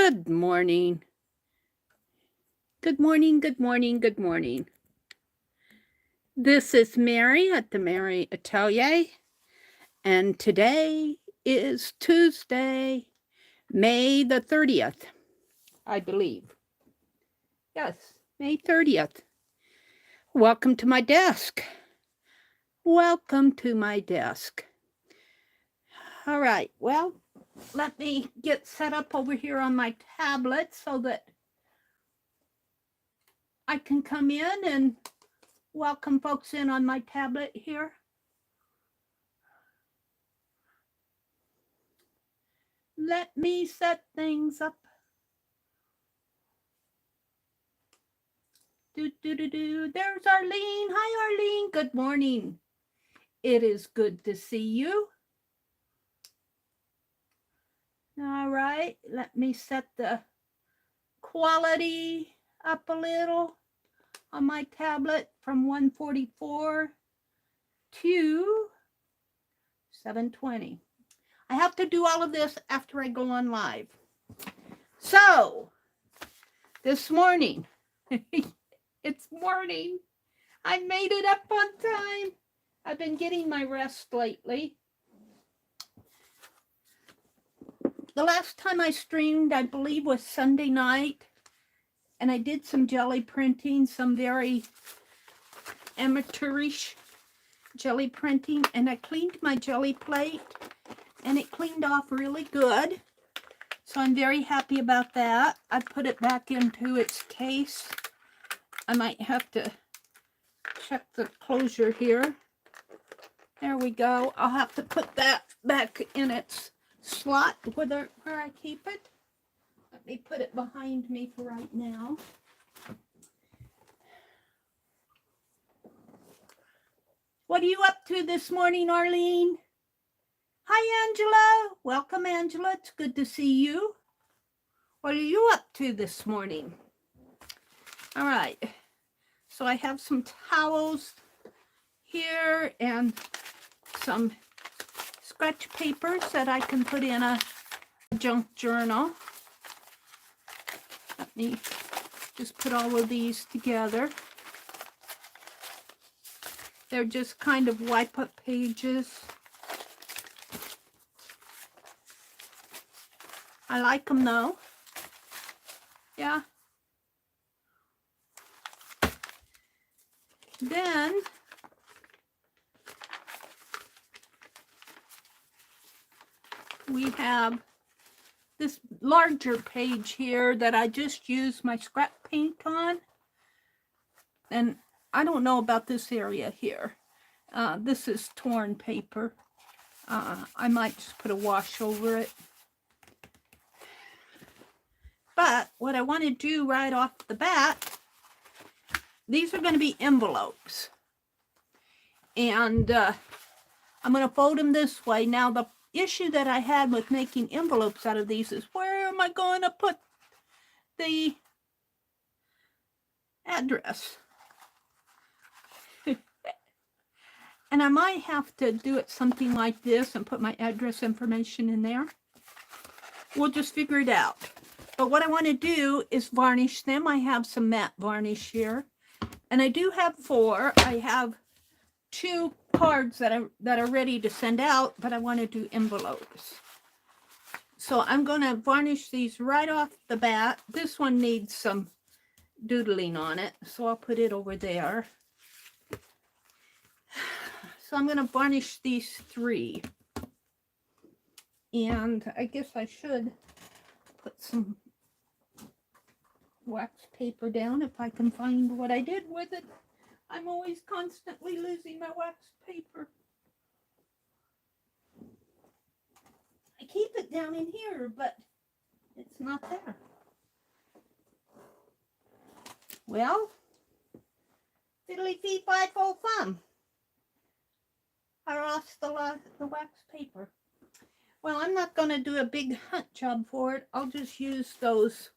Good morning. Good morning, good morning, good morning. This is Meri at the Meri Atelier, and today is Tuesday, May the 30th, I believe. Yes, May 30th. Welcome to my desk. Welcome to my desk. All right, well, let me get set up over here on my tablet so that I can come in and welcome folks in on my tablet here. Let me set things up. There's Arlene. Hi, Arlene. Good morning. It is good to see you. All right, let me set the quality up a little on my tablet from 144 to 720. I have to do all of this after I go on live. So, this morning, it's morning. I made it up on time. I've been getting my rest lately. The last time I streamed, I believe, was Sunday night. And I did some jelly printing, some very amateurish jelly printing. And I cleaned my jelly plate. And it cleaned off really good. So I'm very happy about that. I put it back into its case. I might have to check the closure here. There we go. I'll have to put that back in its slot where I keep it. Let me put it behind me for right now. What are you up to this morning, Arlene? Hi, Angela. Welcome, Angela. It's good to see you. What are you up to this morning? All right. So I have some towels here and some scratch papers that I can put in a junk journal. Let me just put all of these together. They're just kind of wipe up pages. I like them though. Yeah. Then we have this larger page here that I just used my scrap paint on. And I don't know about this area here. This is torn paper. I might just put a wash over it. But what I want to do right off the bat, these are going to be envelopes. And I'm going to fold them this way. Now, the issue that I had with making envelopes out of these is where am I going to put the address? And I might have to do it something like this and put my address information in there. We'll just figure it out. But what I want to do is varnish them. I have some matte varnish here. And I do have 4. I have 2 cards that are ready to send out, but I want to do envelopes. So I'm going to varnish these right off the bat. This one needs some doodling on it, so I'll put it over there. So I'm going to varnish these 3. And I guess I should put some wax paper down if I can find what I did with it. I'm always constantly losing my wax paper. I keep it down in here, but it's not there. Well, fiddly fee fi fo fum. I lost the wax paper. Well, I'm not going to do a big hunt job for it. I'll just use those.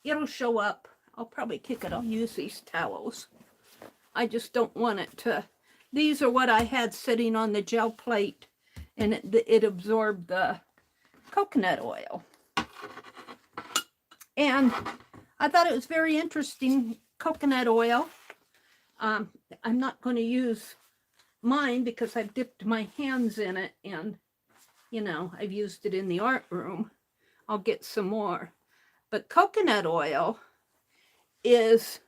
It'll show up. I'll probably kick it. I'll use these towels. I just don't want it to. These are what I had sitting on the gel plate, and it absorbed the coconut oil. And I thought it was very interesting, coconut oil. I'm not going to use mine because I've dipped my hands in it, and, you know, I've used it in the art room. I'll get some more. But coconut oil is,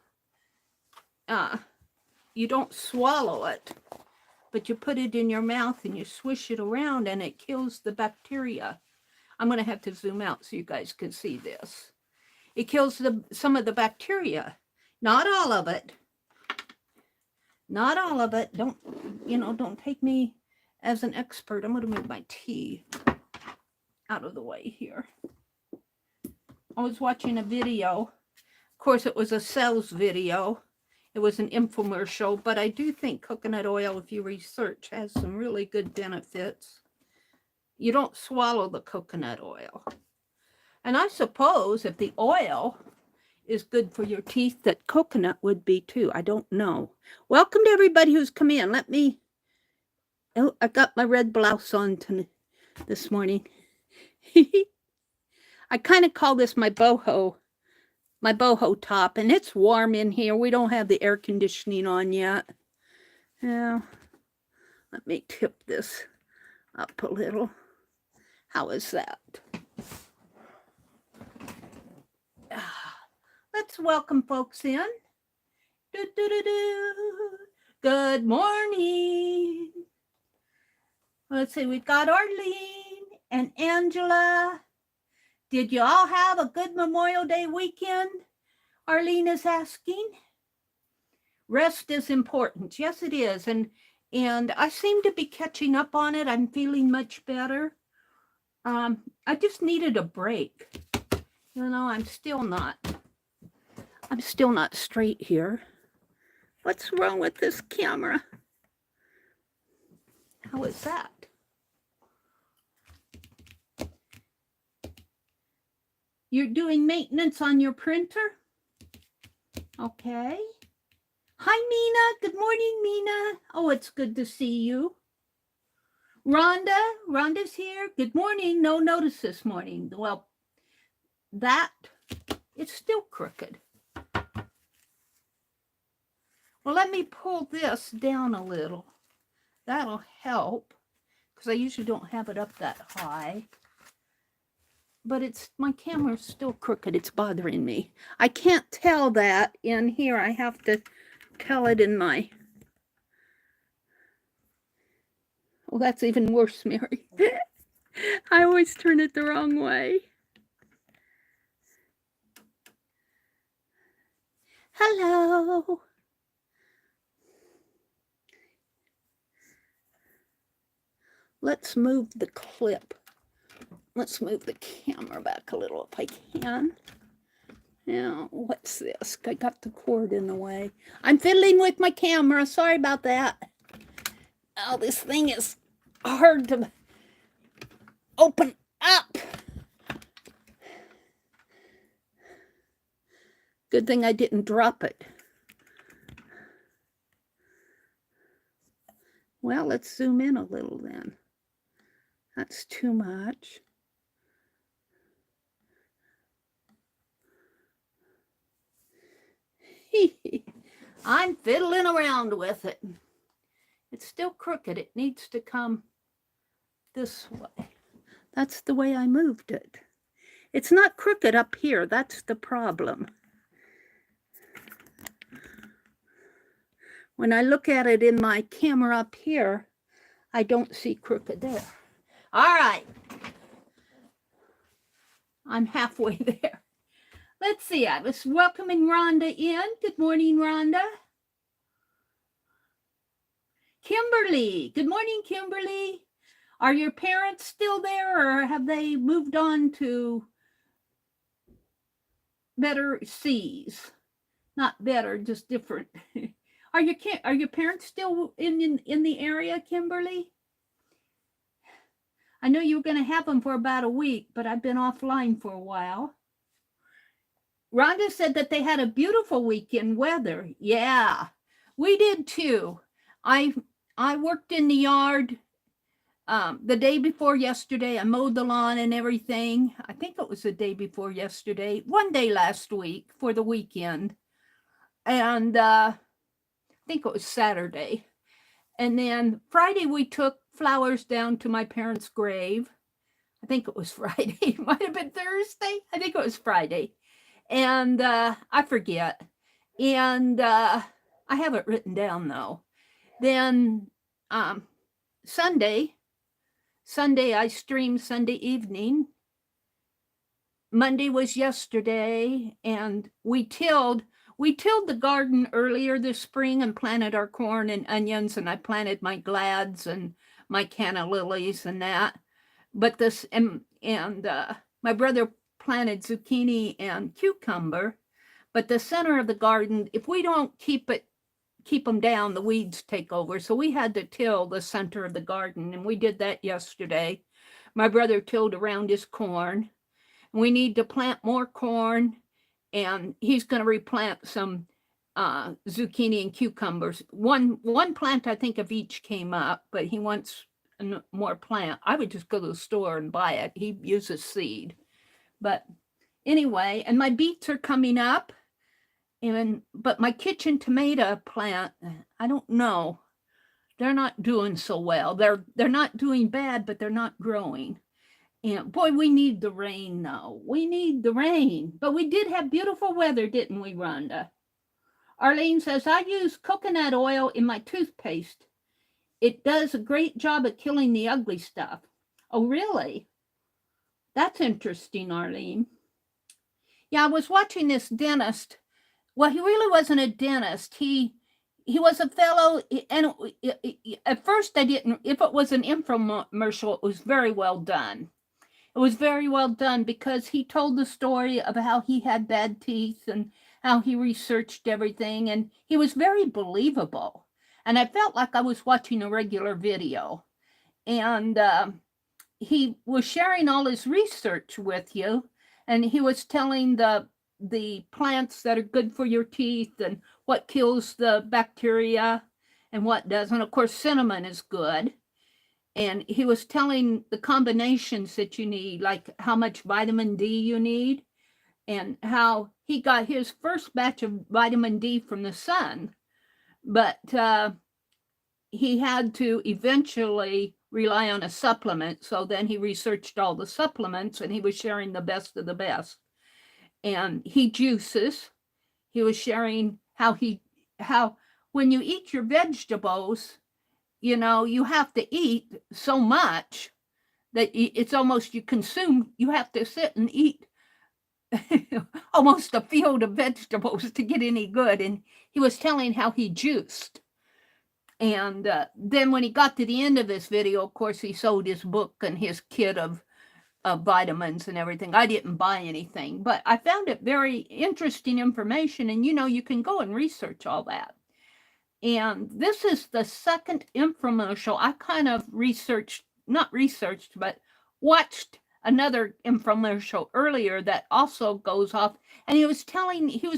you don't swallow it, but you put it in your mouth and you swish it around and it kills the bacteria. I'm going to have to zoom out so you guys can see this. It kills some of the bacteria. Not all of it. Not all of it. Don't, you know, don't take me as an expert. I'm going to move my tea out of the way here. I was watching a video. Of course, it was a sales video. It was an infomercial, but I do think coconut oil, if you research, has some really good benefits. You don't swallow the coconut oil. And I suppose if the oil is good for your teeth, that coconut would be too. I don't know. Welcome to everybody who's come in. Let me, oh, I got my red blouse on this morning. I kind of call this my boho top, and it's warm in here. We don't have the air conditioning on yet. Now, let me tip this up a little. How is that? Let's welcome folks in. Good morning. Let's see, we've got Arlene and Angela. Did you all have a good Memorial Day weekend? Arlene is asking. Rest is important. Yes, it is. And I seem to be catching up on it. I'm feeling much better. I just needed a break. You know, I'm still not straight here. What's wrong with this camera? How is that? You're doing maintenance on your printer? Okay. Hi, Mina. Good morning, Mina. Oh, it's good to see you. Rhonda's here. Good morning. No notice this morning. Well, it's still crooked. Well, let me pull this down a little. That'll help, because I usually don't have it up that high. But my camera's still crooked. It's bothering me. I can't tell that in here. I have to tell it in my... Well, that's even worse, Mary. I always turn it the wrong way. Hello. Let's move the clip. Let's move the camera back a little if I can. Now, what's this? I got the cord in the way. I'm fiddling with my camera. Sorry about that. Oh, this thing is hard to open up. Good thing I didn't drop it. Well, let's zoom in a little then. That's too much. I'm fiddling around with it. It's still crooked. It needs to come this way. That's the way I moved it. It's not crooked up here. That's the problem. When I look at it in my camera up here, I don't see crooked there. All right. I'm halfway there. Let's see. I was welcoming Rhonda in. Good morning, Rhonda. Kimberly. Good morning, Kimberly. Are your parents still there, or have they moved on to better seas? Not better, just different. Are your parents still in the area, Kimberly? I know you were going to have them for about a week, but I've been offline for a while. Rhonda said that they had a beautiful weekend weather. Yeah, we did too. I worked in the yard the day before yesterday, I mowed the lawn and everything. I think it was the day before yesterday, one day last week for the weekend. And I think it was Saturday. And then Friday, we took flowers down to my parents' grave. I think it was Friday. It might have been Thursday. I think it was Friday. And I forget. And I have it written down, though. Then Sunday, I streamed Sunday evening. Monday was yesterday, and we tilled the garden earlier this spring and planted our corn and onions, and I planted my glads and my canna lilies and that. But this and my brother planted zucchini and cucumber. But the center of the garden, if we don't keep them down, the weeds take over. So we had to till the center of the garden, and we did that yesterday. My brother tilled around his corn. We need to plant more corn, and he's going to replant some zucchini and cucumbers. One plant, I think, of each came up, but he wants more plant. I would just go to the store and buy it. He uses seed. But anyway, and my beets are coming up. But my kitchen tomato plant, I don't know. They're not doing so well. They're not doing bad, but they're not growing. And boy, we need the rain, though. We need the rain. But we did have beautiful weather, didn't we, Rhonda? Arlene says, I use coconut oil in my toothpaste. It does a great job at killing the ugly stuff. Oh, really? That's interesting, Arlene. Yeah, I was watching this dentist. Well, he really wasn't a dentist. He was a fellow, and at first I didn't, if it was an infomercial, it was very well done. It was very well done because he told the story of how he had bad teeth and how he researched everything, and he was very believable. And I felt like I was watching a regular video. And he was sharing all his research with you, and he was telling the plants that are good for your teeth and what kills the bacteria and what doesn't. Of course, cinnamon is good. And he was telling the combinations that you need, like how much vitamin D you need, and how he got his first batch of vitamin D from the sun. But he had to eventually rely on a supplement. So then he researched all the supplements, and he was sharing the best of the best. And he juices. He was sharing how when you eat your vegetables, you know, you have to eat so much that it's almost you have to sit and eat almost a field of vegetables to get any good. And he was telling how he juiced. And then when he got to the end of this video, of course, he sold his book and his kit of vitamins and everything. I didn't buy anything, but I found it very interesting information. And, you know, you can go and research all that. And this is the second infomercial. I kind of but watched another infomercial earlier that also goes off. And he was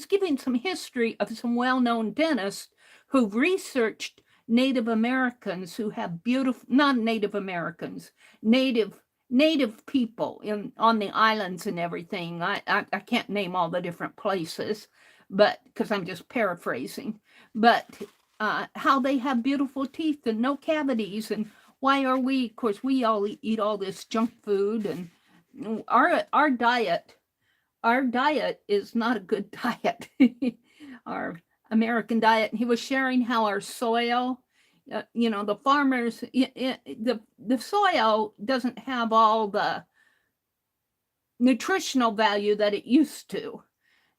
giving some history of some well-known dentists who've researched Native Americans who have beautiful, not Native Americans, Native people on the islands and everything. I can't name all the different places, but because I'm just paraphrasing, but how they have beautiful teeth and no cavities, and why are we? Of course, we all eat all this junk food, and our diet is not a good diet. Our American diet. And he was sharing how our soil, you know, the farmers, the soil doesn't have all the nutritional value that it used to.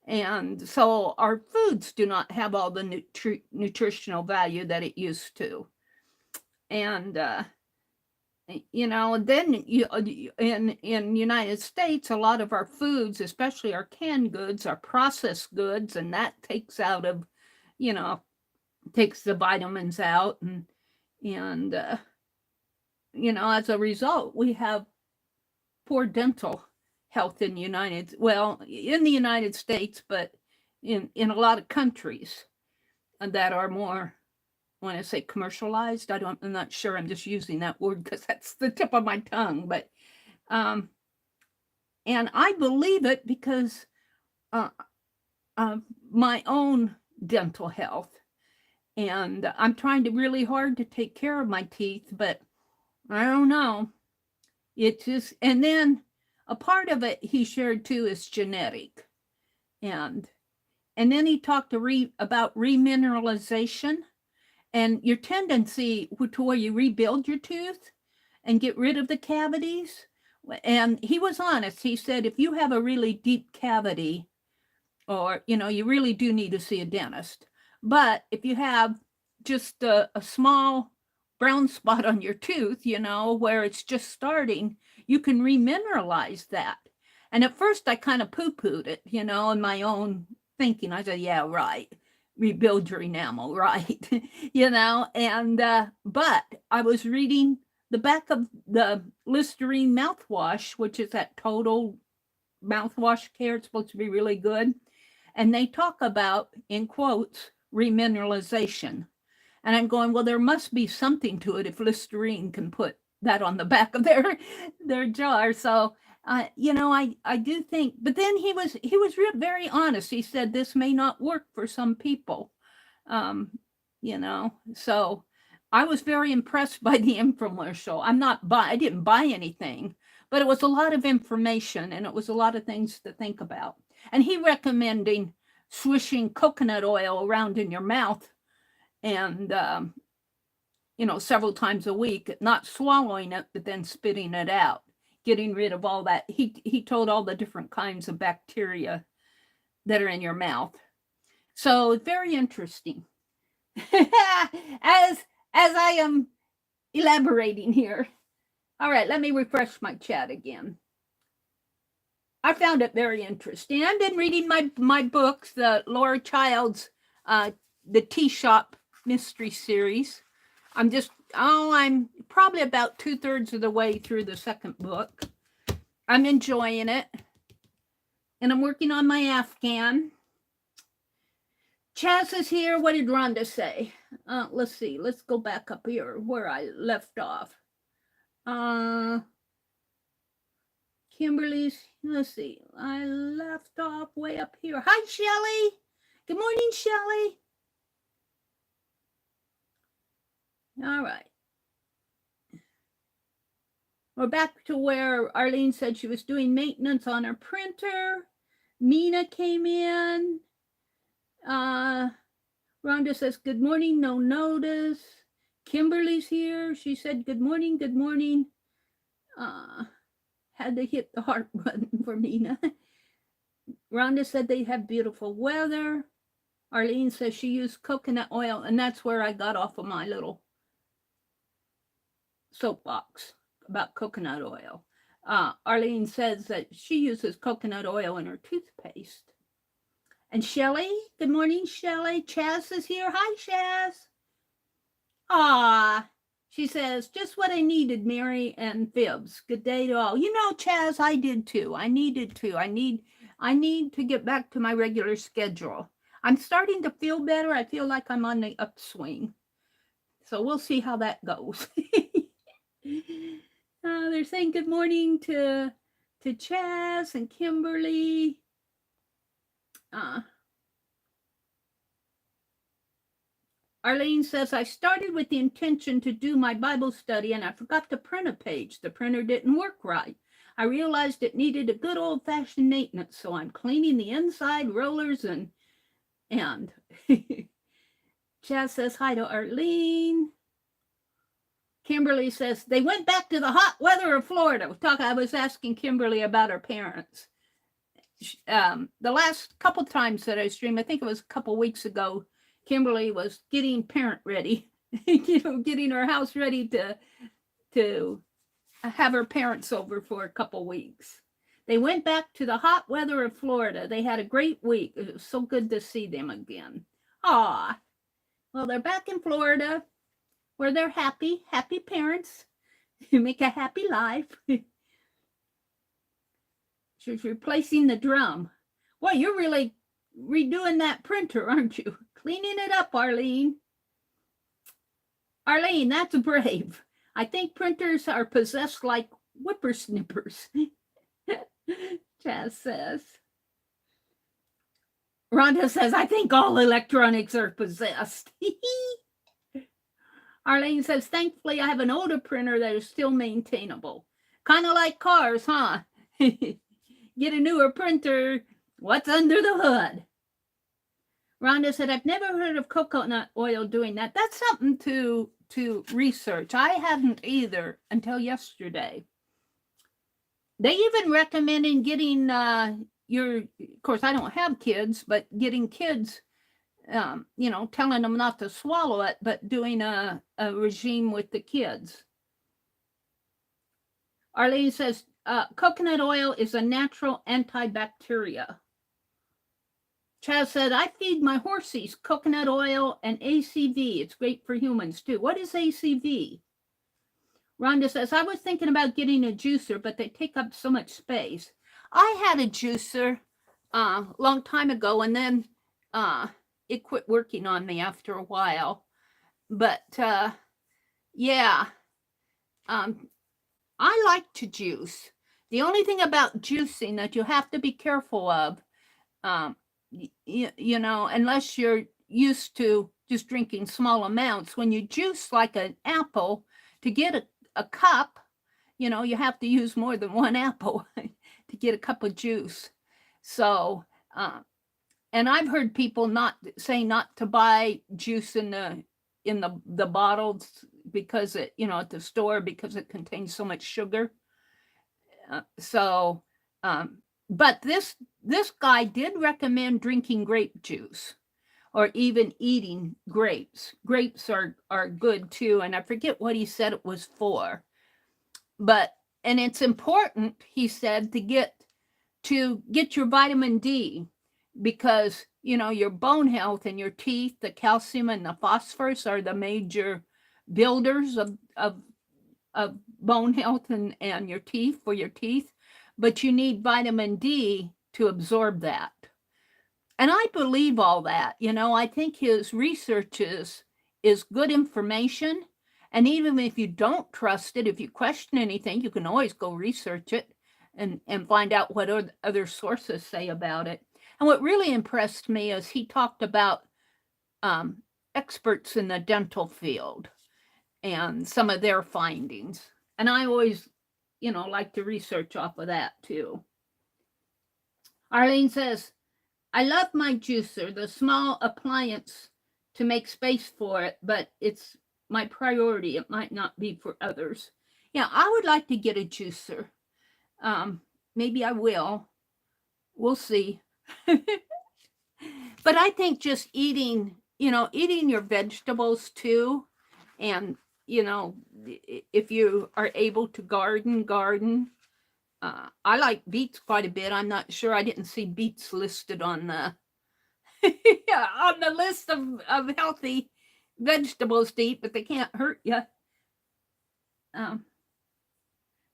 And so our foods do not have all the nutritional value that it used to. And, you know, then in United States, a lot of our foods, especially our canned goods, are processed goods, and that takes out of, you know, takes the vitamins out. And you know, as a result, we have poor dental health in the United States, but in a lot of countries that are more want to say commercialized. I'm not sure. I'm just using that word because that's the tip of my tongue. But, and I believe it because my own dental health. And I'm trying to really hard to take care of my teeth, but I don't know. It just, and then a part of it he shared too is genetic. And then he talked about remineralization and your tendency to where you rebuild your tooth and get rid of the cavities. And he was honest. He said, if you have a really deep cavity, or, you really do need to see a dentist. But if you have just a small brown spot on your tooth, where it's just starting, you can remineralize that. And at first I kind of poo-pooed it, in my own thinking. I said, yeah, right. Rebuild your enamel, right? And, but I was reading the back of the Listerine mouthwash, which is that total mouthwash care. It's supposed to be really good. And they talk about, in quotes, remineralization. And I'm going, well, there must be something to it if Listerine can put that on the back of their jar. So, I do think, but then he was very honest. He said, this may not work for some people, so I was very impressed by the infomercial. I didn't buy anything, but it was a lot of information and it was a lot of things to think about. And he recommending swishing coconut oil around in your mouth and, several times a week, not swallowing it, but then spitting it out, getting rid of all that. He told all the different kinds of bacteria that are in your mouth. So very interesting. as I am elaborating here. All right, let me refresh my chat again. I found it very interesting. I've been reading my books, the Laura Child's the Tea Shop Mystery Series. I'm probably about 2/3 of the way through the second book. I'm enjoying it. And I'm working on my Afghan. Chaz is here. What did Rhonda say? Let's see. Let's go back up here where I left off. Kimberly's, let's see. I left off way up here. Hi, Shelley. Good morning, Shelley. All right. We're back to where Arlene said she was doing maintenance on her printer. Mina came in. Rhonda says, good morning, no notice. Kimberly's here. She said, good morning, good morning. Had to hit the heart button for Mina. Rhonda said they have beautiful weather. Arlene says she used coconut oil, and that's where I got off of my little soapbox about coconut oil. Arlene says that she uses coconut oil in her toothpaste. And Shelley, good morning, Shelley. Chaz is here. Hi, Chaz. She says, just what I needed, Meri and Fibs. Good day to all. Chaz, I did too. I needed to. I need to get back to my regular schedule. I'm starting to feel better. I feel like I'm on the upswing. So we'll see how that goes. They're saying good morning to Chaz and Kimberly. Arlene says, I started with the intention to do my Bible study and I forgot to print a page. The printer didn't work right. I realized it needed a good old-fashioned maintenance, so I'm cleaning the inside rollers and Chaz says hi to Arlene. Kimberly says, they went back to the hot weather of Florida. I was asking Kimberly about her parents. The last couple times that I streamed, I think it was a couple weeks ago, Kimberly was getting parent ready, getting her house ready to have her parents over for a couple weeks. They went back to the hot weather of Florida. They had a great week. It was so good to see them again. Well, they're back in Florida where they're happy parents who make a happy life. She's replacing the drum. Well, you're really redoing that printer, aren't you? Cleaning it up, Arlene. Arlene, that's brave. I think printers are possessed like whippersnippers, Chaz says. Rhonda says, I think all electronics are possessed. Arlene says, thankfully, I have an older printer that is still maintainable. Kind of like cars, huh? Get a newer printer. What's under the hood? Rhonda said, I've never heard of coconut oil doing that. That's something to research. I hadn't either until yesterday. They even recommended getting of course, I don't have kids, but getting kids, telling them not to swallow it, but doing a regime with the kids. Arlene says, coconut oil is a natural antibacterial. Chaz said, I feed my horsies coconut oil and ACV. It's great for humans too. What is ACV? Rhonda says, I was thinking about getting a juicer, but they take up so much space. I had a juicer a long time ago, and then it quit working on me after a while. But yeah, I like to juice. The only thing about juicing that you have to be careful of, unless you're used to just drinking small amounts, when you juice like an apple, to get a cup, you have to use more than one apple to get a cup of juice. So, and I've heard people not to buy juice in the bottles because it, at the store, because it contains so much sugar. But this guy did recommend drinking grape juice or even eating grapes. Grapes are good too. And I forget what he said it was for. And it's important, he said, to get your vitamin D, because, your bone health and your teeth, the calcium and the phosphorus are the major builders of bone health and your teeth, for your teeth. But you need vitamin D to absorb that. And I believe all that. I think his research is good information. And even if you don't trust it, if you question anything, you can always go research it and find out what other sources say about it. And what really impressed me is he talked about experts in the dental field and some of their findings. And I always, like to research off of that too. Arlene says, I love my juicer, the small appliance to make space for it, but it's my priority. It might not be for others. Yeah, I would like to get a juicer. Maybe I will. We'll see. But I think just eating your vegetables too. And, if you are able to garden. I like beets quite a bit. I'm not sure. I didn't see beets listed on the on the list of healthy vegetables to eat, but they can't hurt you.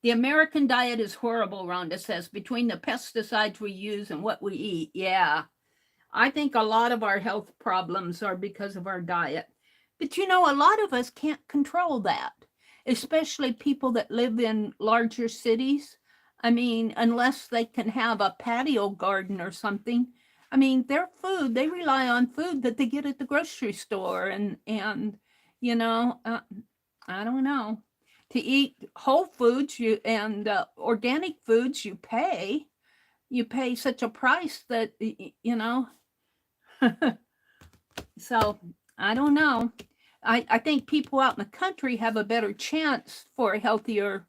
The American diet is horrible, Rhonda says, between the pesticides we use and what we eat. Yeah, I think a lot of our health problems are because of our diet. But a lot of us can't control that, especially people that live in larger cities. I mean, unless they can have a patio garden or something. I mean, their food, they rely on food that they get at the grocery store. And I don't know. To eat whole foods and organic foods, you pay such a price that, So, I don't know. I think people out in the country have a better chance for a healthier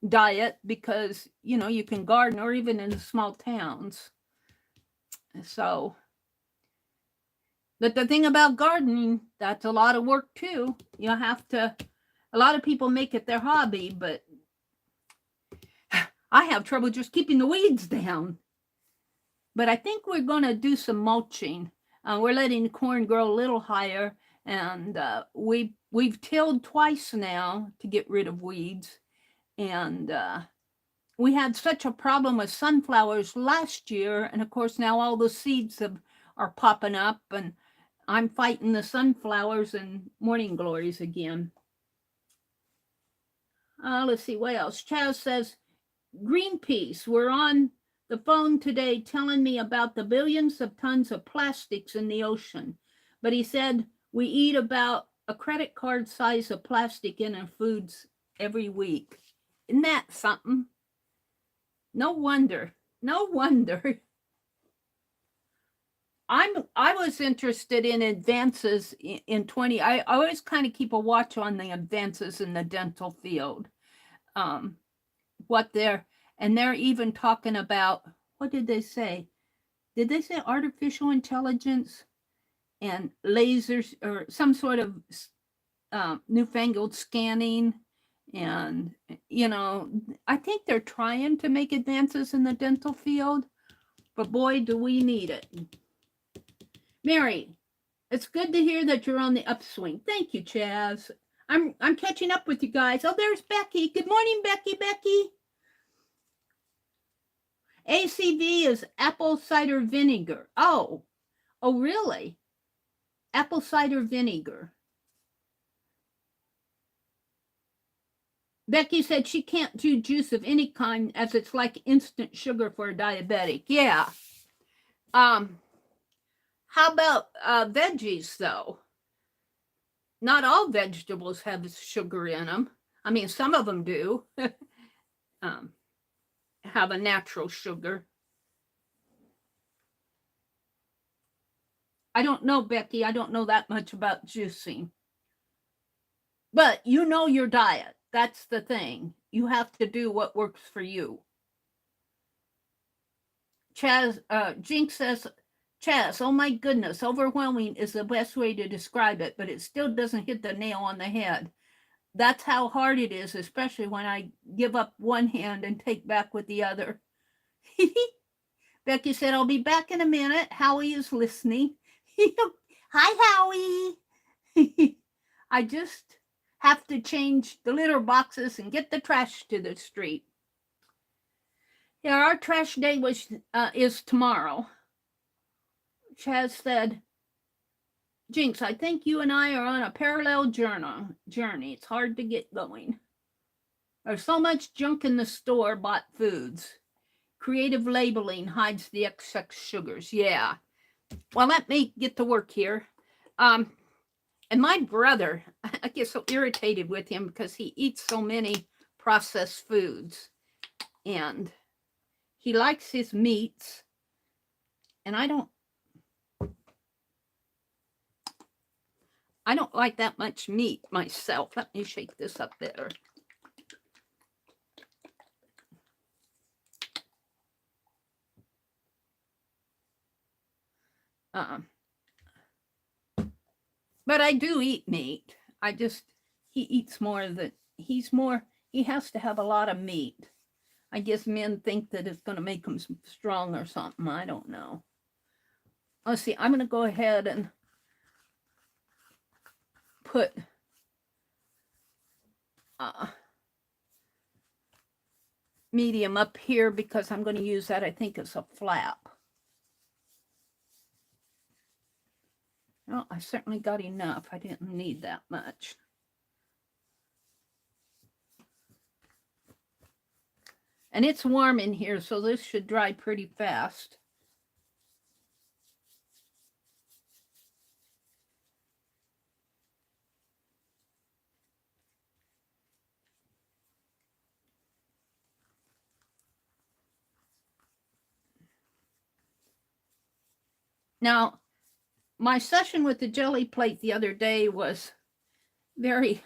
diet because, you can garden, or even in the small towns. So, but the thing about gardening, that's a lot of work too. You have to, a lot of people make it their hobby, but I have trouble just keeping the weeds down. But I think we're going to do some mulching. We're letting the corn grow a little higher, and we've tilled twice now to get rid of weeds. And we had such a problem with sunflowers last year, and of course now all the seeds are popping up, and I'm fighting the sunflowers and morning glories again. Let's see, what else? Chaz says, Greenpeace, we're on the phone today telling me about the billions of tons of plastics in the ocean. But he said we eat about a credit card size of plastic in our foods every week. Isn't that something? No wonder. No wonder. I was interested in advances in 20. I always kind of keep a watch on the advances in the dental field. What they're even talking about, what did they say? Did they say artificial intelligence and lasers or some sort of newfangled scanning? And, you know, I think they're trying to make advances in the dental field, but boy, do we need it. Meri, it's good to hear that you're on the upswing. Thank you, Chaz. I'm catching up with you guys. Oh, there's Becky. Good morning, Becky. ACV is apple cider vinegar. Oh, really? Apple cider vinegar. Becky said she can't do juice of any kind as it's like instant sugar for a diabetic. Yeah. How about veggies, though? Not all vegetables have sugar in them. I mean, some of them do have a natural sugar. I don't know, Becky. I don't know that much about juicing. But you know your diet. That's the thing. You have to do what works for you. Jinx says, Chaz, oh my goodness, overwhelming is the best way to describe it, but it still doesn't hit the nail on the head. That's how hard it is, especially when I give up one hand and take back with the other. Becky said, I'll be back in a minute. Howie is listening. Hi, Howie. I just have to change the litter boxes and get the trash to the street. Yeah, our trash day is tomorrow. Chaz said, Jinx, I think you and I are on a parallel journey. It's hard to get going. There's so much junk in the store-bought foods. Creative labeling hides the excess sugars. Yeah. Well, let me get to work here. And my brother, I get so irritated with him because he eats so many processed foods. And he likes his meats. And I don't like that much meat myself. Let me shake this up better. But I do eat meat. He eats more than, he has to have a lot of meat. I guess men think that it's going to make him strong or something. I don't know. Let's see. I'm going to go ahead and put medium up here because I'm going to use that, I think, as a flap. Well, I certainly got enough. I didn't need that much. And it's warm in here, so this should dry pretty fast. Now, my session with the jelly plate the other day was very,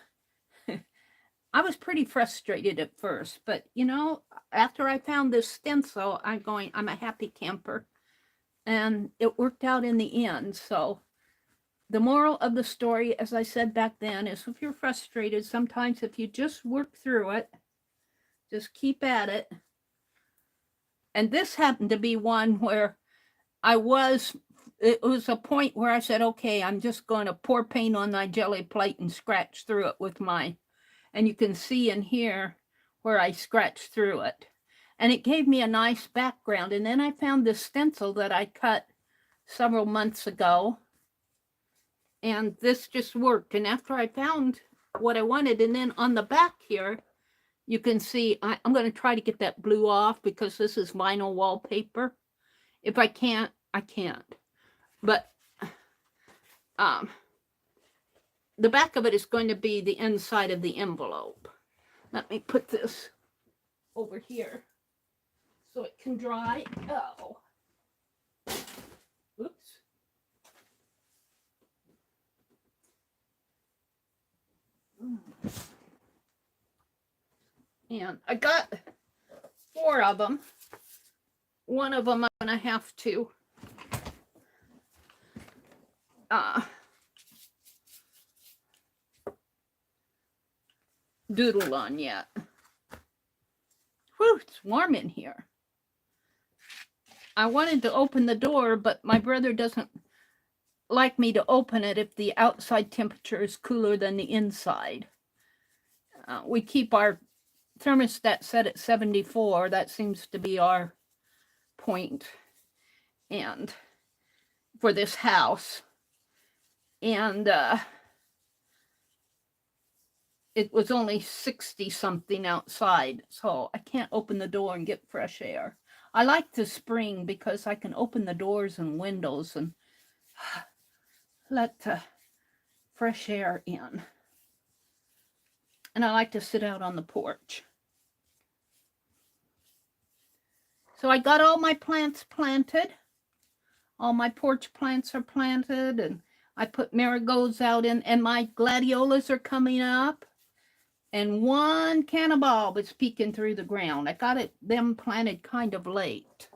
I was pretty frustrated at first, but you know, after I found this stencil, I'm a happy camper, and it worked out in the end. So the moral of the story, as I said back then, is if you're frustrated, sometimes if you just work through it, just keep at it. And this happened to be one where it was a point where I said, okay, I'm just going to pour paint on my jelly plate and scratch through it with and you can see in here where I scratched through it. And it gave me a nice background. And then I found this stencil that I cut several months ago. And this just worked. And after I found what I wanted, and then on the back here, you can see, I'm going to try to get that blue off because this is vinyl wallpaper. If I can't, I can't. But the back of it is going to be the inside of the envelope. Let me put this over here so it can dry. Oh. Oops. And I got 4 of them. One of them I'm going to have to doodle on yet. Whew, it's warm in here. I wanted to open the door, but my brother doesn't like me to open it if the outside temperature is cooler than the inside. We keep our thermostat set at 74. That seems to be our point, and for this house. And it was only 60 something outside, so I can't open the door and get fresh air. I like the spring because I can open the doors and windows and let the fresh air in. And I like to sit out on the porch. So I got all my plants planted. All my porch plants are planted, and I put marigolds out in, and my gladiolas are coming up. And one cannabulb is peeking through the ground. I got them planted kind of late.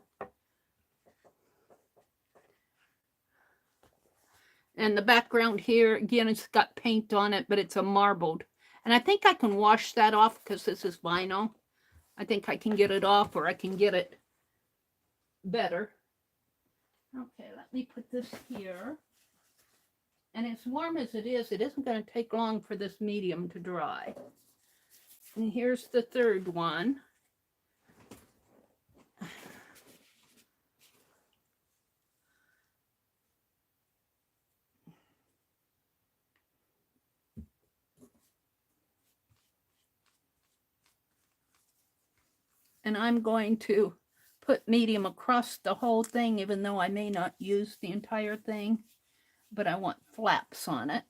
And the background here, again, it's got paint on it, but it's a marbled. And I think I can wash that off because this is vinyl. I think I can get it off, or I can get it better. Okay, let me put this here. And as warm as it isn't going to take long for this medium to dry. And here's the third one. And I'm going to put medium across the whole thing, even though I may not use the entire thing, but I want flaps on it.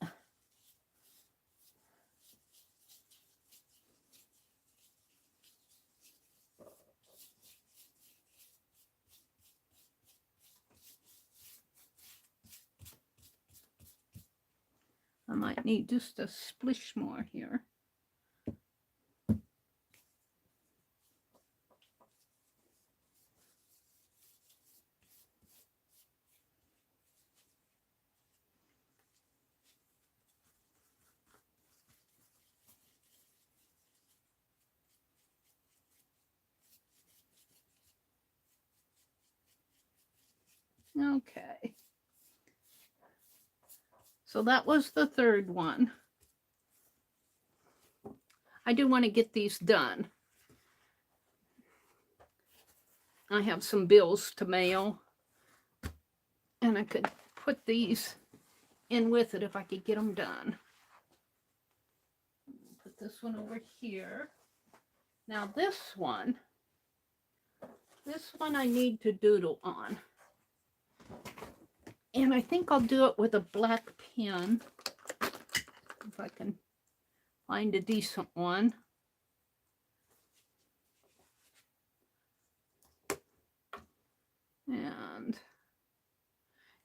I might need just a splish more here. Okay. So that was the third one. I do want to get these done. I have some bills to mail, and I could put these in with it if I could get them done. Put this one over here. Now this one I need to doodle on. And I think I'll do it with a black pen, if I can find a decent one. And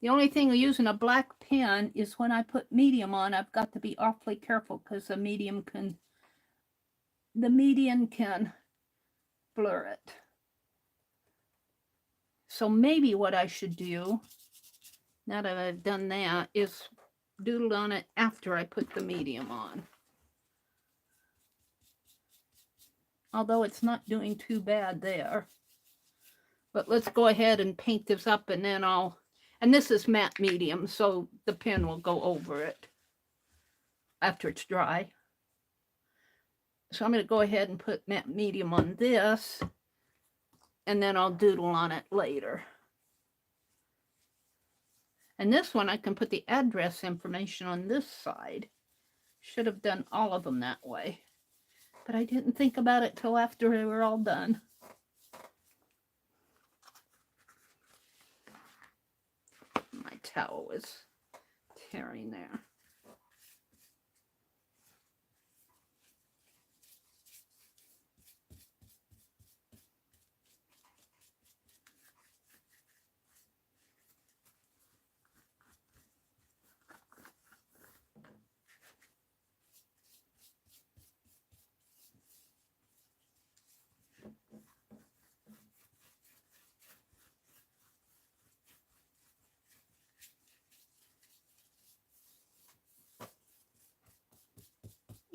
the only thing using a black pen is when I put medium on, I've got to be awfully careful because the medium can blur it. So maybe what I should do, now that I've done that, is doodle on it after I put the medium on. Although it's not doing too bad there. But let's go ahead and paint this up, and then and this is matte medium, so the pen will go over it after it's dry. So I'm going to go ahead and put matte medium on this, and then I'll doodle on it later. And this one, I can put the address information on this side. Should have done all of them that way. But I didn't think about it till after they were all done. My towel was tearing there.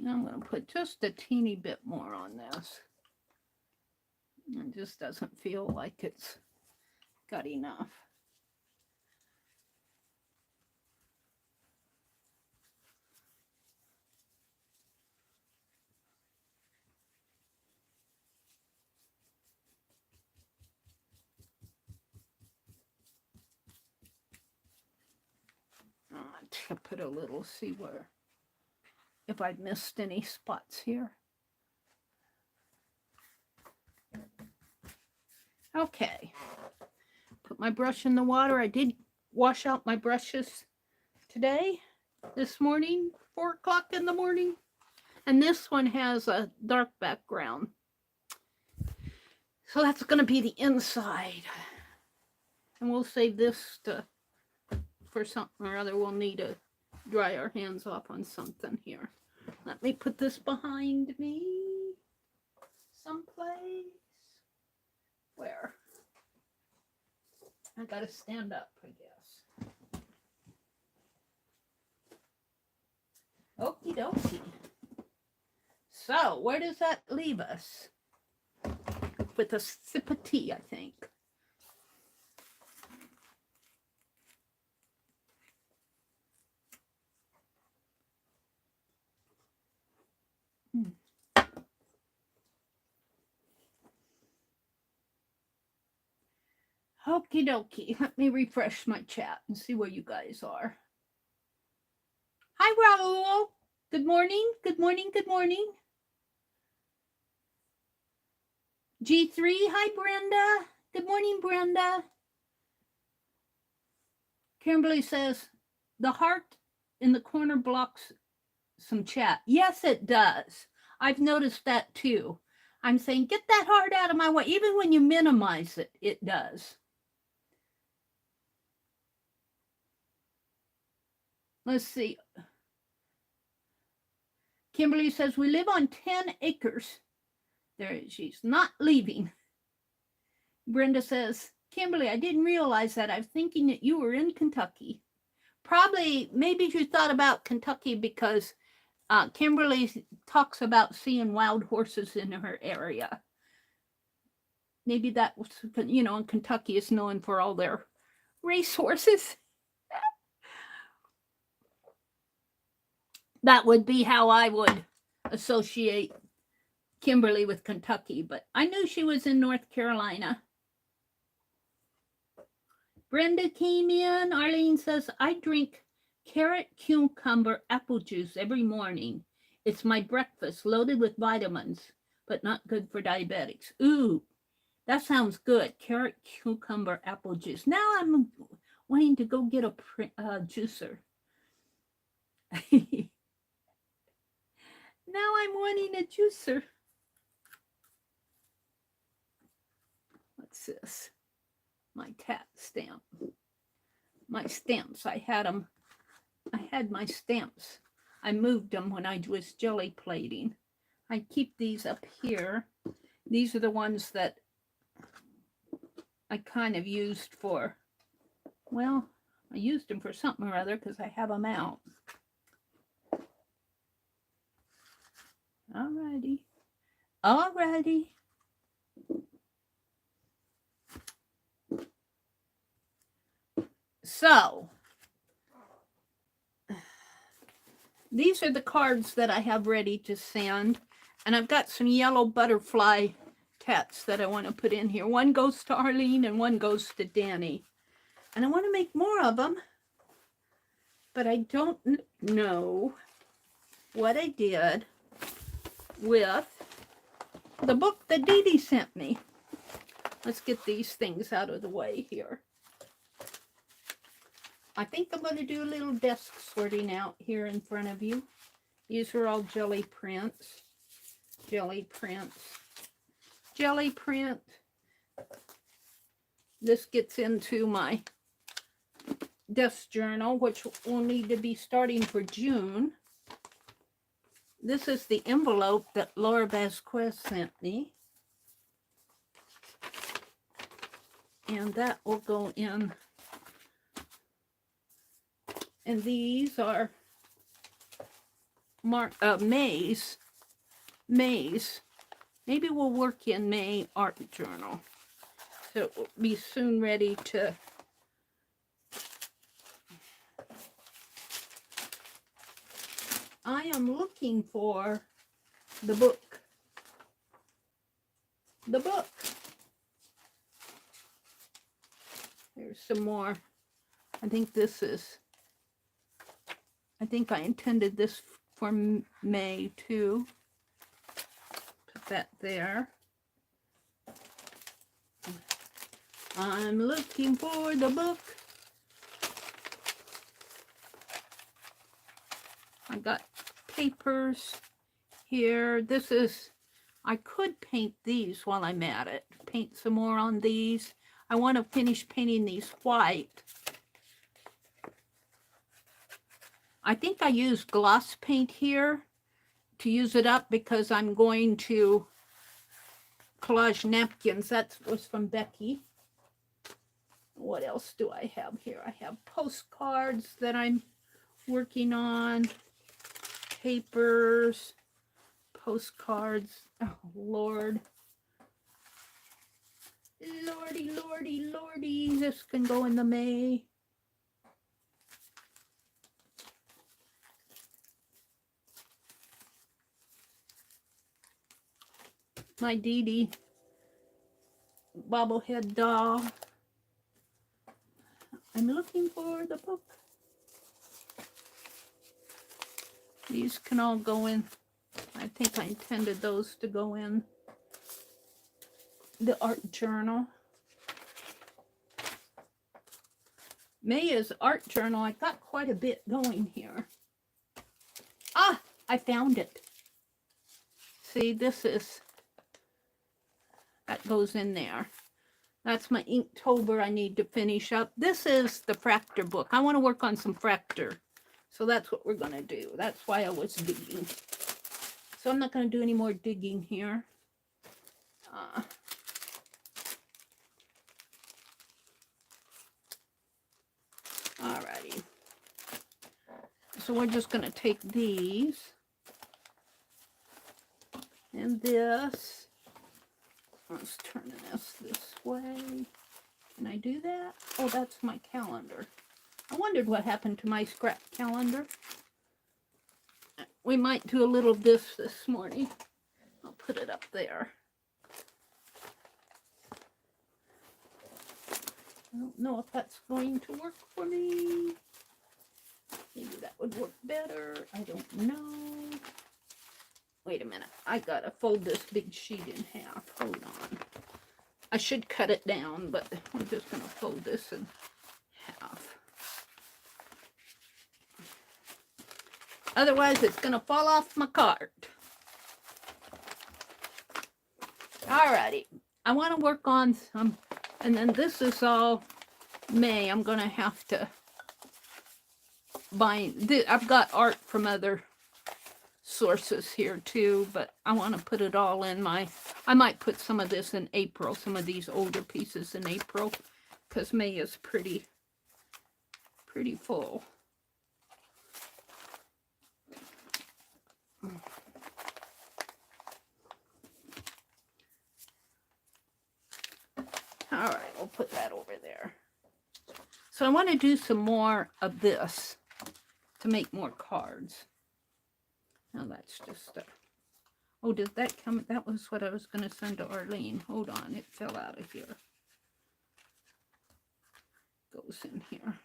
I'm going to put just a teeny bit more on this. It just doesn't feel like it's got enough. I'll put a little, see where, if I've missed any spots here. Okay, put my brush in the water. I did wash out my brushes today, this morning, 4 o'clock in the morning. And this one has a dark background. So that's going to be the inside. And we'll save this for something or other. We'll need to dry our hands off on something here. Let me put this behind me someplace. Where? I gotta stand up, I guess. Okie dokie. So, where does that leave us? With a sip of tea, I think. Okie dokie. Let me refresh my chat and see where you guys are. Hi, Raul. Good morning. Good morning. Good morning. G3. Hi, Brenda. Good morning, Brenda. Kimberly says, the heart in the corner blocks some chat. Yes, it does. I've noticed that too. I'm saying, get that heart out of my way. Even when you minimize it, it does. Let's see. Kimberly says, we live on 10 acres. There, she's not leaving. Brenda says, Kimberly, I didn't realize that. I was thinking that you were in Kentucky. Probably, maybe you thought about Kentucky because Kimberly talks about seeing wild horses in her area. Maybe that was, you know, and Kentucky is known for all their racehorses. That would be how I would associate Kimberly with Kentucky, but I knew she was in North Carolina. Brenda came in. Arlene says, I drink carrot, cucumber, apple juice every morning. It's my breakfast loaded with vitamins, but not good for diabetics. Ooh, that sounds good. Carrot, cucumber, apple juice. Now I'm wanting to go get a juicer. Now I'm wanting a juicer. What's this? My tat stamp. My stamps. I had my stamps. I moved them when I was jelly plating. I keep these up here. These are the ones that I kind of used for, well, I used them for something or other because I have them out. Alrighty. Alrighty. So, these are the cards that I have ready to send. And I've got some yellow butterfly tats that I want to put in here. One goes to Arlene and one goes to Danny. And I want to make more of them. but I don't know what I did with the book that Dee Dee sent me. Let's get these things out of the way here. I think I'm going to do a little desk sorting out here in front of you. These are all jelly prints. Jelly prints. Jelly print. This gets into my desk journal, which will need to be starting for June. This is the envelope that Laura Vasquez sent me. And that will go in. And these are May's. Maybe we'll work in May art journal. So it will be soon ready to I am looking for the book. The book. There's some more. I think this is, I think I intended this for May too. Put that there. I'm looking for the book. I got papers here. This is, I could paint these while I'm at it. Paint some more on these. I want to finish painting these white. I think I used gloss paint here to use it up because I'm going to collage napkins. That was from Becky. What else do I have here? I have postcards that I'm working on. Papers. Postcards. Oh, Lord. Lordy, lordy, lordy. This can go in the May. My Dee Dee bobblehead doll. I'm looking for the book. These can all go in. I think I intended those to go in the art journal. Maya's art journal, I got quite a bit going here. Ah, I found it. See, this is, that goes in there. That's my Inktober I need to finish up. This is the Fractor book. I want to work on some Fractor. So that's what we're going to do. That's why I was digging. So I'm not going to do any more digging here. Alrighty. So we're just going to take these. And this. Let's turn this way. Can I do that? Oh, that's my calendar. I wondered what happened to my scrap calendar. We might do a little of this morning. I'll put it up there. I don't know if that's going to work for me. Maybe that would work better. I don't know. Wait a minute. I gotta fold this big sheet in half. Hold on. I should cut it down, but I'm just gonna fold this in half. Otherwise, it's gonna fall off my card. Alrighty. I want to work on some, and then this is all May. I'm gonna have to bind. I've got art from other sources here too, but I want to put it all in my, I might put some of this in April, some of these older pieces in April, because May is pretty full. All right, I'll put that over there. So I want to do some more of this to make more cards. Now that's just a, oh, did that come? That was what I was going to send to Arlene. Hold on, it fell out of here. Goes in here.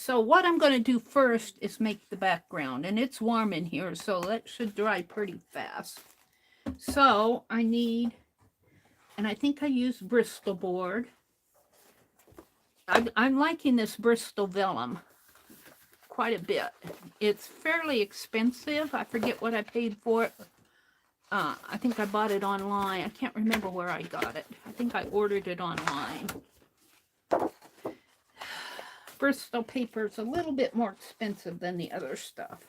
So what I'm going to do first is make the background, and it's warm in here, so that should dry pretty fast. So I need, and I think I used Bristol board. I'm liking this Bristol vellum quite a bit. It's fairly expensive. I forget what I paid for it. I think I bought it online. I can't remember where I got it. I think I ordered it online. Bristol paper is a little bit more expensive than the other stuff.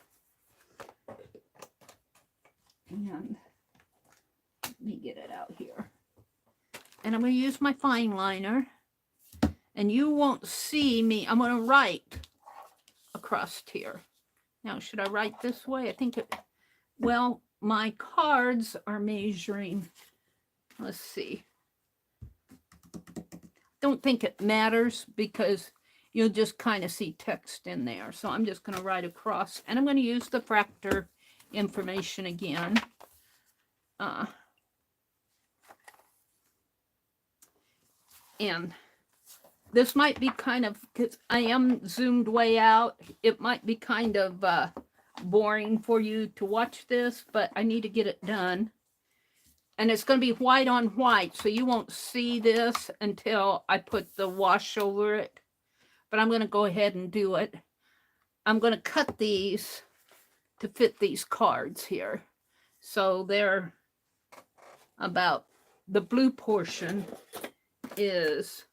And let me get it out here. And I'm going to use my fine liner. And you won't see me. I'm going to write across here. Now, should I write this way? I think it, well, my cards are measuring. Let's see. Don't think it matters because you'll just kind of see text in there. So I'm just going to write across. And I'm going to use the fractor information again. And this might be kind of, because I am zoomed way out, it might be kind of boring for you to watch this, but I need to get it done. And it's going to be white on white, so you won't see this until I put the wash over it. But I'm going to go ahead and do it. I'm going to cut these to fit these cards here. So they're about, the blue portion is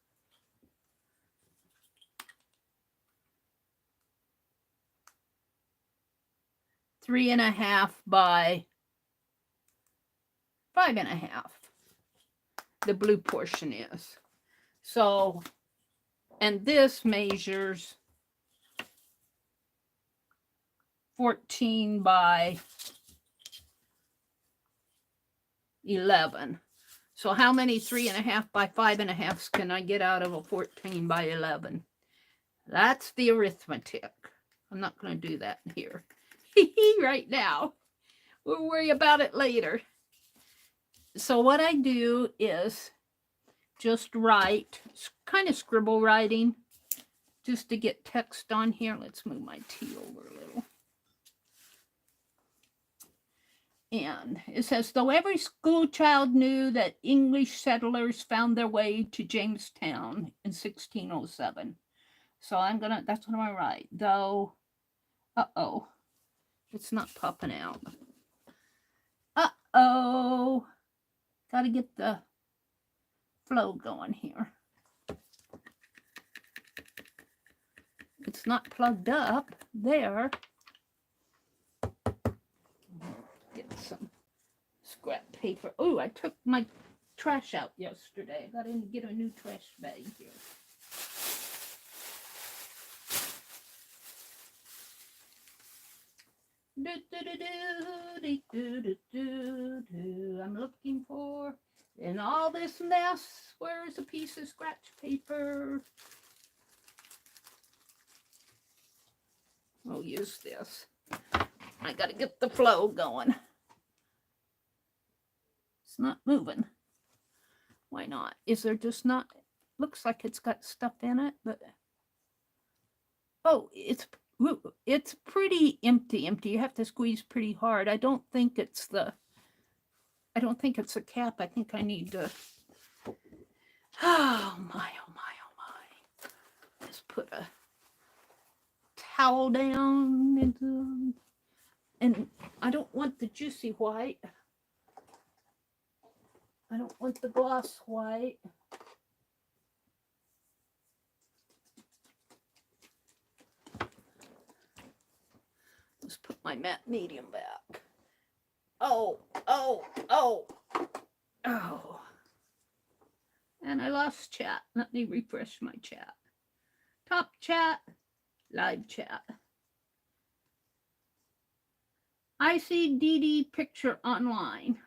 3.5 by 5.5. The blue portion is. So, and this measures 14 by 11. So how many 3.5 by 5.5s can I get out of a 14 by 11? That's the arithmetic. I'm not going to do that here right now. We'll worry about it later. So what I do is just write, kind of scribble writing, just to get text on here. Let's move my T over a little. And it says, though every school child knew that English settlers found their way to Jamestown in 1607. So I'm going to, that's what I'm going to write. Though, uh-oh, it's not popping out. Uh-oh, got to get the flow going here. It's not plugged up there. Get some scrap paper. Oh, I took my trash out yesterday. I got to get a new trash bag here. I'm looking for, in all this mess, where's a piece of scratch paper? We'll use this. I gotta get the flow going. It's not moving. Why not? Is there just not? Looks like it's got stuff in it, but oh, it's pretty empty. You have to squeeze pretty hard. I don't think it's the cap. I think I need to. Oh my, oh my, oh my. Let's put a towel down into, and I don't want the juicy white. I don't want the gloss white. Let's put my matte medium back. Oh. And I lost chat. Let me refresh my chat. Top chat, live chat. I see DD picture online.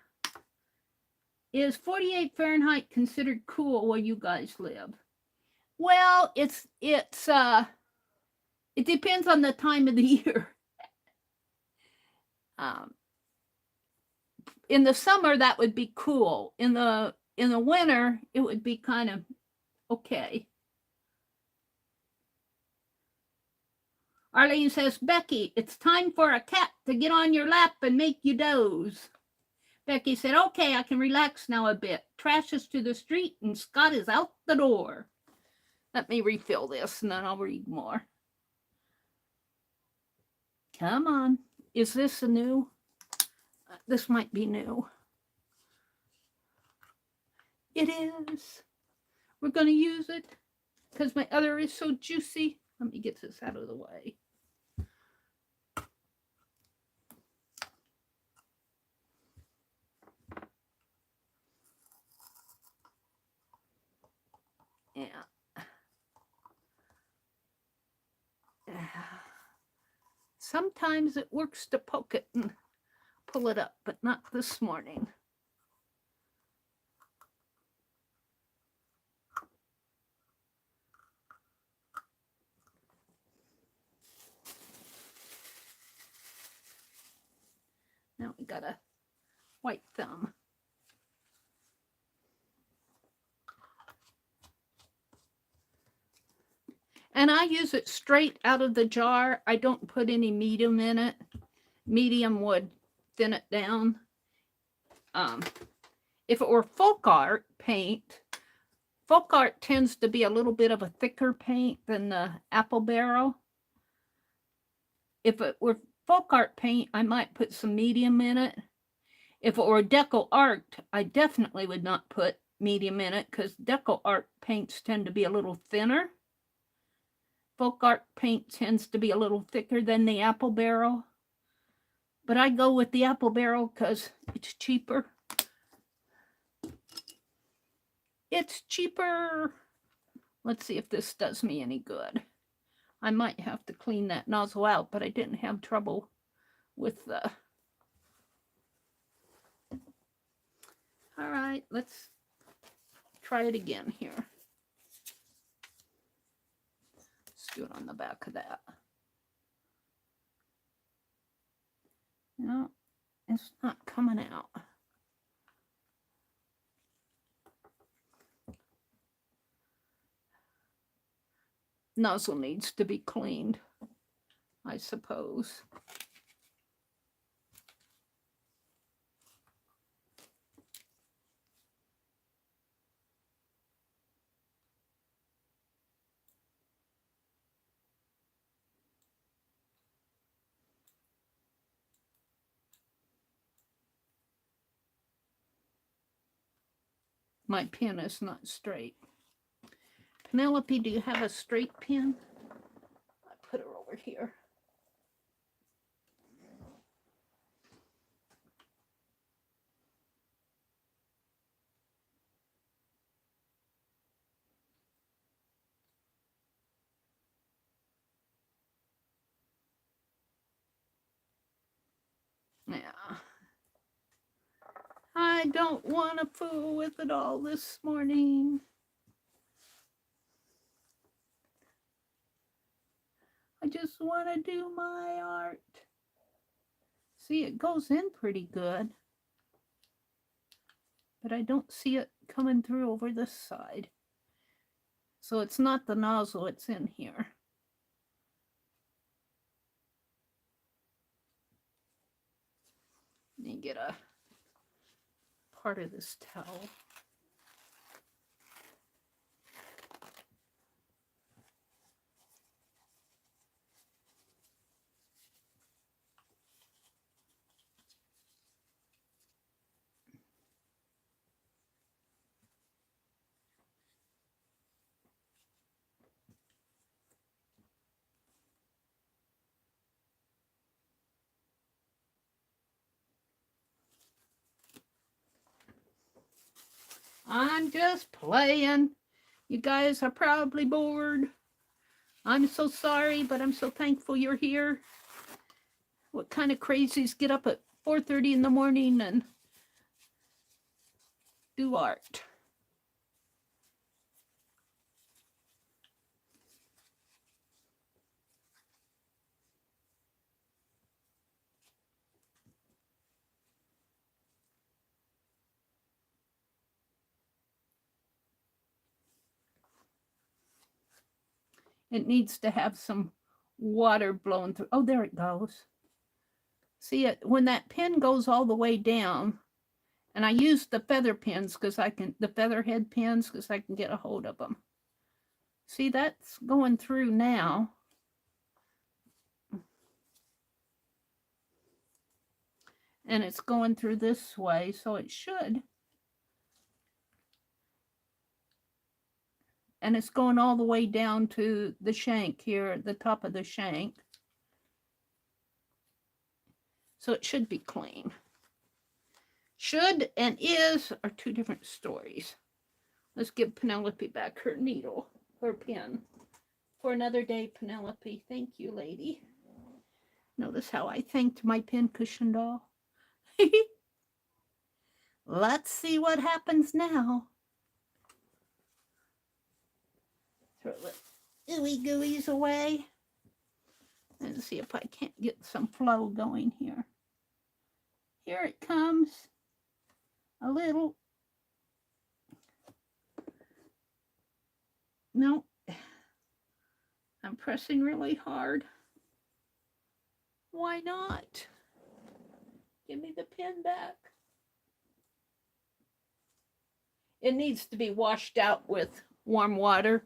Is 48 Fahrenheit considered cool where you guys live? Well, it depends on the time of the year. In the summer, that would be cool. In the winter, it would be kind of okay. Arlene says, Becky, it's time for a cat to get on your lap and make you doze. Becky said, okay, I can relax now a bit. Trash is to the street and Scott is out the door. Let me refill this and then I'll read more. Come on. Is this a new? This might be new. It is. We're going to use it because my other is so juicy. Let me get this out of the way. Yeah. Sometimes it works to poke it and pull it up, but not this morning. Now we got a white thumb. And I use it straight out of the jar. I don't put any medium in it. Medium would thin it down. If it were folk art paint, folk art tends to be a little bit of a thicker paint than the apple barrel. If it were folk art paint, I might put some medium in it. If it were deco art, I definitely would not put medium in it because deco art paints tend to be a little thinner. Folk art paint tends to be a little thicker than the apple barrel. But I go with the apple barrel because it's cheaper. It's cheaper. Let's see if this does me any good. I might have to clean that nozzle out, but I didn't have trouble with the... All right, let's try it again here. Let's do it on the back of that. No, it's not coming out. Nozzle needs to be cleaned, I suppose. My pen is not straight. Penelope, do you have a straight pen? I put her over here. Yeah. I don't want to fool with it all this morning. I just want to do my art. See, it goes in pretty good. But I don't see it coming through over this side. So it's not the nozzle, it's in here. Let me get a part of this towel. I'm just playing. You guys are probably bored. I'm so sorry, but I'm so thankful you're here. What kind of crazies get up at 4:30 in the morning and do art? It needs to have some water blowing through. Oh, there it goes. See it when that pin goes all the way down, and I use the feather pins because the feather head pins because I can get a hold of them. See, that's going through now. And it's going through this way, so it should. And it's going all the way down to the shank here, at the top of the shank. So it should be clean. Should and is are two different stories. Let's give Penelope back her needle, her pin. For another day, Penelope. Thank you, lady. Notice how I thanked my pin cushion doll. Let's see what happens now. Throw the ooey gooeys away. And see if I can't get some flow going here. Here it comes. A little. No. I'm pressing really hard. Why not? Give me the pin back. It needs to be washed out with warm water.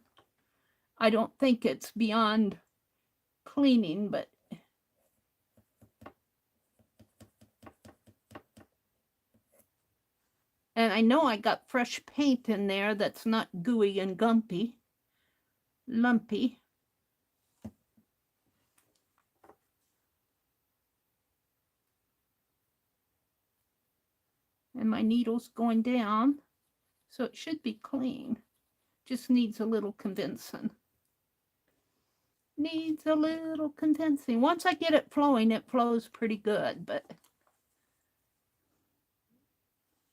I don't think it's beyond cleaning, but and I know I got fresh paint in there that's not gooey and lumpy. And my needle's going down, so it should be clean. Just needs a little convincing. Needs a little convincing. Once I get it flowing, it flows pretty good, but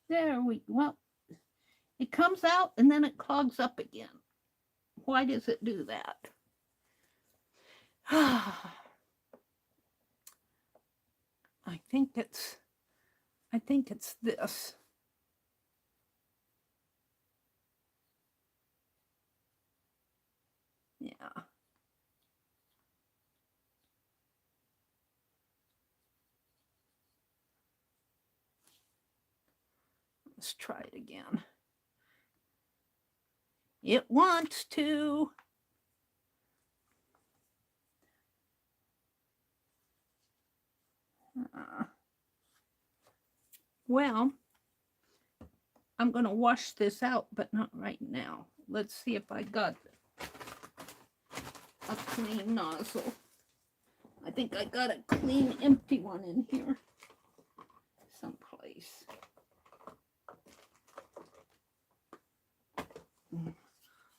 there we go. Well, it comes out and then it clogs up again. Why does it do that? I think it's this. Yeah. Let's try it again. It wants to. Well, I'm going to wash this out, but not right now. Let's see if I got a clean nozzle. I think I got a clean, empty one in here someplace.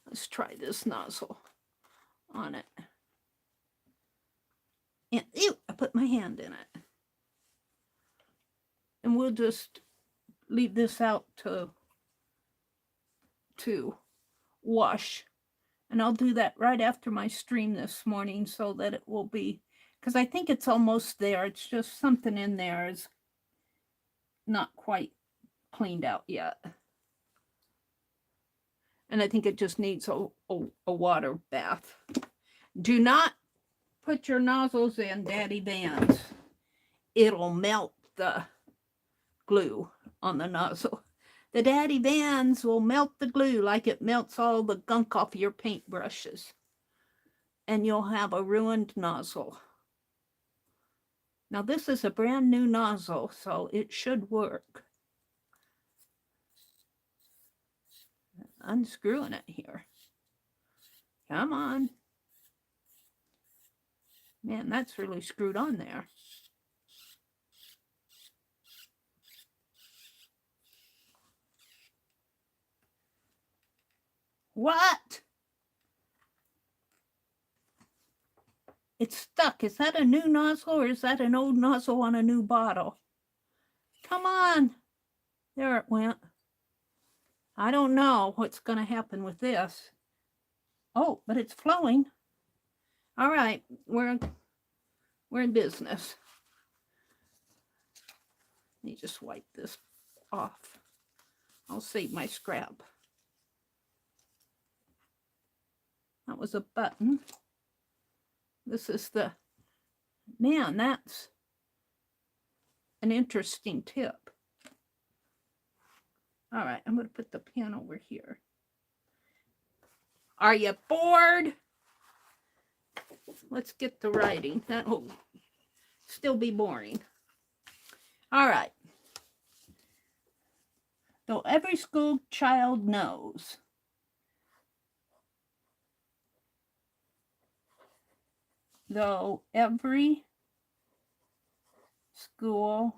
Let's try this nozzle on it. And ew, I put my hand in it. And we'll just leave this out to wash. And I'll do that right after my stream this morning so that it will be, because I think it's almost there. It's just something in there is not quite cleaned out yet. And I think it just needs a water bath. Do not put your nozzles in Daddy Vans. It'll melt the glue on the nozzle. The Daddy Vans will melt the glue like it melts all the gunk off your paint brushes. And you'll have a ruined nozzle. Now this is a brand new nozzle, so it should work. Unscrewing it here. Come on. Man, that's really screwed on there. What? It's stuck. Is that a new nozzle or is that an old nozzle on a new bottle? Come on. There it went. I don't know what's going to happen with this. Oh, but it's flowing. All right, we're in business. Let me just wipe this off. I'll save my scrap. That was a button. This is the, man, that's an interesting tip. All right, I'm going to put the pen over here. Are you bored? Let's get to writing. That will still be boring. All right. Though every school child knows. Though every school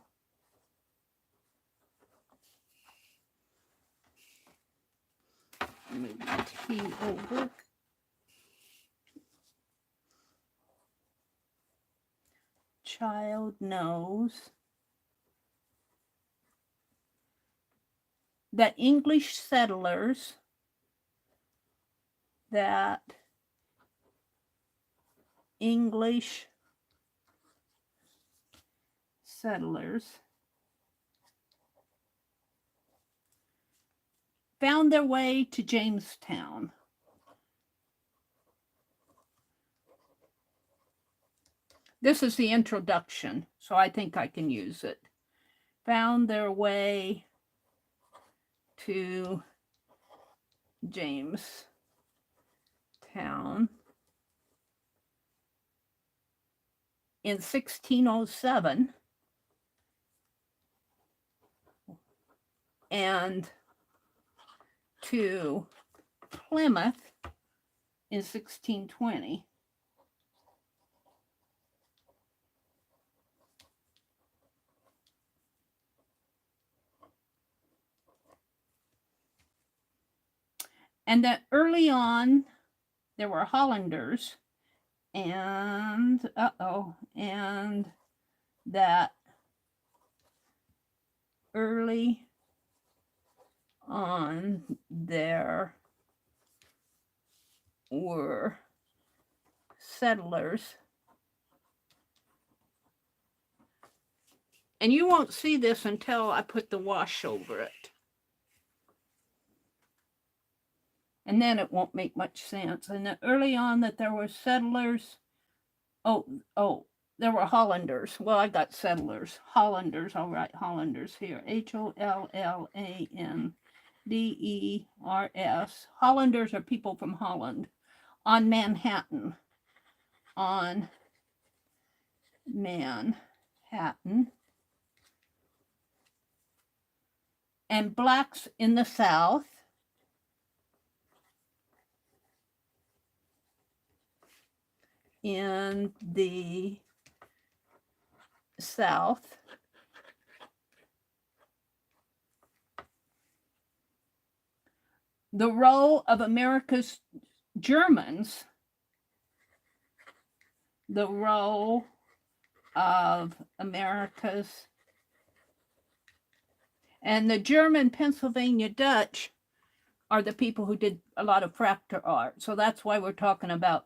move the T over. Child knows that English settlers found their way to Jamestown. This is the introduction, so I think I can use it. Found their way to Jamestown in 1607 and to Plymouth in 1620. And that early on, there were Hollanders, and and that early on there were settlers. And you won't see this until I put the wash over it. And then it won't make much sense. And early on that there were settlers. There were Hollanders. Well, I got settlers. Hollanders. I'll write Hollanders here. Hollanders. Hollanders are people from Holland. On Manhattan. On Manhattan. And blacks in the South. In the South, the role of America's Germans, the role of America's, and the German Pennsylvania Dutch are the people who did a lot of fractal art. So that's why we're talking about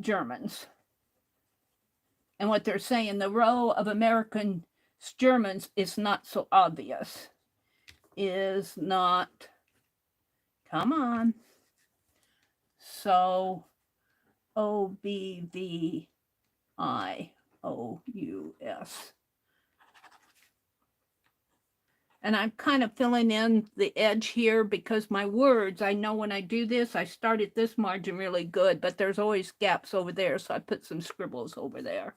Germans. And what they're saying, the role of American Germans is not so obvious. Is not, come on, so obvious. And I'm kind of filling in the edge here because my words, I know when I do this, I started this margin really good, but there's always gaps over there, so I put some scribbles over there.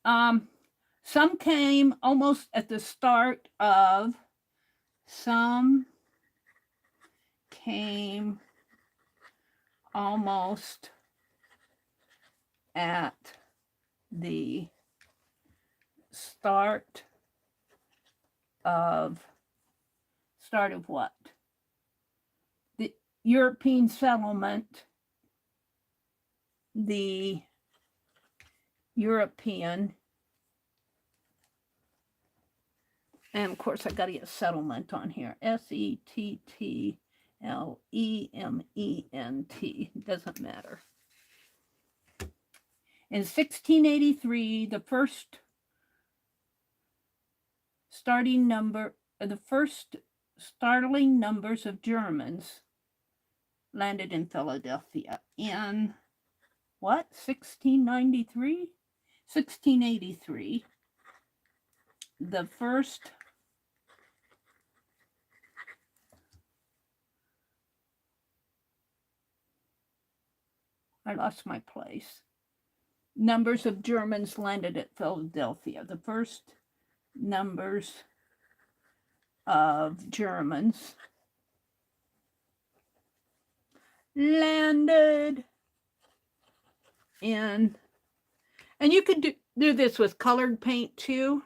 Some came almost at the start of, some came almost at the start of what? The European settlement, the European, and of course I got to get settlement on here, SETTLEMENT, doesn't matter. In 1683, the first startling numbers of Germans landed in Philadelphia in, what, 1693? 1683. The first I lost my place. Numbers of Germans landed at Philadelphia. The first numbers of Germans landed in, and you could do this with colored paint too.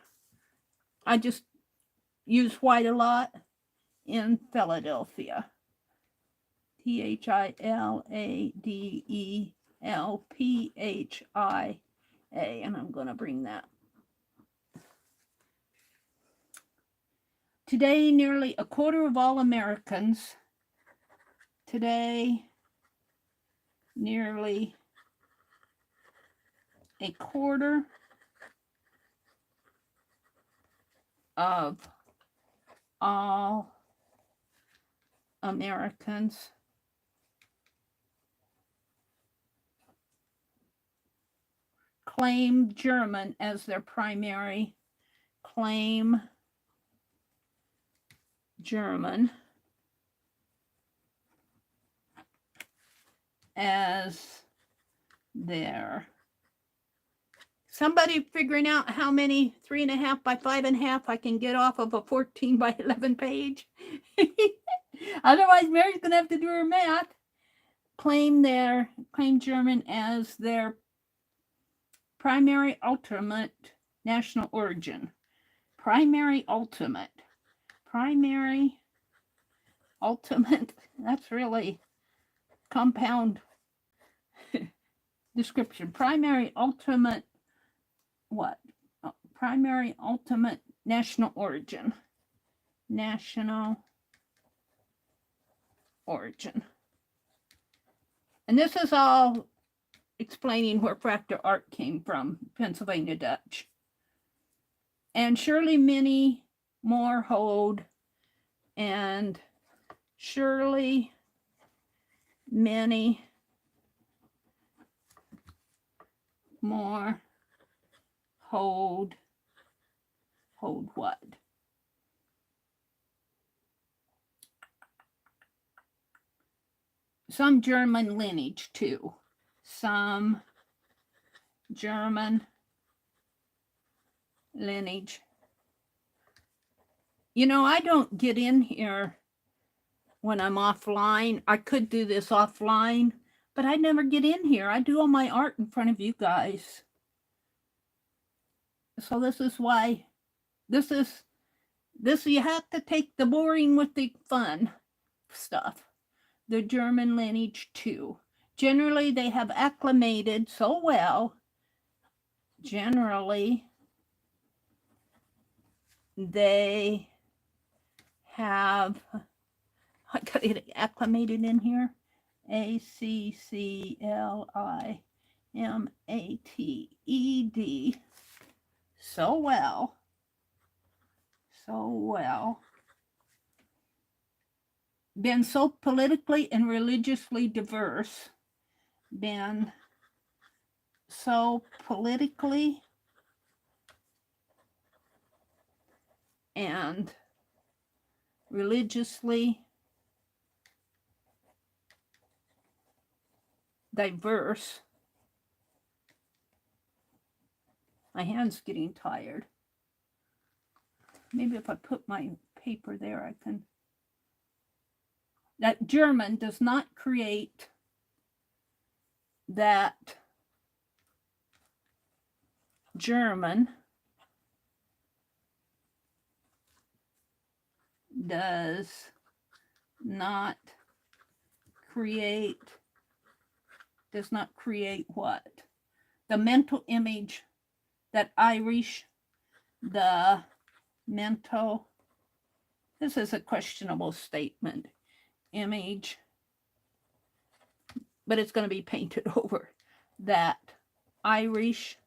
I just use white a lot. In Philadelphia. Thiladelphia. And I'm going to bring that. Today, nearly a quarter of all Americans. Today, nearly a quarter of all Americans claim German as their primary, claim German as their. Somebody figuring out how many 3.5 by 5.5 I can get off of a 14 by 11 page? Otherwise, Mary's going to have to do her math. Claim German as their primary ultimate national origin. Primary ultimate. That's really compound description. Primary ultimate what? Primary ultimate national origin. National origin. And this is all explaining where fractal art came from, Pennsylvania Dutch. And surely many more hold, and surely many more hold what? Some German lineage too. Some German lineage. You know, I don't get in here when I'm offline. I could do this offline, but I never get in here. I do all my art in front of you guys. So this is why, this you have to take the boring with the fun stuff. The German lineage too. Generally, they have acclimated so well. Generally, they have, I got it acclimated in here. ACCLIMATED. So well. Been so politically and religiously diverse. Been so politically and religiously diverse. My hand's getting tired. Maybe if I put my paper there, I can. That German does not create that German does not create what? The mental image that Irish, the mental, this is a questionable statement, image, but it's going to be painted over, that Irish,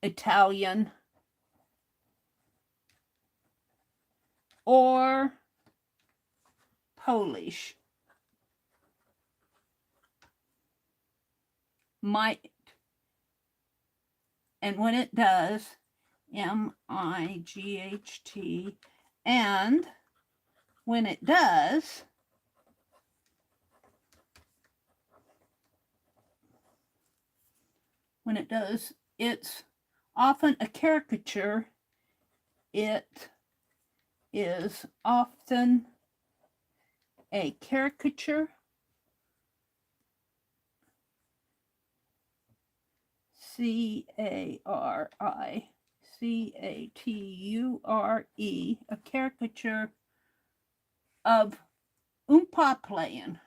Italian, or Polish. Might. And when it does, M-I-G-H-T, and when it does, it's often a caricature. It is often a caricature. C-A-R-I-C-A-T-U-R-E, a caricature of oompa playing,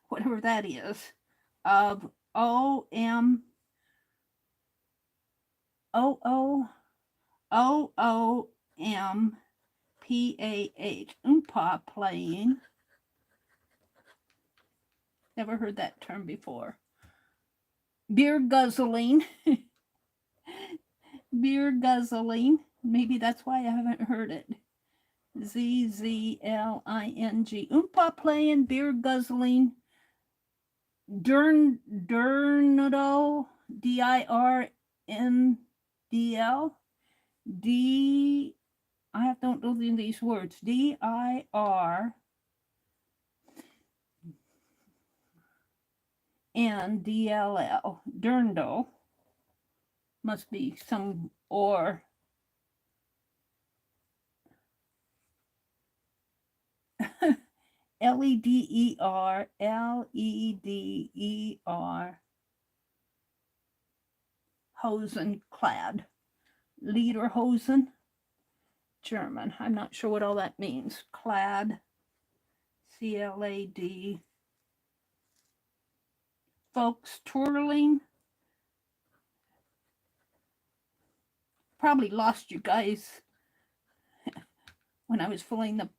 whatever that is, of O-M-P-A-H, oompa playing. Never heard that term before. Beer guzzling. Beer guzzling. Maybe that's why I haven't heard it. Z-Z-L-I-N-G. Oompa playing, beer guzzling. Dirndl. D-I-R-N-D-L. I don't know these words. D-I-R-N-D-L-L. Dirndl. Must be some, or L-E-D-E-R, L-E-D-E-R, hosen, clad. Lederhosen, German. I'm not sure what all that means. Clad, C-L-A-D. Folks twirling. Probably lost you guys when I was filling the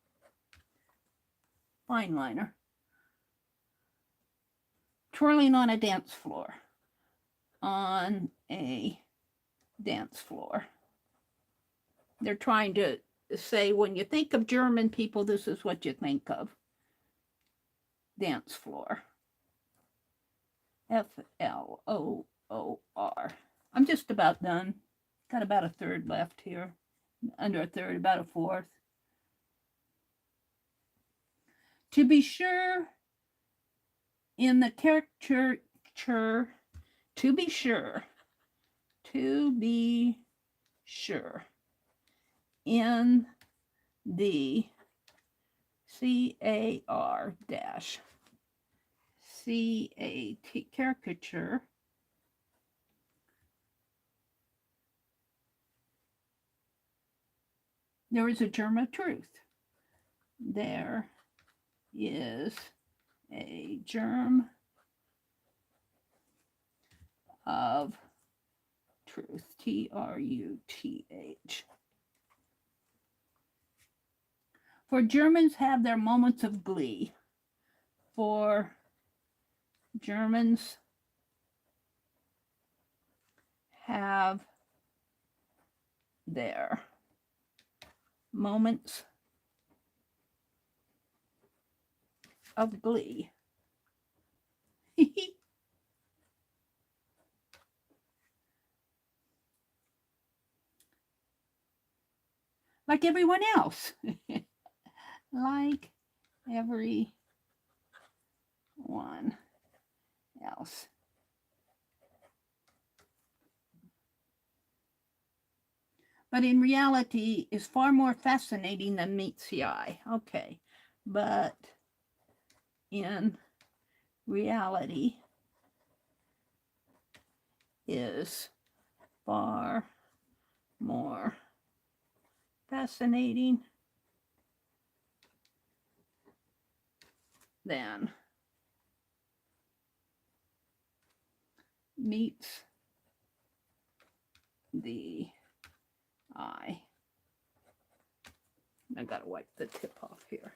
fine liner. Twirling on a dance floor. On a dance floor. They're trying to say, when you think of German people, this is what you think of. Dance floor. F-L-O-O-R. I'm just about done. Got about a third left here. Under a third, about a fourth. To be sure, in the caricature, to be sure, in the C-A-R-C-A-T caricature, there is a germ of truth. There is a germ of truth. T-R-U-T-H. For Germans have their moments of glee. For Germans have their moments of glee. Like everyone else. Like everyone else. But in reality is far more fascinating than meets the eye. Okay, but in reality is far more fascinating than meets the eye. I gotta wipe the tip off here.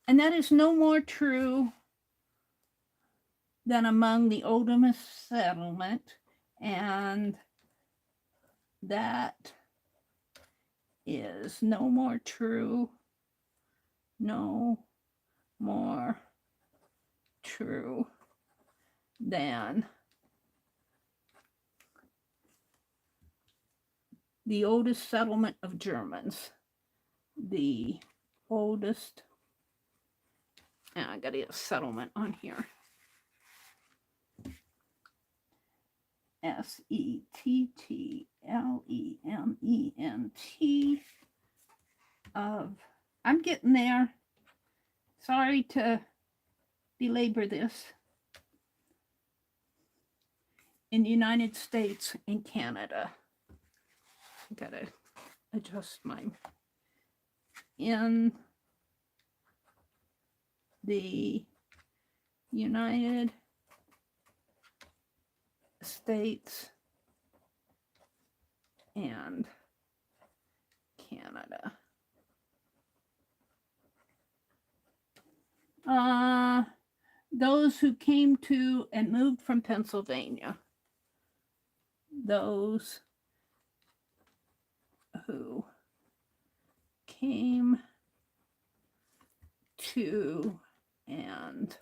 And that is no more true than among the oldest settlement, and that is no more true no more true than the oldest settlement of Germans. The oldest, and I gotta get a settlement on here. Settlement of, I'm getting there. Sorry to belabor this. In the United States and Canada. I gotta adjust my, in the United States and Canada. Those who came to and moved from Pennsylvania. Those who came to and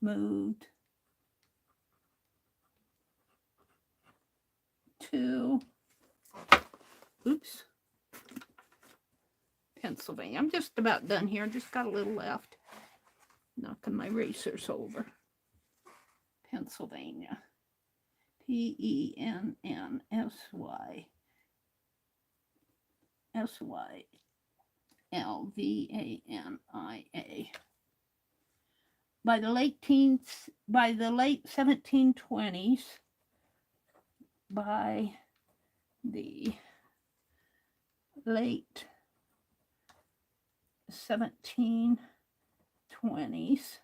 moved to, Pennsylvania. I'm just about done here. Just got a little left. Knocking my erasers over. Pennsylvania. Pennsylvania. By the late 1720s, by the late 1720s,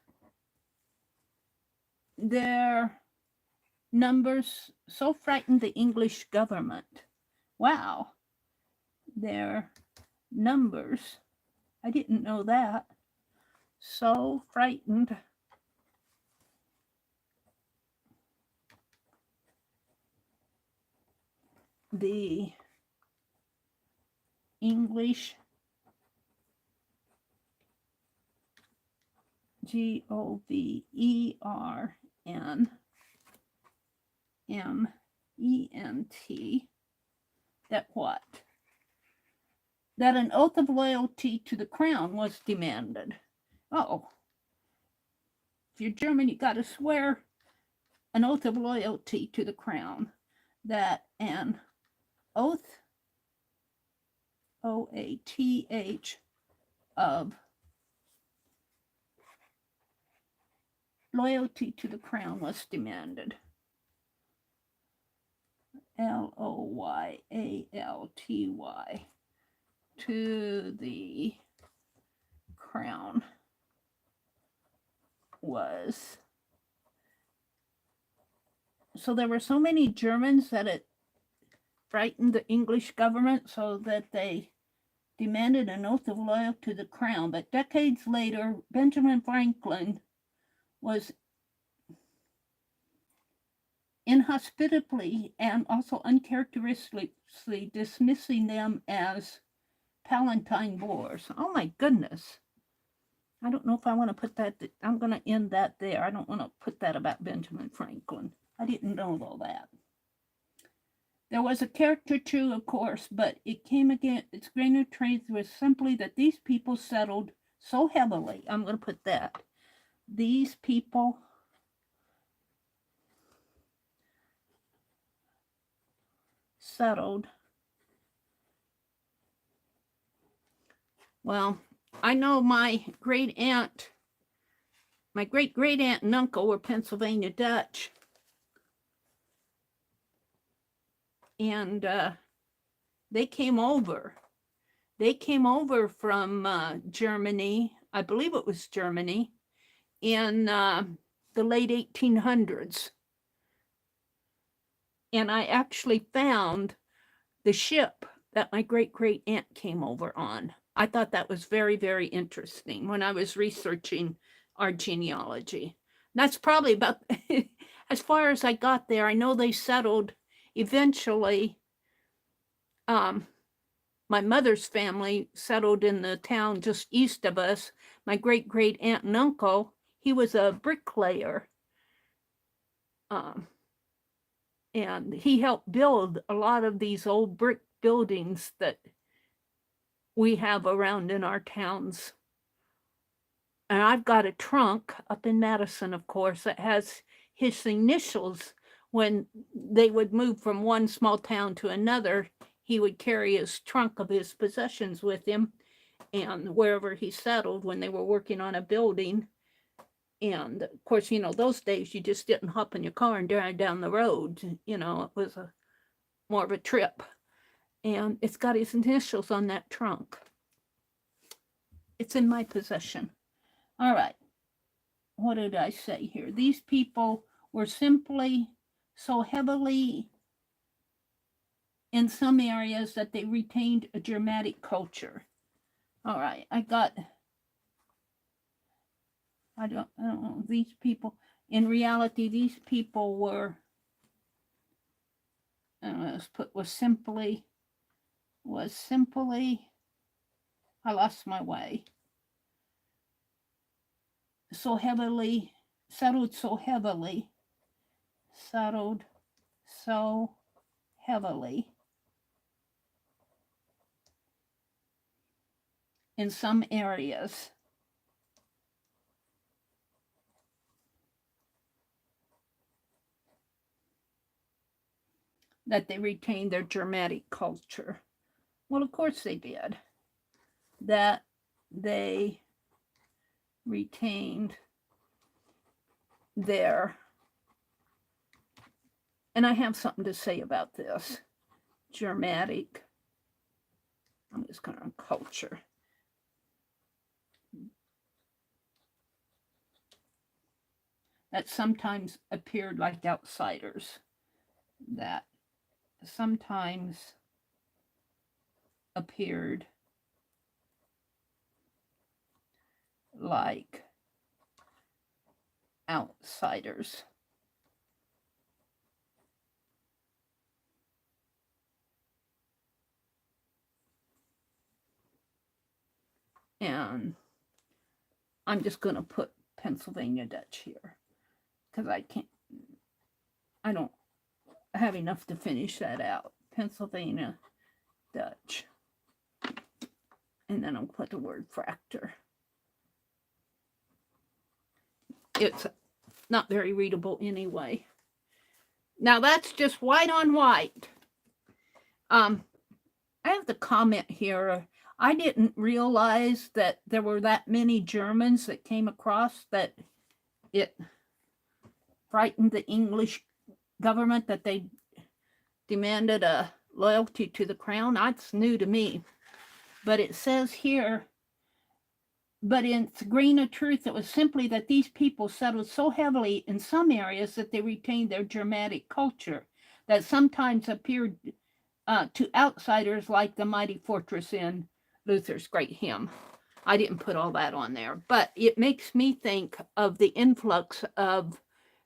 their numbers so frightened the English government. Wow. Their numbers, I didn't know that, so frightened the English government, that what? That an oath of loyalty to the crown was demanded. Oh, if you're German, you got to swear an oath of loyalty to the crown. That an oath, O-A-T-H, of loyalty to the crown was demanded. L-O-Y-A-L-T-Y, to the crown was. So there were so many Germans that it frightened the English government so that they demanded an oath of loyalty to the crown. But decades later, Benjamin Franklin was inhospitably and also uncharacteristically dismissing them as Palatine Boers. Oh my goodness. I don't know if I want to put that, I'm going to end that there. I don't want to put that about Benjamin Franklin. I didn't know all that. There was a caricature, of course, but it came again, its grain of truth was simply that these people settled so heavily. I'm going to put that. These people settled. Well, I know my great aunt, my great aunt and uncle were Pennsylvania Dutch. And they came over. They came over from Germany, I believe it was Germany, in the late 1800s. And I actually found the ship that my great aunt came over on. I thought that was very, very interesting when I was researching our genealogy. That's probably about as far as I got there. I know they settled eventually my mother's family settled in the town just east of us. My great-great aunt and uncle, he was a bricklayer. And he helped build a lot of these old brick buildings that we have around in our towns. And I've got a trunk up in Madison, of course, that has his initials. When they would move from one small town to another, he would carry his trunk of his possessions with him, and wherever he settled when they were working on a building. And of course, those days you just didn't hop in your car and drive down the road. It was more of a trip. And it's got his initials on that trunk. It's in my possession. All right. What did I say here? These people were simply so heavily in some areas that they retained a Germanic culture. All right. I don't know, these people, in reality, these people were, let's put, was simply, I lost my way. Settled so heavily in some areas that they retained their Germanic culture. Well, of course they did. That they retained their, and I have something to say about this, Germanic, I'm just going to culture. That sometimes appeared like outsiders. That sometimes appeared like outsiders. And I'm just going to put Pennsylvania Dutch here because I don't have enough to finish that out. Pennsylvania Dutch. And then I'll put the word fractor. It's not very readable anyway. Now that's just white on white. I have the comment here. I didn't realize that there were that many Germans that came across, that it frightened the English government that they demanded a loyalty to the crown. That's new to me. But it says here, but in its grain of truth, it was simply that these people settled so heavily in some areas that they retained their Germanic culture that sometimes appeared to outsiders like the mighty fortress in Luther's great hymn. I didn't put all that on there, but it makes me think of the influx of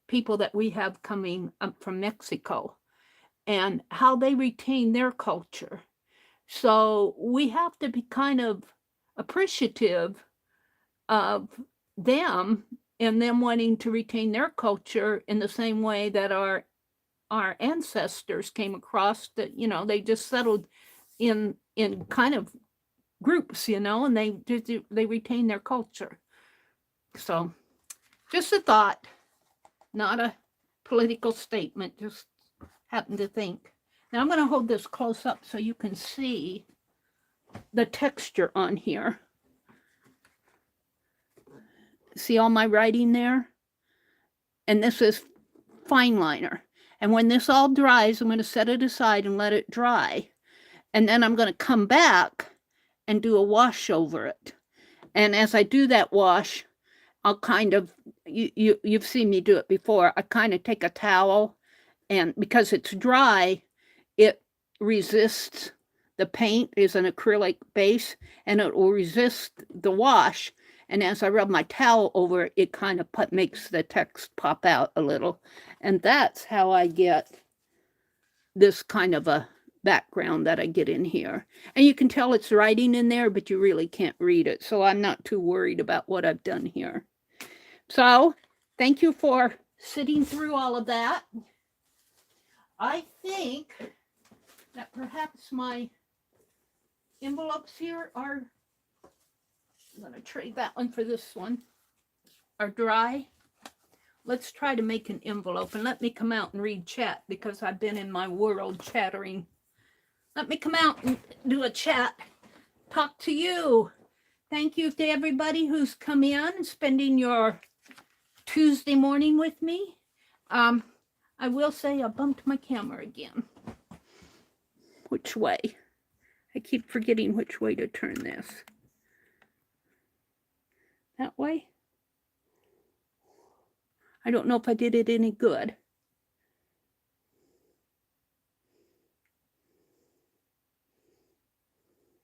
people that we have coming up from Mexico and how they retain their culture. So we have to be kind of appreciative of them and them wanting to retain their culture in the same way that our ancestors came across, that they just settled in kind of groups, and they retain their culture. So just a thought, not a political statement, just happened to think. Now I'm going to hold this close up so you can see the texture on here. See all my writing there? And this is fine liner. And when this all dries, I'm going to set it aside and let it dry. And then I'm going to come back and do a wash over it. And as I do that wash, I'll kind of, you've seen me do it before, I kind of take a towel, and because it's dry, it resists, the paint is an acrylic base, and it will resist the wash. And as I rub my towel over it, it kind of makes the text pop out a little. And that's how I get this kind of a background that I get in here. And you can tell it's writing in there, but you really can't read it. So I'm not too worried about what I've done here. So thank you for sitting through all of that. I think that perhaps my envelopes here are, I'm going to trade that one for this one, are dry. Let's try to make an envelope, and let me come out and read chat because I've been in my world chattering. Let me come out and do a chat, talk to you. Thank you to everybody who's come in and spending your Tuesday morning with me. I will say I bumped my camera again. Which way? I keep forgetting which way to turn this. That way? I don't know if I did it any good.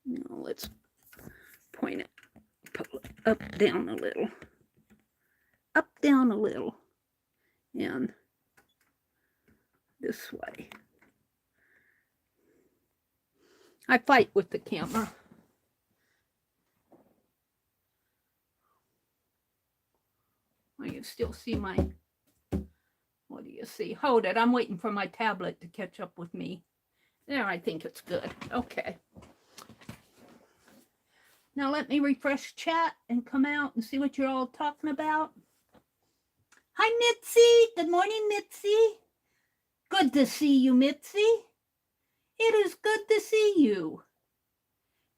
No, let's point it up, down a little. Up, down a little. And this way. I fight with the camera. I can still see my, what do you see? Hold it, I'm waiting for my tablet to catch up with me. There, I think it's good. Okay. Now let me refresh chat and come out and see what you're all talking about. Hi, Mitzi. Good morning, Mitzi. Good to see you, Mitzi. It is good to see you.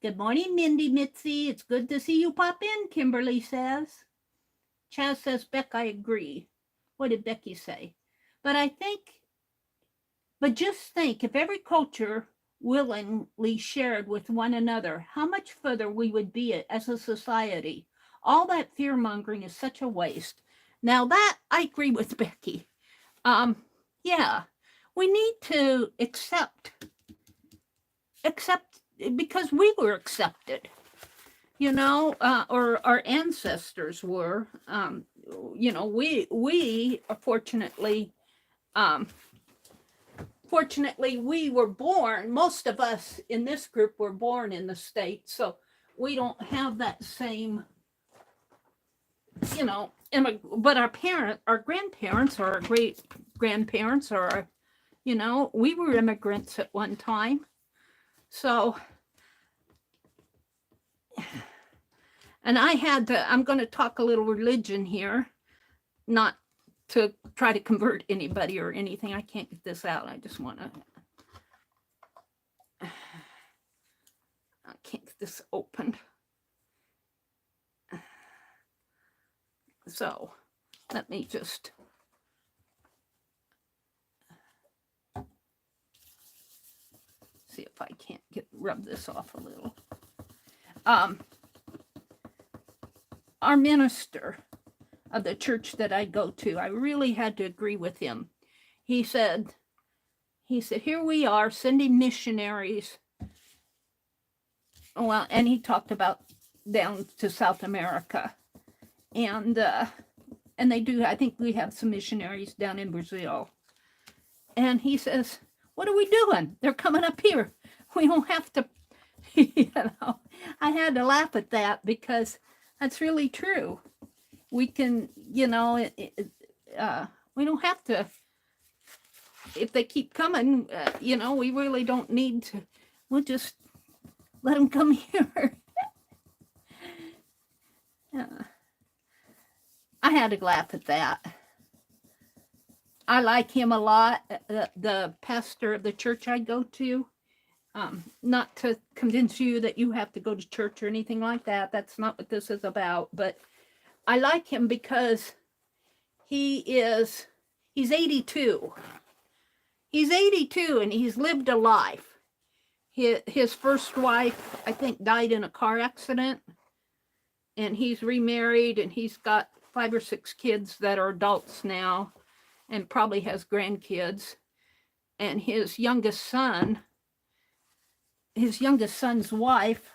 Good morning, Mindy, Mitzi. It's good to see you pop in, Kimberly says. Chaz says, Beck, I agree. What did Becky say? But just think, if every culture willingly shared with one another, how much further we would be as a society. All that fear-mongering is such a waste. Now that, I agree with Becky. Yeah, we need to accept, because we were accepted, you know, or our ancestors were, you know, we are fortunately we were born, most of us in this group were born in the States, so we don't have that same, you know, but our grandparents, or our great grandparents, or, you know, we were immigrants at one time. So, and I'm going to talk a little religion here, not to try to convert anybody or anything. I can't get this out. I just want to, I can't get this open. So let me just see if I can't rub this off a little. Our minister of the church that I go to, I really had to agree with him. He said, here we are sending missionaries. Well, and he talked about down to South America. And they do, I think we have some missionaries down in Brazil. And he says, what are we doing? They're coming up here. We don't have to, you know. I had to laugh at that because that's really true. We can, you know, we don't have to, if they keep coming, you know, we really don't need to, we'll just let them come here. I had to laugh at that. I like him a lot, the pastor of the church I go to. Not to convince you that you have to go to church or anything like that. That's not what this is about. But I like him because he's 82. He's 82 and he's lived a life. His first wife, I think, died in a car accident. And he's remarried and he's got 5 or 6 kids that are adults now and probably has grandkids. And his youngest son's wife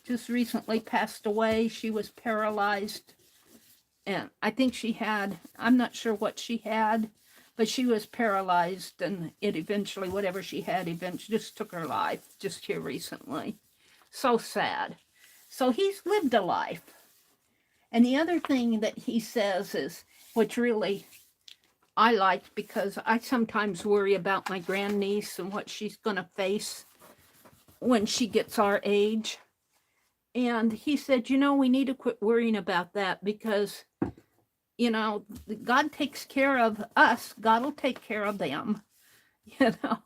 just recently passed away. She was paralyzed. And I think she had, I'm not sure what she had, but she was paralyzed, and it eventually, whatever she had, eventually just took her life just here recently. So sad. So he's lived a life. And the other thing that he says is, which really I like, because I sometimes worry about my grandniece and what she's going to face when she gets our age. And he said, you know, we need to quit worrying about that, because, you know, God takes care of us. God will take care of them, you know.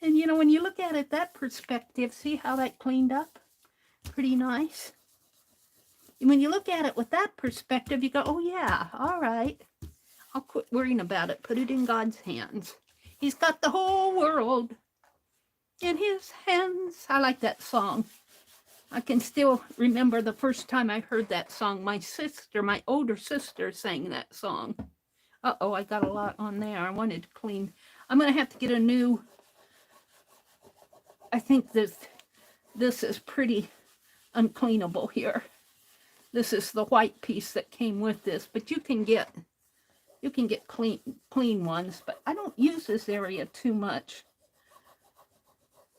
And, you know, when you look at it that perspective, see how that cleaned up? Pretty nice. And when you look at it with that perspective, you go, oh, yeah, all right. I'll quit worrying about it. Put it in God's hands. He's got the whole world in his hands. I like that song. I can still remember the first time I heard that song. My sister, my older sister, sang that song. Uh-oh, I got a lot on there. I wanted to clean. I'm going to have to get a new. I think this is pretty uncleanable here. This is the white piece that came with this, but you can get clean ones, but I don't use this area too much.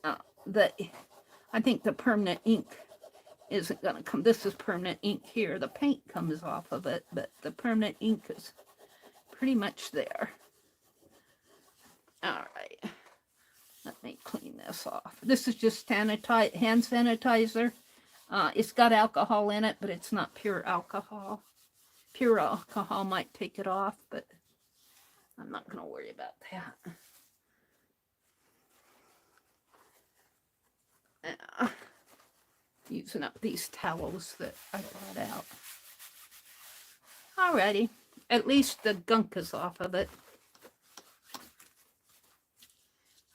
I think the permanent ink isn't going to come. This is permanent ink here. The paint comes off of it, but the permanent ink is pretty much there. All right. Let me clean this off. This is just hand sanitizer. It's got alcohol in it, but it's not pure alcohol. Pure alcohol might take it off, but I'm not going to worry about that. Using up these towels that I brought out. Alrighty. At least the gunk is off of it.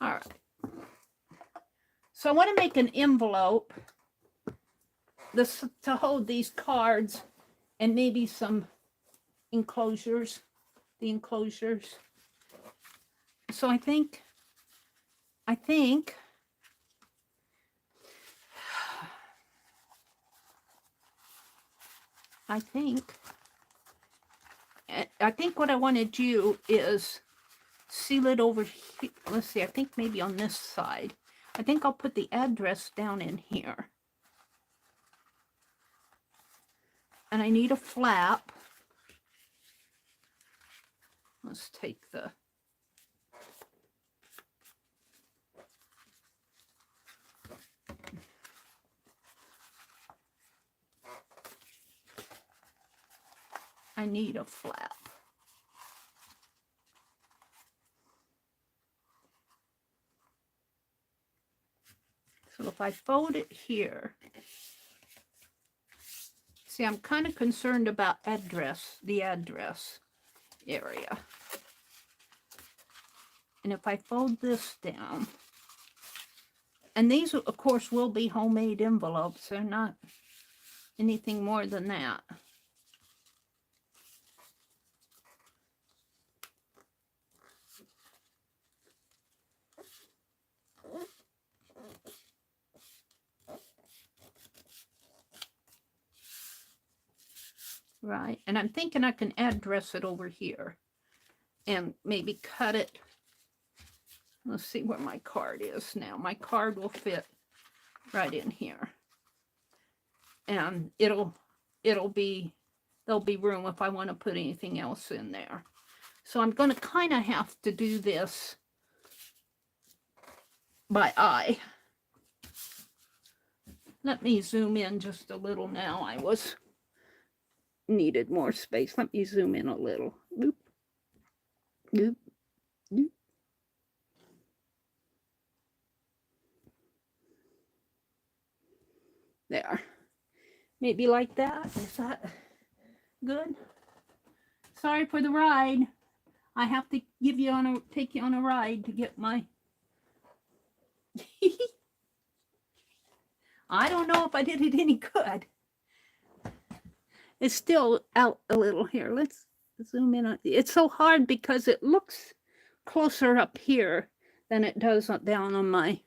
Alright. So I want to make an envelope to hold these cards and maybe some enclosures. The enclosures. So I think what I want to do is seal it over here. Let's see, I think maybe on this side. I think I'll put the address down in here. And I need a flap. Let's take the... I need a flap. So if I fold it here, see, I'm kind of concerned about the address area. And if I fold this down, and these, of course, will be homemade envelopes. They're not anything more than that. Right, and I'm thinking I can address it over here and maybe cut it. Let's see where my card is now. My card will fit right in here. And there'll be room if I want to put anything else in there. So I'm going to kind of have to do this by eye. Let me zoom in just a little now. I needed more space. Let me zoom in a little. Boop. Boop. Boop. There. Maybe like that. Is that good? Sorry for the ride. I have to take you on a ride to get my... I don't know if I did it any good. It's still out a little here. Let's zoom in. It's so hard because it looks closer up here than it does down on my...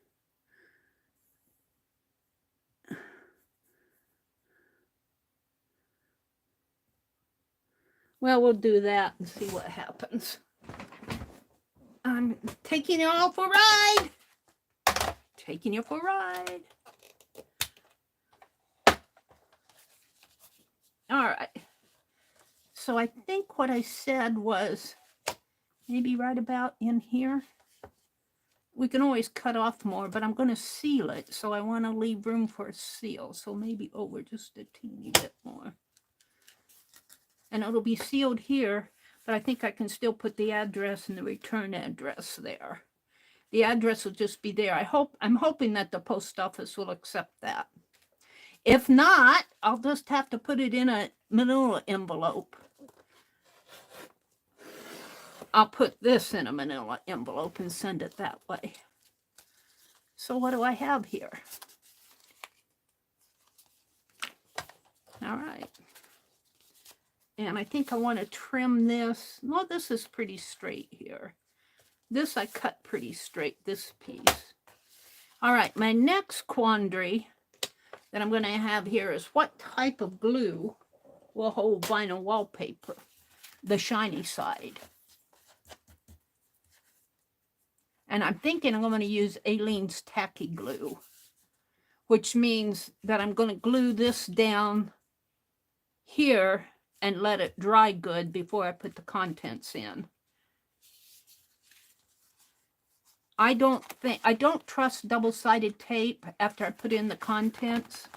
Well, we'll do that and see what happens. I'm taking you all for a ride. Taking you for a ride. All right. So I think what I said was maybe right about in here. We can always cut off more, but I'm going to seal it. So I want to leave room for a seal. So maybe over just a teeny bit more. And it'll be sealed here, but I think I can still put the address and the return address there. The address will just be there. I'm hoping that the post office will accept that. If not, I'll just have to put it in a manila envelope. I'll put this in a manila envelope and send it that way. So what do I have here? All right. And I think I want to trim this. Well, this is pretty straight here. This I cut pretty straight, this piece. All right, my next quandary that I'm going to have here is what type of glue will hold vinyl wallpaper, the shiny side. And I'm thinking I'm going to use Aleene's tacky glue, which means that I'm going to glue this down here and let it dry good before I put the contents in. I don't trust double-sided tape after I put in the contents,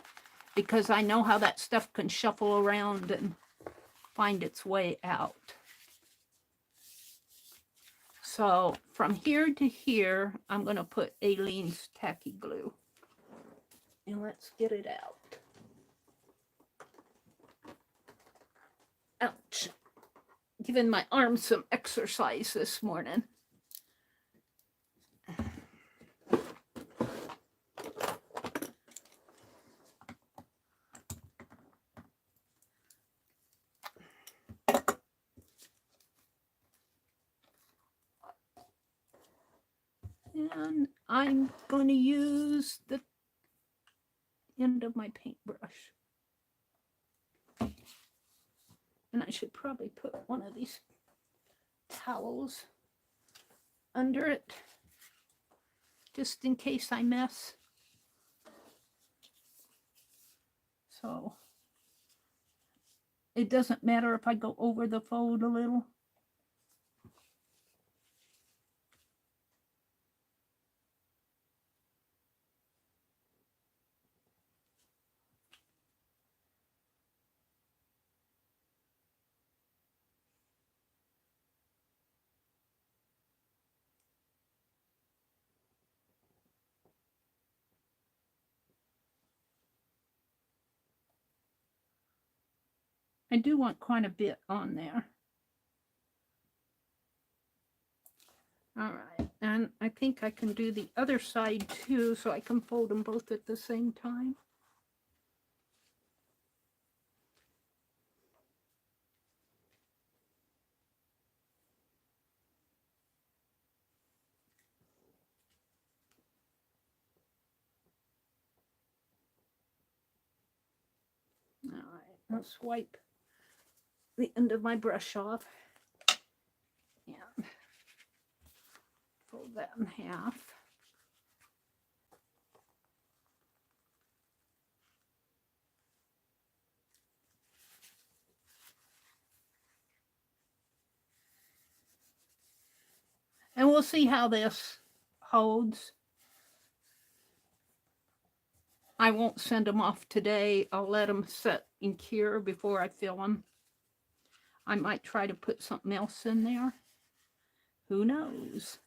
because I know how that stuff can shuffle around and find its way out. So from here to here, I'm going to put Aleene's tacky glue. And let's get it out. Ouch. Giving my arm some exercise this morning. And I'm going to use the end of my paintbrush. And I should probably put one of these towels under it, just in case I mess. So it doesn't matter if I go over the fold a little. I do want quite a bit on there. All right, and I think I can do the other side too, so I can fold them both at the same time. All right, let's wipe the end of my brush off and fold that in half. And we'll see how this holds. I won't send them off today. I'll let them set and cure before I fill them. I might try to put something else in there. Who knows?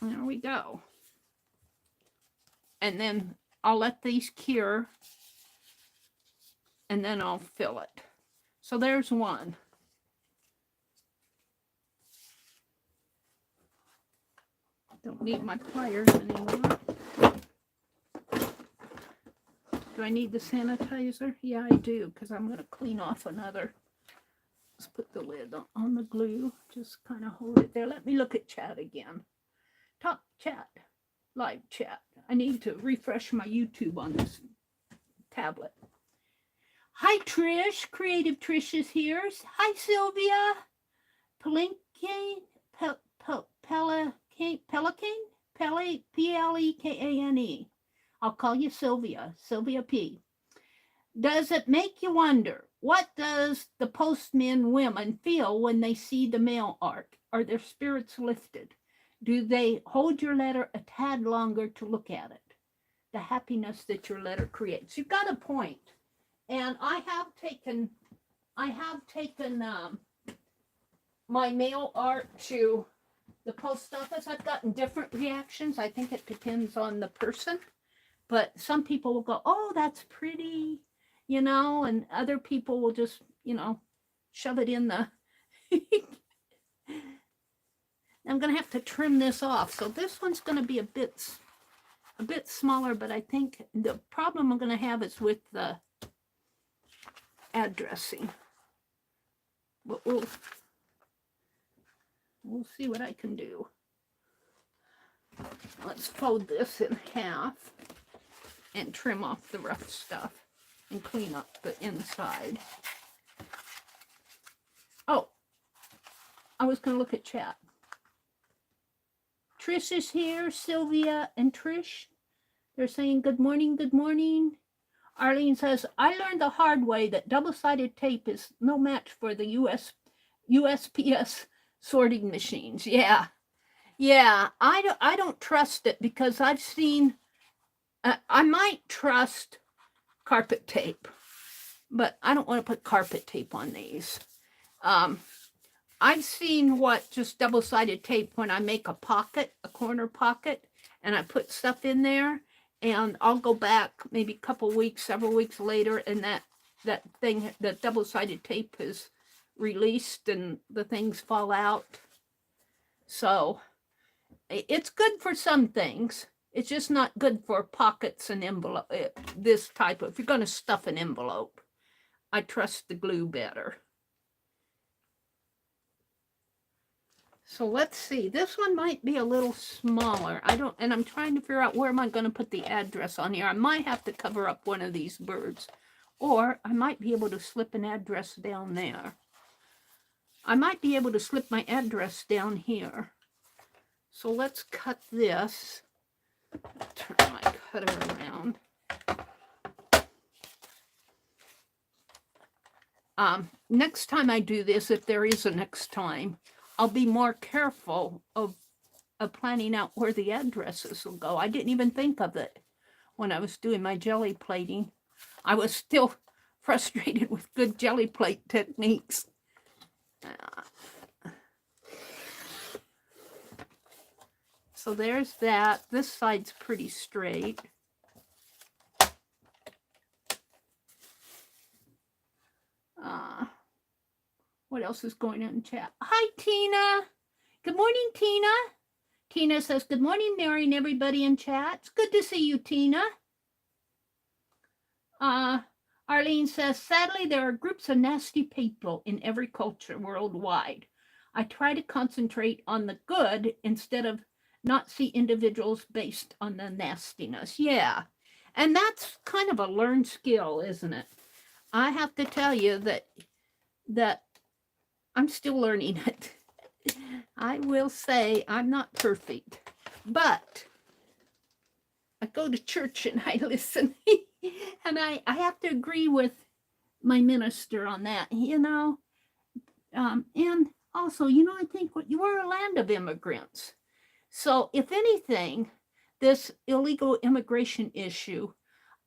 There we go. And then I'll let these cure, and then I'll fill it. So there's one. Don't need my pliers anymore. Do I need the sanitizer? Yeah, I do, because I'm going to clean off another. Let's put the lid on the glue. Just kind of hold it there. Let me look at chat again. Top chat. Live chat. I need to refresh my YouTube on this tablet. Hi, Trish. Creative Trish is here. Hi, Sylvia. Pelekane. I'll call you Sylvia. Sylvia P. Does it make you wonder, what does the postman women feel when they see the mail art? Are their spirits lifted? Do they hold your letter a tad longer to look at it? The happiness that your letter creates. You've got a point. And I have taken my mail art to the post office. I've gotten different reactions. I think it depends on the person. But some people will go, oh, that's pretty, you know, and other people will just, you know, shove it in the... I'm going to have to trim this off. So this one's going to be a bit smaller, but I think the problem I'm going to have is with the addressing. But we'll see what I can do. Let's fold this in half and trim off the rough stuff and clean up the inside. Oh, I was going to look at chat. Trish is here, Sylvia and Trish. They're saying good morning, good morning. Arlene says, I learned the hard way that double-sided tape is no match for the USPS sorting machines. Yeah, I don't trust it because I've seen, I might trust carpet tape, but I don't want to put carpet tape on these. I've seen what just double-sided tape when I make a pocket, a corner pocket, and I put stuff in there, and I'll go back maybe a couple weeks, several weeks later, and that thing, that double-sided tape is released and the things fall out. So it's good for some things. It's just not good for pockets and envelope. This type of, if you're going to stuff an envelope, I trust the glue better. So let's see. This one might be a little smaller. And I'm trying to figure out where am I going to put the address on here. I might have to cover up one of these birds, or I might be able to slip an address down there. I might be able to slip my address down here. So let's cut this. Turn my cutter around. Next time I do this, if there is a next time, I'll be more careful of planning out where the addresses will go. I didn't even think of it when I was doing my jelly plating. I was still frustrated with good jelly plate techniques. So there's that. This side's pretty straight. What else is going on in chat? Hi, Tina. Good morning, Tina. Tina says, good morning, Meri and everybody in chat. It's good to see you, Tina. Arlene says, sadly, there are groups of nasty people in every culture worldwide. I try to concentrate on the good instead of not see individuals based on the nastiness. Yeah, and that's kind of a learned skill, isn't it? I have to tell you that I'm still learning it. I will say I'm not perfect, but I go to church and I listen. And I have to agree with my minister on that, you know. And also, you know, I think we're a land of immigrants. So if anything, this illegal immigration issue,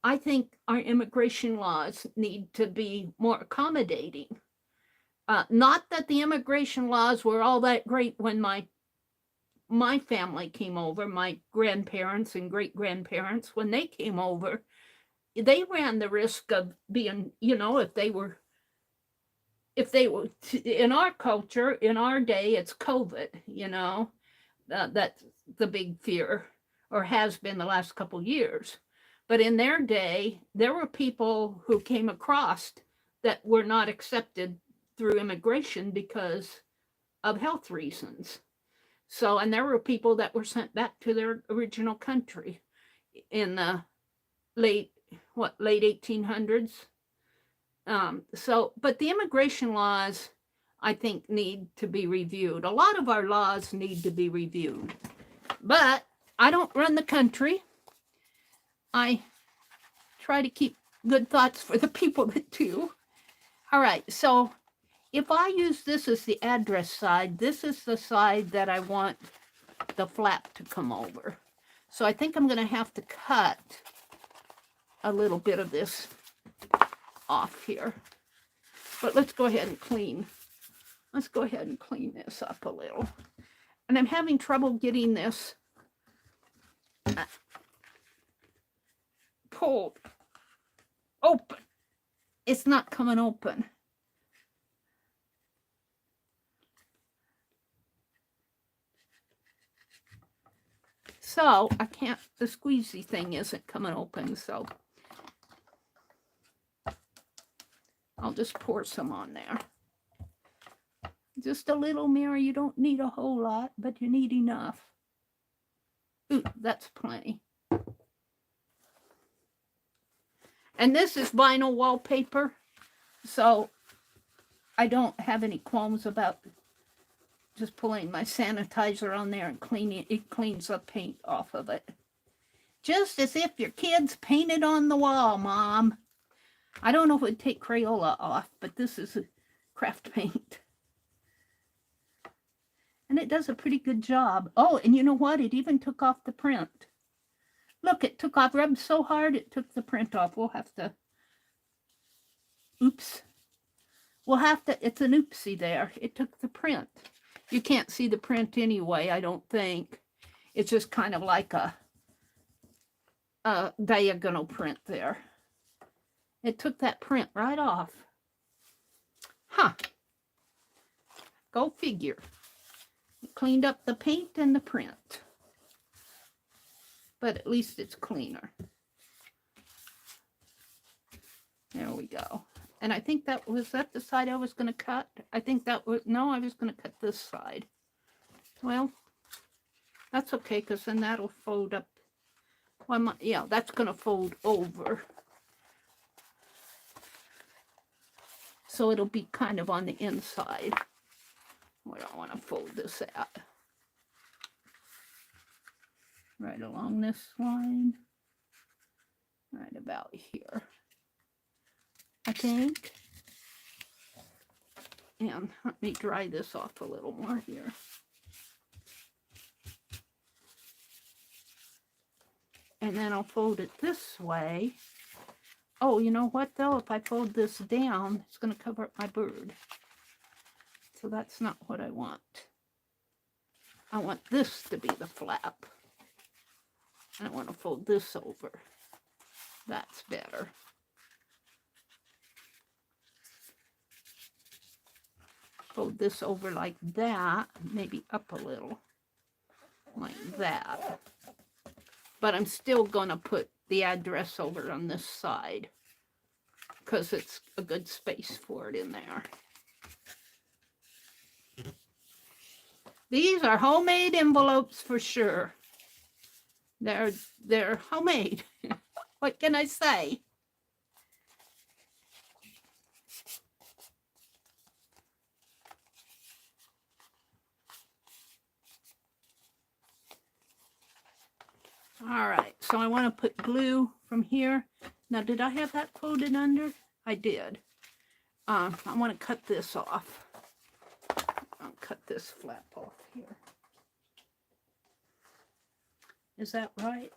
I think our immigration laws need to be more accommodating. Not that the immigration laws were all that great when my family came over, my grandparents and great-grandparents, when they came over, they ran the risk of being, you know, if they were in our culture, in our day, it's COVID, you know, that's the big fear, or has been the last couple years. But in their day, there were people who came across that were not accepted through immigration because of health reasons. So, and there were people that were sent back to their original country. in the late 1800s. But the immigration laws, I think, need to be reviewed. A lot of our laws need to be reviewed. But I don't run the country. I try to keep good thoughts for the people that do. All right, so if I use this as the address side, this is the side that I want the flap to come over. So I think I'm going to have to cut a little bit of this off here. But let's go ahead and clean. Let's go ahead and clean this up a little. And I'm having trouble getting this pulled open. It's not coming open. So I can't, the squeezy thing isn't coming open, so I'll just pour some on there. Just a little, Meri. You don't need a whole lot, but you need enough. Ooh, that's plenty. And this is vinyl wallpaper, so I don't have any qualms about just pulling my sanitizer on there and cleaning. It cleans the paint off of it. Just as if your kids painted on the wall, Mom. I don't know if it would take Crayola off, but this is a craft paint. And it does a pretty good job. Oh, and you know what? It even took off the print. Look, it took off, rubbed so hard, it took the print off. We'll have to, oops. We'll have to, it's an oopsie there. It took the print. You can't see the print anyway, I don't think. It's just kind of like a diagonal print there. It took that print right off. Huh. Go figure. It cleaned up the paint and the print. But at least it's cleaner. There we go. And I think that was that the side I was going to cut. I think that was, no, I was going to cut this side. Well, that's okay, because then that'll fold up. Well, yeah, that's going to fold over. So it'll be kind of on the inside. Where do I want to fold this at? Right along this line. Right about here, I think. And let me dry this off a little more here. And then I'll fold it this way. Oh, you know what though? If I fold this down, it's going to cover up my bird. So that's not what I want. I want this to be the flap. And I want to fold this over. That's better. Fold this over like that, maybe up a little, like that. But I'm still going to put the address over on this side because it's a good space for it in there. These are homemade envelopes for sure. They're homemade. What can I say? All right, so I want to put glue from here. Now, did I have that folded under? I did. I want to cut this off. I'll cut this flap off here. Is that right?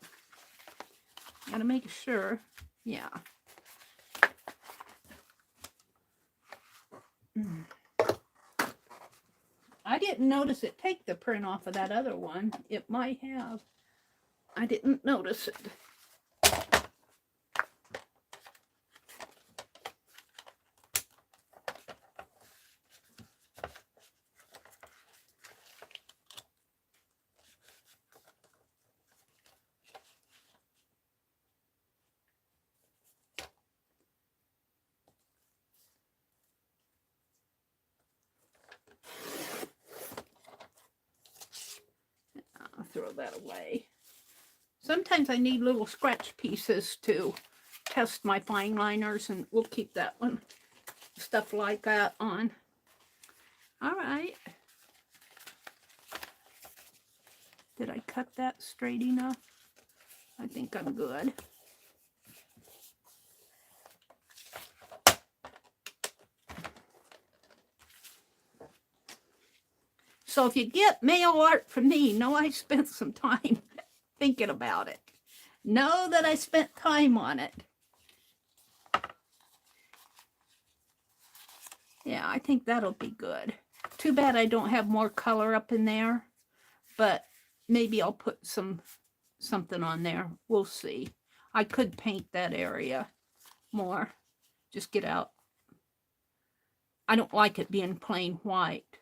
Gotta make sure. Yeah. I didn't notice it take the print off of that other one. It might have. I didn't notice it. I'll throw that away. Sometimes I need little scratch pieces to test my fine liners, and we'll keep that one, stuff like that on. All right. Did I cut that straight enough? I think I'm good. So if you get mail art from me, know I spent some time thinking about it. Know that I spent time on it. Yeah, I think that'll be good. Too bad I don't have more color up in there, but maybe I'll put something on there. We'll see. I could paint that area more. Just get out. I don't like it being plain white.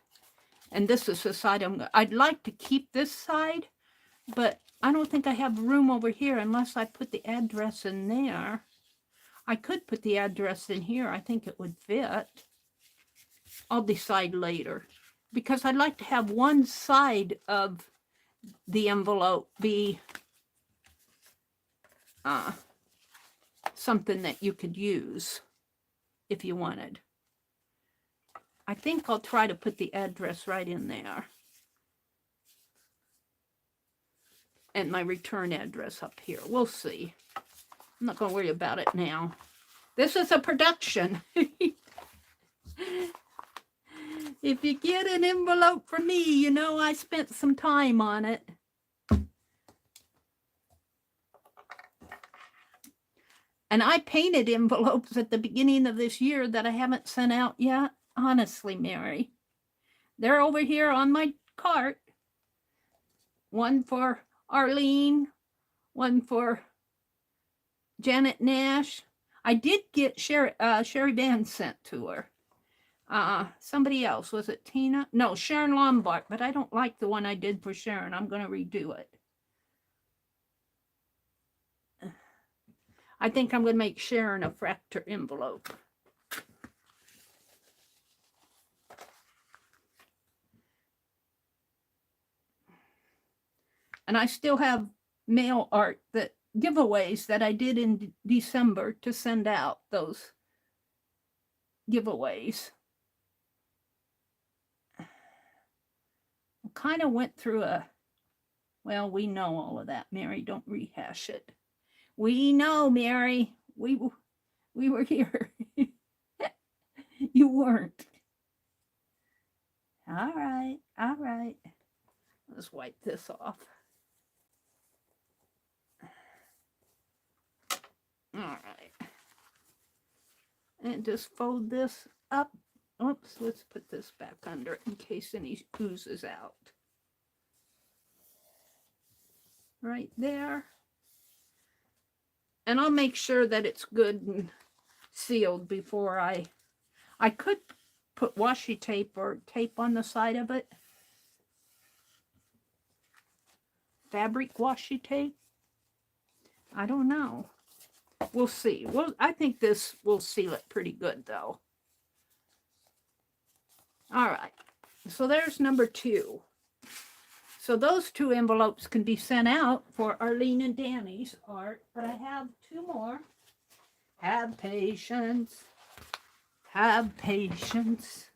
And this is the side I'd like to keep this side, but I don't think I have room over here unless I put the address in there. I could put the address in here. I think it would fit. I'll decide later, because I'd like to have one side of the envelope be something that you could use if you wanted. I think I'll try to put the address right in there. And my return address up here. We'll see. I'm not going to worry about it now. This is a production. If you get an envelope from me, you know I spent some time on it. And I painted envelopes at the beginning of this year that I haven't sent out yet. Honestly, Mary. They're over here on my cart. One for Arlene, one for Janet Nash. I did get Sherry Van sent to her. Somebody else, was it Tina? No, Sharon Lombard, but I don't like the one I did for Sharon. I'm going to redo it. I think I'm going to make Sharon a fractal envelope. And I still have mail art giveaways that I did in December to send out, those giveaways. Kind of went through well, we know all of that, Mary. Don't rehash it. We know, Mary. We were here. You weren't. All right. All right. Let's wipe this off. All right. And just fold this up. Oops, let's put this back under it in case any oozes out. Right there. And I'll make sure that it's good and sealed before I could put washi tape or tape on the side of it. Fabric washi tape. I don't know. We'll see. Well, I think this will seal it pretty good, though. All right. So there's number 2. So those 2 envelopes can be sent out for Arlene and Danny's art. But I have 2 more. Have patience. Have patience.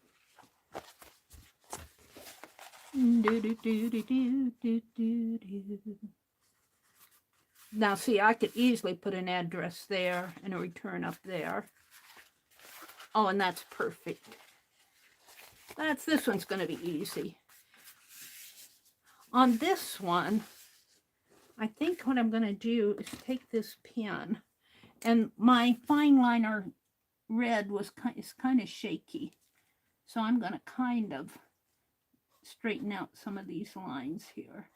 Now, see, I could easily put an address there and a return up there. Oh, and that's perfect. This one's going to be easy. On this one, I think what I'm going to do is take this pen, and my fine liner red is kind of shaky. So I'm going to kind of straighten out some of these lines here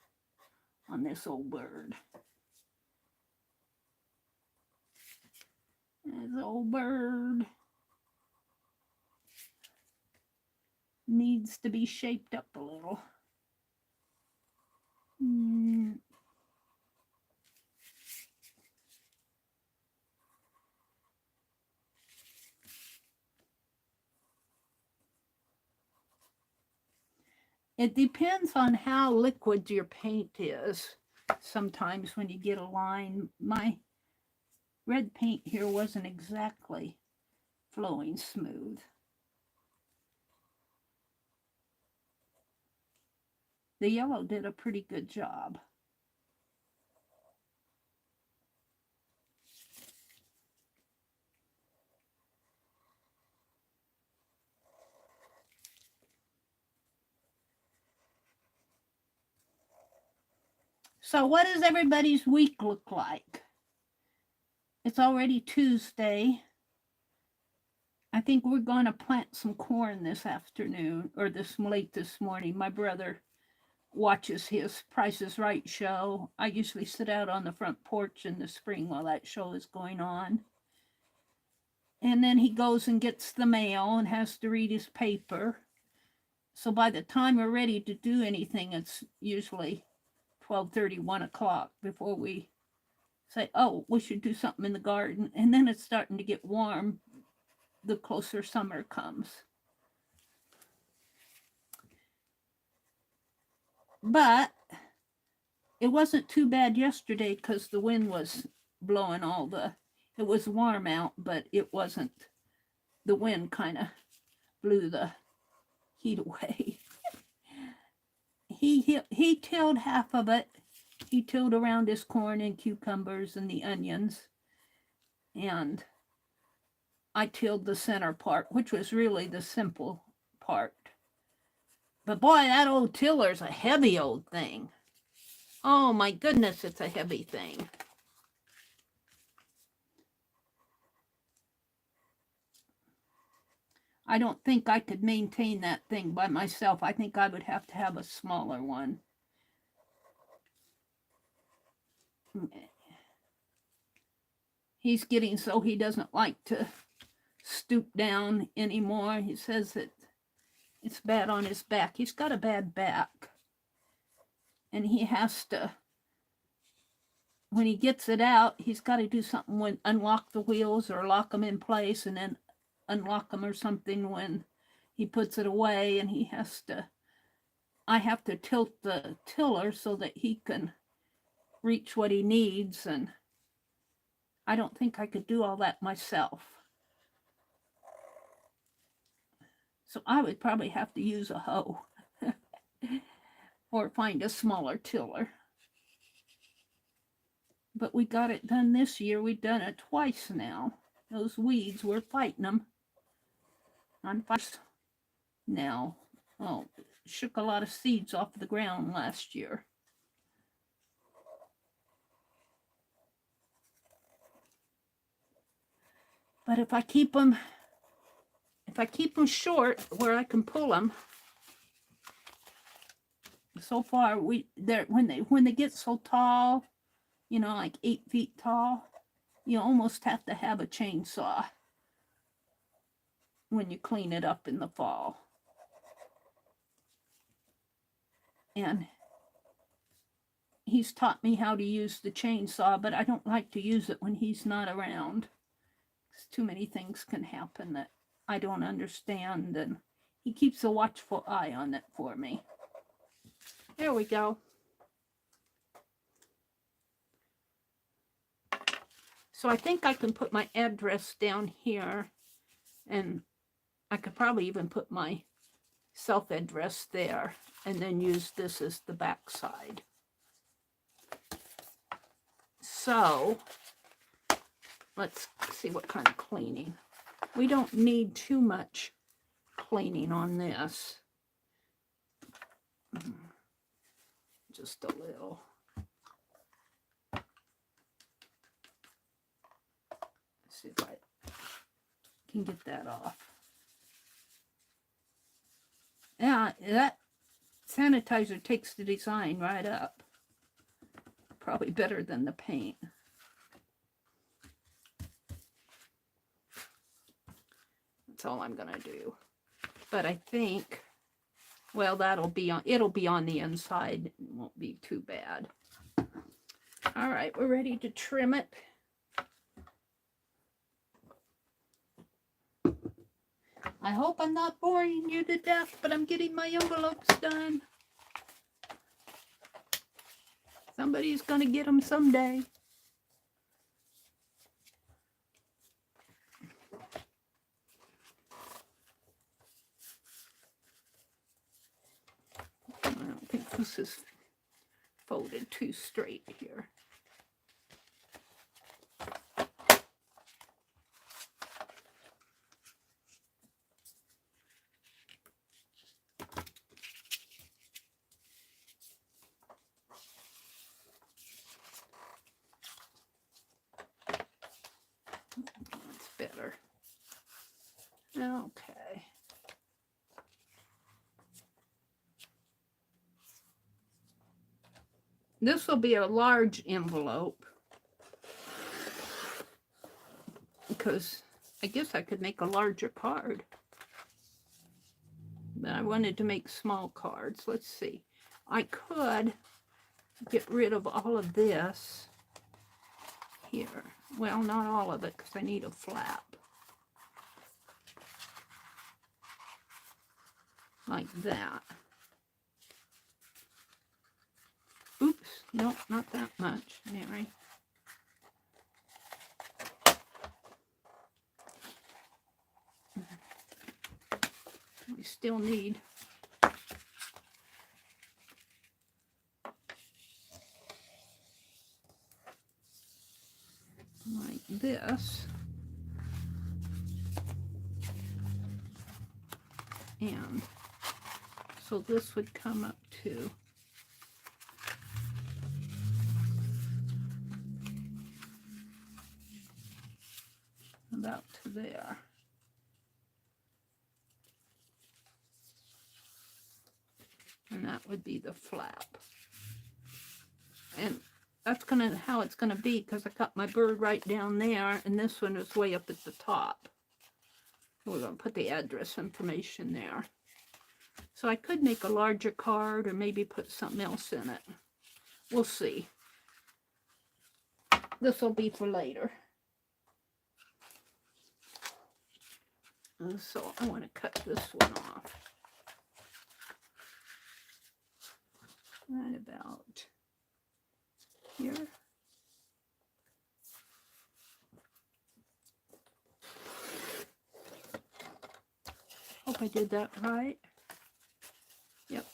on this old bird. This old bird needs to be shaped up a little. It depends on how liquid your paint is. sometimes when you get a line. My red paint here wasn't exactly flowing smooth. The yellow did a pretty good job. So what does everybody's week look like? It's already Tuesday. I think we're going to plant some corn this afternoon, or late this morning. My brother watches his Price is Right show. I usually sit out on the front porch in the spring while that show is going on. And then he goes and gets the mail and has to read his paper. So by the time we're ready to do anything, it's usually 12:30, 1 o'clock before we say, oh, we should do something in the garden. And then it's starting to get warm the closer summer comes. But it wasn't too bad yesterday because the wind was blowing it was warm out, but it wasn't, the wind kind of blew the heat away. He tilled half of it. He tilled around his corn and cucumbers and the onions. And I tilled the center part, which was really the simple part. But boy, that old tiller's a heavy old thing. Oh my goodness, it's a heavy thing. I don't think I could maintain that thing by myself. I think I would have to have a smaller one. He's getting so he doesn't like to stoop down anymore. He says that it's bad on his back. He's got a bad back. And he has to, when he gets it out, he's got to do something when unlock the wheels or lock them in place and then unlock them or something when he puts it away. And he has to, I have to tilt the tiller so that he can reach what he needs. And I don't think I could do all that myself. So I would probably have to use a hoe or find a smaller tiller. But we got it done this year. We've done it twice now. Those weeds, we're fighting them. I'm fighting now. Oh, shook a lot of seeds off the ground last year. But if I keep them short where I can pull them, so far when they get so tall, you know, like 8 feet tall, you almost have to have a chainsaw when you clean it up in the fall. And he's taught me how to use the chainsaw, but I don't like to use it when he's not around. Too many things can happen that I don't understand, and he keeps a watchful eye on it for me. There we go. So I think I can put my address down here, and I could probably even put my self-address there, and then use this as the back side. So let's see what kind of cleaning. We don't need too much cleaning on this. Just a little. Let's see if I can get that off. Yeah, that sanitizer takes the design right up. Probably better than the paint. That's all I'm gonna do. But I think, well, it'll be on the inside. It won't be too bad. All right, we're ready to trim it. I hope I'm not boring you to death, but I'm getting my envelopes done. So Somebody's going to get them someday. I don't think this is folded too straight here. That's better. Okay. This will be a large envelope because I guess I could make a larger card. But I wanted to make small cards. Let's see. I could get rid of all of this here. Well, not all of it because I need a flap. Like that. Oops, no, not that much, Mary. We still need like this. And so this would come up to about to there. And that would be the flap. And that's how it's gonna be because I cut my bird right down there and this one is way up at the top. We're gonna put the address information there. So I could make a larger card or maybe put something else in it. We'll see. This will be for later. So I want to cut this one off. Right about here. Hope I did that right. Yep.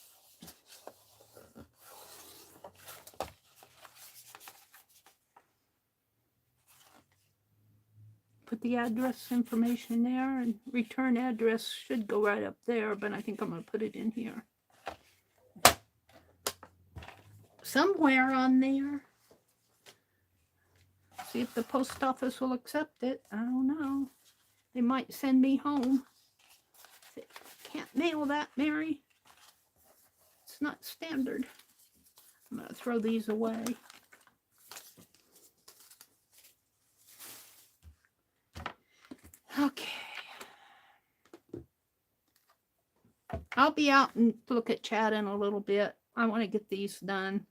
Put the address information there, and return address should go right up there, but I think I'm going to put it in here. Somewhere on there. See if the post office will accept it. I don't know. They might send me home. Can't mail that, Mary. It's not standard. I'm going to throw these away. Okay. I'll be out and look at chat in a little bit. I want to get these done.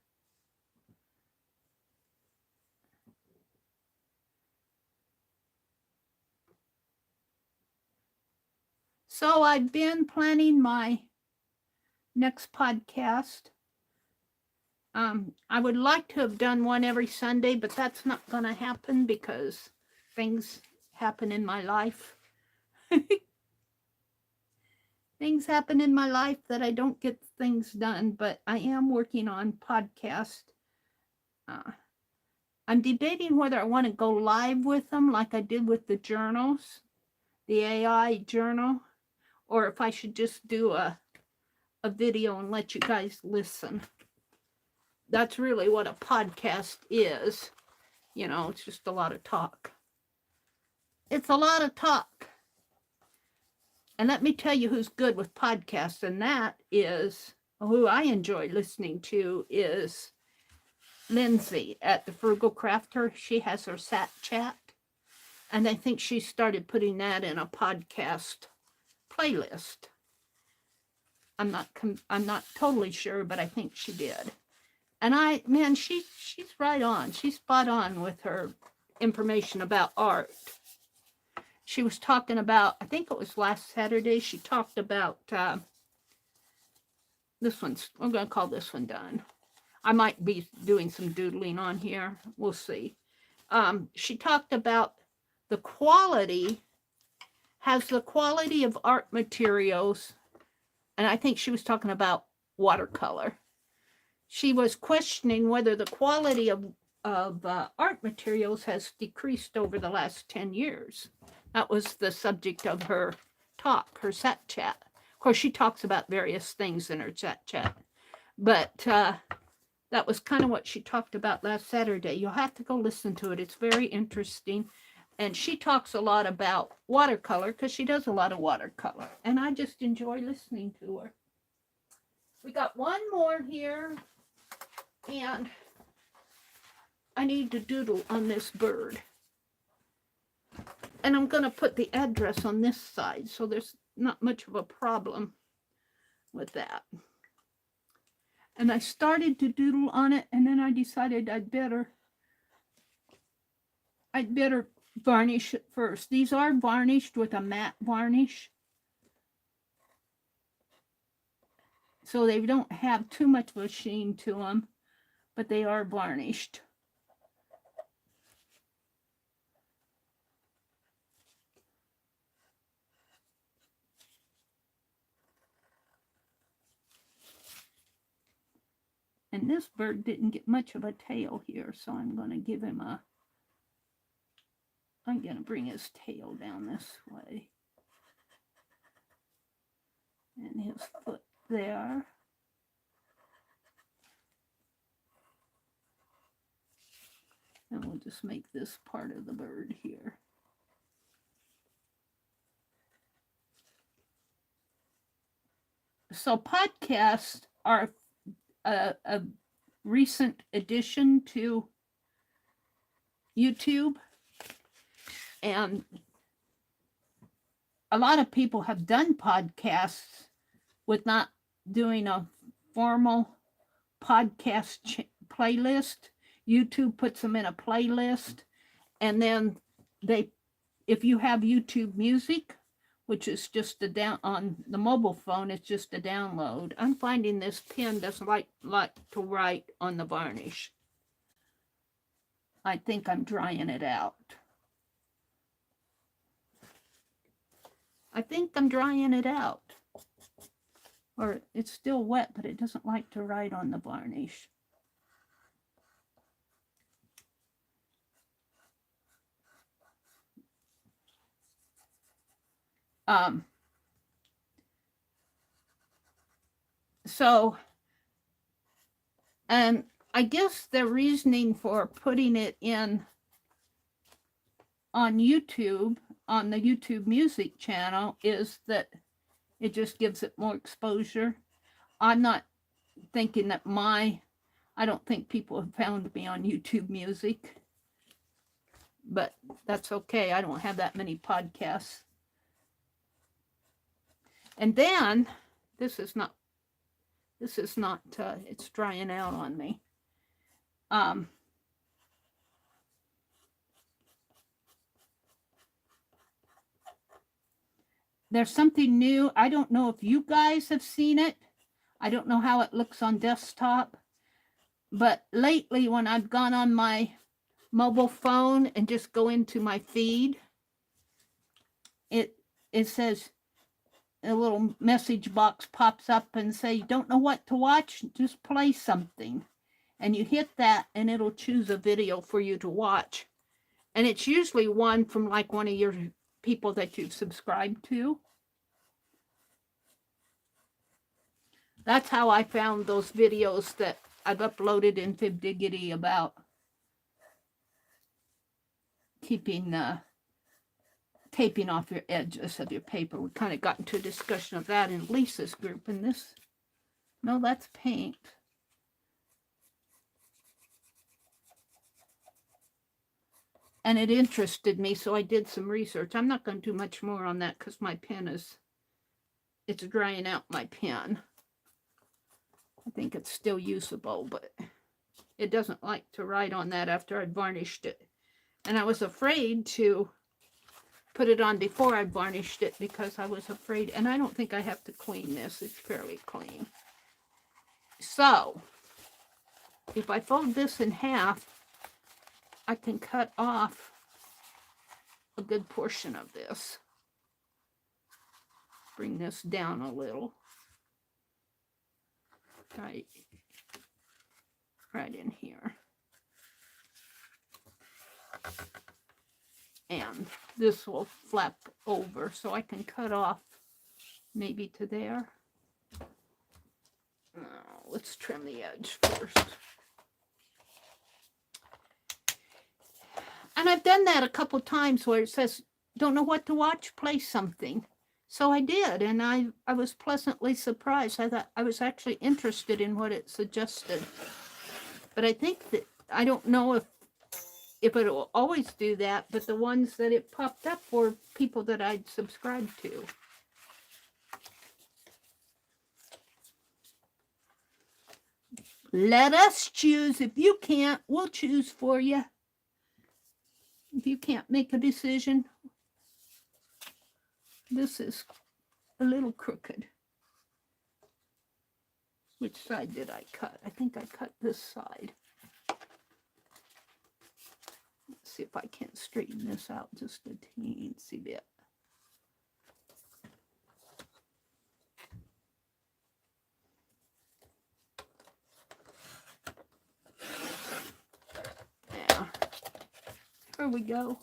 So I've been planning my next podcast. I would like to have done one every Sunday, but that's not going to happen because things happen in my life. Things happen in my life that I don't get things done, but I am working on podcast. I'm debating whether I want to go live with them like I did with the journals, the AI journal, or if I should just do a video and let you guys listen. That's really what a podcast is. You know, it's just a lot of talk. It's a lot of talk. And let me tell you who's good with podcasts, and that is, who I enjoy listening to is Lindsay at The Frugal Crafter. She has her Sat Chat, and I think she started putting that in a podcast playlist. I'm not totally sure, but I think she did. And man, she's right on. She's spot on with her information about art. She was talking about, I think it was last Saturday, she talked about this one's, we're going to call this one done. I might be doing some doodling on here. We'll see. She talked about the quality, has the quality of art materials, and I think she was talking about watercolor. She was questioning whether the quality of art materials has decreased over the last 10 years. That was the subject of her talk, her chat chat. Of course, she talks about various things in her chat chat, but that was kind of what she talked about last Saturday. You'll have to go listen to it. It's very interesting. And she talks a lot about watercolor because she does a lot of watercolor. And I just enjoy listening to her. We got one more here. And I need to doodle on this bird. And I'm going to put the address on this side, so there's not much of a problem with that. And I started to doodle on it, and then I decided I'd better varnish it first. These are varnished with a matte varnish, so they don't have too much of a sheen to them, but they are varnished. And this bird didn't get much of a tail here, so I'm going to give him a, I'm going to bring his tail down this way. And his foot there. And we'll just make this part of the bird here. So podcasts are a recent addition to YouTube, and a lot of people have done podcasts with not doing a formal podcast playlist. YouTube puts them in a playlist, and then if you have YouTube Music, which is just on the mobile phone, it's just a download. I'm finding this pen doesn't like to write on the varnish. I think I'm drying it out. Or it's still wet, but it doesn't like to write on the varnish. So, and I guess the reasoning for putting it in on YouTube, on the YouTube Music channel, is that it just gives it more exposure. I'm not thinking that I don't think people have found me on YouTube Music, but that's okay. I don't have that many podcasts. And then, this is not, it's drying out on me. There's something new. I don't know if you guys have seen it. I don't know how it looks on desktop. But lately, when I've gone on my mobile phone and just go into my feed, it says, a little message box pops up and say, you don't know what to watch? Just play something. And you hit that and it'll choose a video for you to watch. And it's usually one from like one of your people that you've subscribed to. That's how I found those videos that I've uploaded in FibDiggity about keeping taping off your edges of your paper. We kind of got into a discussion of that in Lisa's group. And this, no, that's paint. And it interested me, so I did some research. I'm not going to do much more on that because my pen it's drying out my pen. I think it's still usable, but it doesn't like to write on that after I'd varnished it. And I was afraid to put it on before I varnished it because I was afraid, and I don't think I have to clean this. It's fairly clean. So, if I fold this in half, I can cut off a good portion of this. Bring this down a little. Right in here. And this will flap over, so I can cut off maybe to there. Let's trim the edge first. And I've done that a couple times where it says, don't know what to watch, play something. So I did, and I was pleasantly surprised. I thought I was actually interested in what it suggested. But I think that, I don't know if it will always do that, but the ones that it popped up were people that I'd subscribed to. Let us choose. If you can't, we'll choose for you. If you can't make a decision. This is a little crooked. Which side did I cut? I think I cut this side. Let's see if I can't straighten this out just a teensy bit. Yeah. There we go.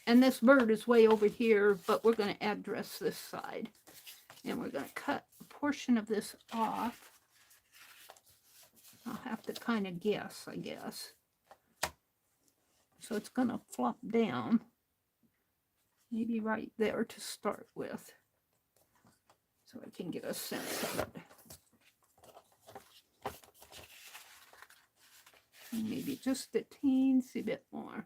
And this bird is way over here, but we're going to address this side. And we're going to cut a portion of this off. I'll have to kind of guess, I guess. So it's going to flop down. Maybe right there to start with. So I can get a sense of it. Maybe just a teensy bit more.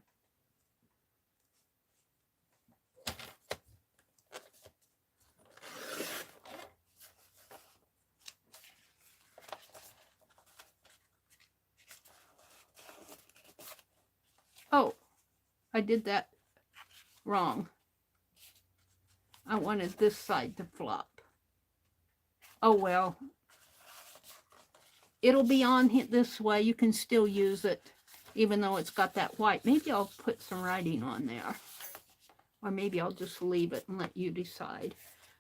Oh, I did that wrong. I wanted this side to flop. Oh well. It'll be on this way. You can still use it, even though it's got that white. Maybe I'll put some writing on there. Or maybe I'll just leave it and let you decide.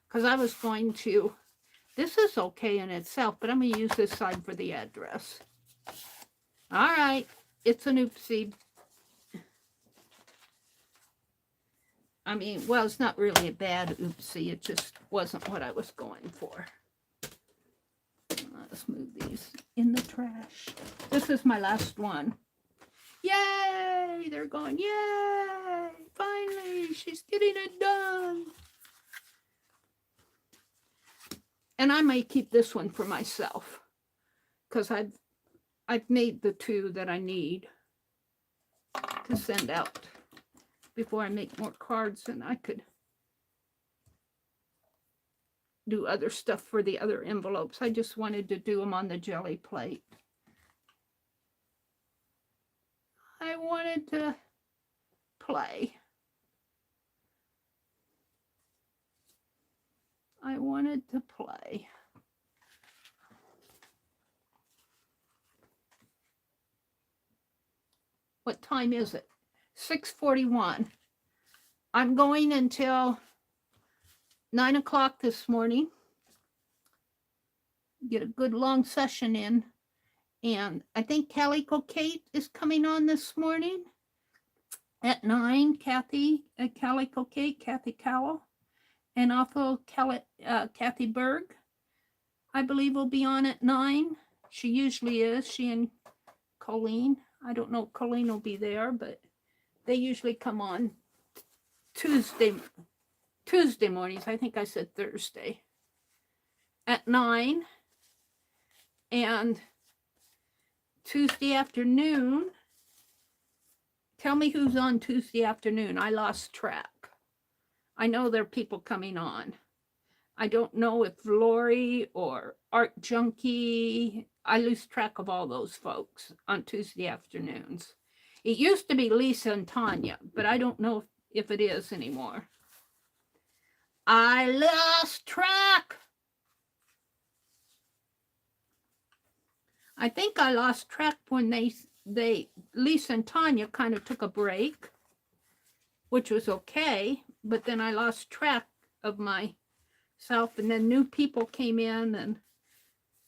Because I was going to, this is okay in itself, but I'm going to use this side for the address. All right. It's an oopsie. I mean, well, it's not really a bad oopsie. It just wasn't what I was going for. Let's move these in the trash. This is my last one. Yay! They're going, yay! Finally, she's getting it done. And I may keep this one for myself. Because I've made the two that I need to send out before I make more cards, and I could do other stuff for the other envelopes. I just wanted to do them on the jelly plate. I wanted to play. I wanted to play. What time is it? 6:41. I'm going until 9 o'clock this morning. Get a good long session in. And I think Calico Kate is coming on this morning at 9. Kathy, Calico Kate, Kathy Cowell. And also Kathy Berg, I believe, will be on at 9. She usually is. She and Colleen. I don't know if Colleen will be there, but they usually come on Tuesday mornings. I think I said Thursday at 9. And Tuesday afternoon, tell me who's on Tuesday afternoon. I lost track. I know there are people coming on. I don't know if Lori or Art Junkie, I lose track of all those folks on Tuesday afternoons. It used to be Lisa and Tanya, but I don't know if it is anymore. I lost track. I think I lost track when Lisa and Tanya kind of took a break, which was okay, but then I lost track of myself, and then new people came in, and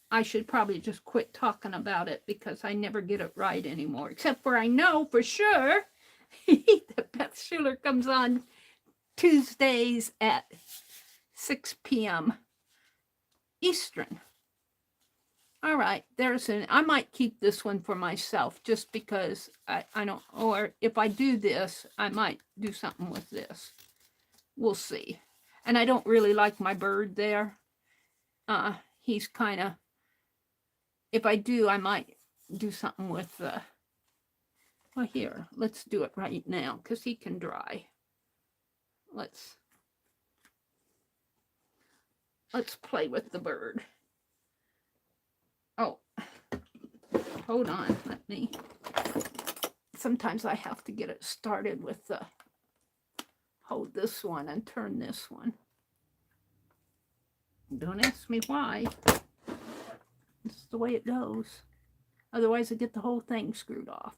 I should probably just quit talking about it because I never get it right anymore, except for I know for sure that Beth Schuler comes on Tuesdays at 6 p.m. Eastern. All right, I might keep this one for myself just because I don't, or if I do this, I might do something with this. We'll see. And I don't really like my bird there. He's kind of, if I do, I might do something with well, here, let's do it right now because he can dry. Let's play with the bird. Oh, hold on, sometimes I have to get it started with hold this one and turn this one. Don't ask me why. It's the way it goes. Otherwise I get the whole thing screwed off.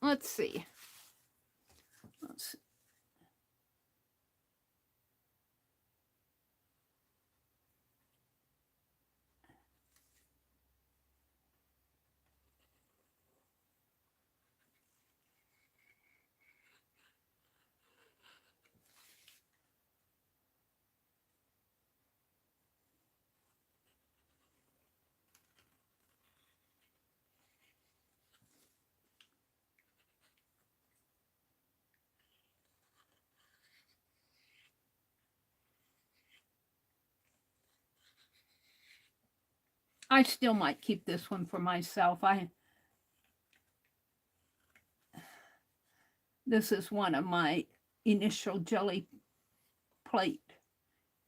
Let's see. I still might keep this one for myself. This is one of my initial jelly plate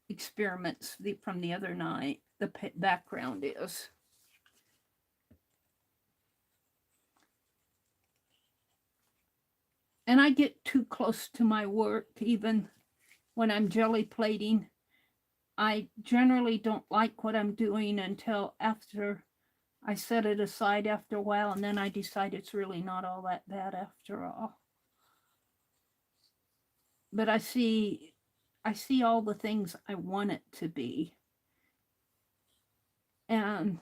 experiments from the other night. The background is. And I get too close to my work even when I'm jelly plating. I generally don't like what I'm doing until after I set it aside after a while, and then I decide it's really not all that bad after all. But I see all the things I want it to be. And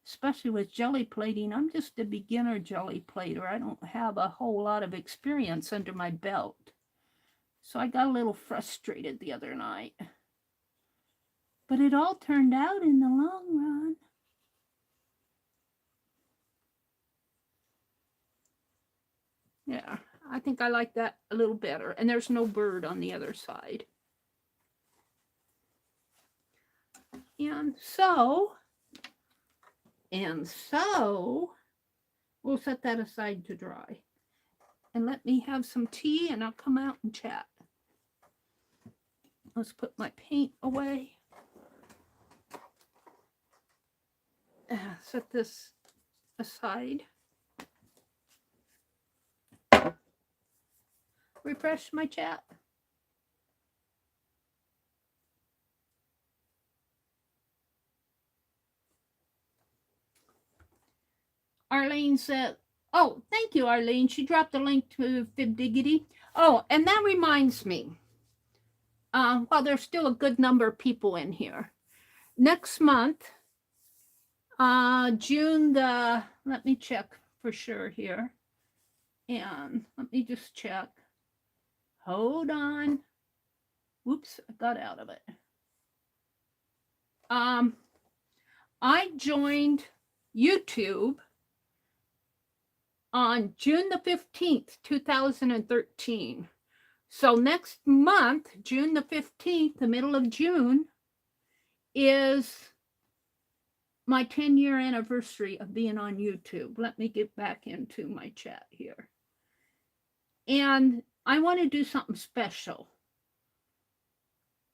especially with jelly plating, I'm just a beginner jelly plater. I don't have a whole lot of experience under my belt. So I got a little frustrated the other night. But it all turned out in the long run. Yeah, I think I like that a little better. And there's no bird on the other side. And so we'll set that aside to dry. And let me have some tea and I'll come out and chat. Let's put my paint away. Set this aside. Refresh my chat. Arlene said, oh, thank you, Arlene. She dropped a link to Fibdiggity. Oh, and that reminds me, well, there's still a good number of people in here. Next month, June let me check for sure here. And let me just check. Hold on. Whoops, I got out of it. I joined YouTube on June the 15th, 2013. So next month, June the 15th, the middle of June, is my 10-year anniversary of being on YouTube. Let me get back into my chat here. And I want to do something special.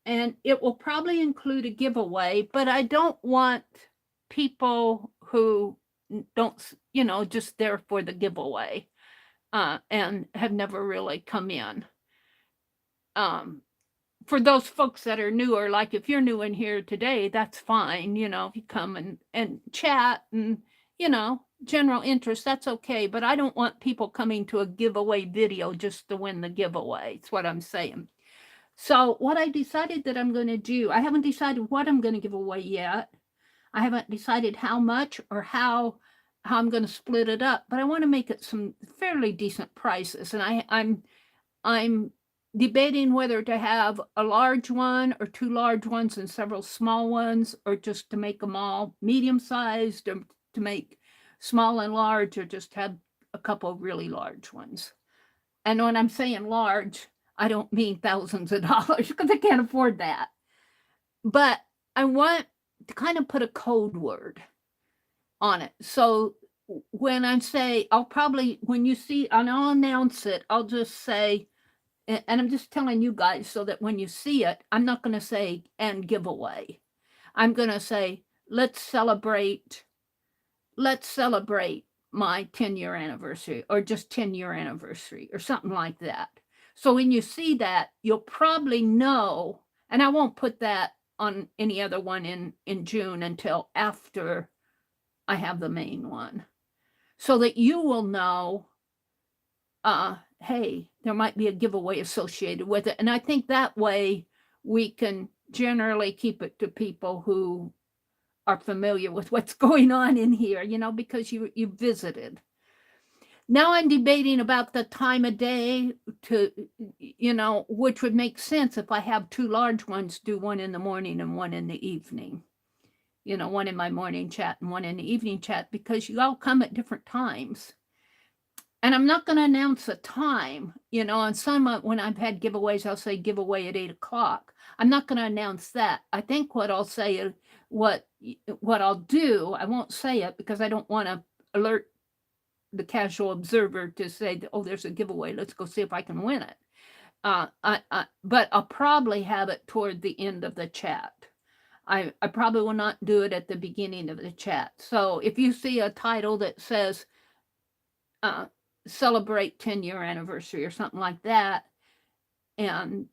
And it will probably include a giveaway, but I don't want people who don't, just there for the giveaway and have never really come in. for those folks that are newer, like if you're new in here today, that's fine. You know, if you come and chat and, you know, general interest, that's okay. But I don't want people coming to a giveaway video just to win the giveaway. It's what I'm saying. So what I decided that I'm going to do, I haven't decided what I'm going to give away yet. I haven't decided how much or how I'm going to split it up, but I want to make it some fairly decent prices. And I'm debating whether to have a large one or two large ones and several small ones, or just to make them all medium-sized, or to make small and large, or just have a couple of really large ones. And when I'm saying large, I don't mean thousands of dollars, because I can't afford that. But I want to kind of put a code word on it. So when I say, I'll probably, when you see, and I'll announce it, I'll just say, and I'm just telling you guys so that when you see it, I'm not going to say and giveaway. I'm going to say, let's celebrate my 10-year anniversary, or just 10-year anniversary, or something like that. So when you see that, you'll probably know, and I won't put that on any other one in June until after I have the main one, so that you will know, hey, there might be a giveaway associated with it. And I think that way we can generally keep it to people who are familiar with what's going on in here, you know, because you visited. Now I'm debating about the time of day, to, you know, which would make sense if I have two large ones, do one in the morning and one in the evening. You know, one in my morning chat and one in the evening chat, because you all come at different times. And I'm not going to announce a time, you know, on some, when I've had giveaways, I'll say giveaway at 8 o'clock. I'm not going to announce that. I think what I'll say, what I'll do, I won't say it because I don't want to alert the casual observer to say, oh, there's a giveaway, let's go see if I can win it. But I'll probably have it toward the end of the chat. I probably will not do it at the beginning of the chat. So if you see a title that says, celebrate 10-year anniversary or something like that, and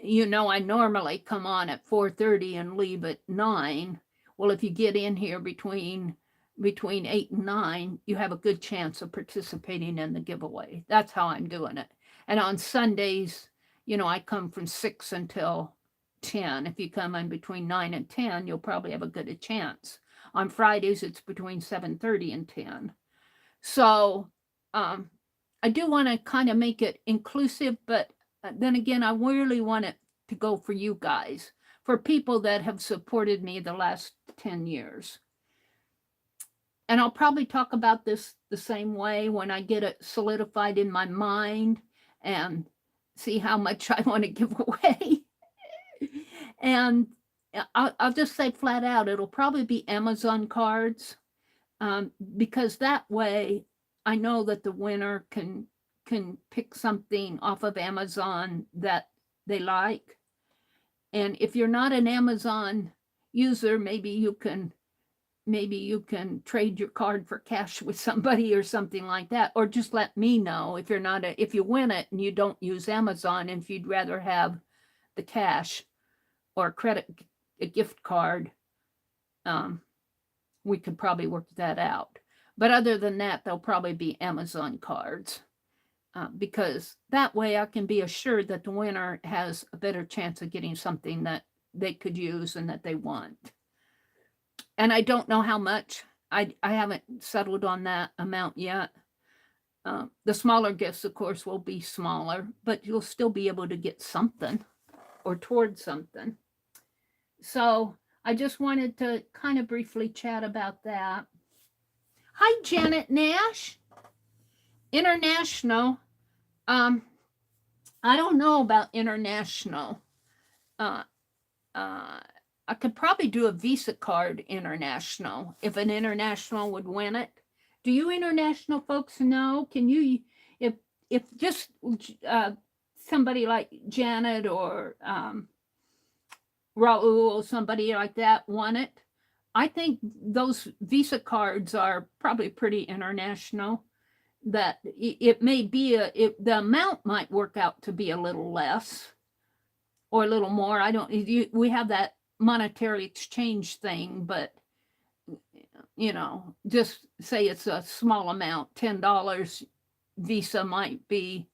you know I normally come on at 4:30 and leave at 9. Well, if you get in here between 8 and 9, you have a good chance of participating in the giveaway. That's how I'm doing it. And on Sundays, you know, I come from 6 until 10. If you come in between 9 and 10, you'll probably have a good chance. On Fridays, it's between 7:30 and 10. So I do want to kind of make it inclusive, but then again, I really want it to go for you guys, for people that have supported me the last 10 years. And I'll probably talk about this the same way when I get it solidified in my mind and see how much I want to give away. And I'll just say flat out, it'll probably be Amazon cards, because that way I know that the winner can pick something off of Amazon that they like. And if you're not an Amazon user, maybe you can trade your card for cash with somebody or something like that, or just let me know if if you win it and you don't use Amazon, and if you'd rather have the cash or a gift card, we could probably work that out. But other than that, they'll probably be Amazon cards, because that way I can be assured that the winner has a better chance of getting something that they could use and that they want. And I don't know how much. I haven't settled on that amount yet. The smaller gifts, of course, will be smaller, but you'll still be able to get something or towards something. So I just wanted to kind of briefly chat about that. Hi, Janet Nash. International. I don't know about international. I could probably do a Visa card international if an international would win it. Do you international folks know? Can you, if just somebody like Janet or Raul or somebody like that won it, I think those Visa cards are probably pretty international. That it may be the amount might work out to be a little less, or a little more. I don't, we have that monetary exchange thing, but just say it's a small amount, $10. Visa might be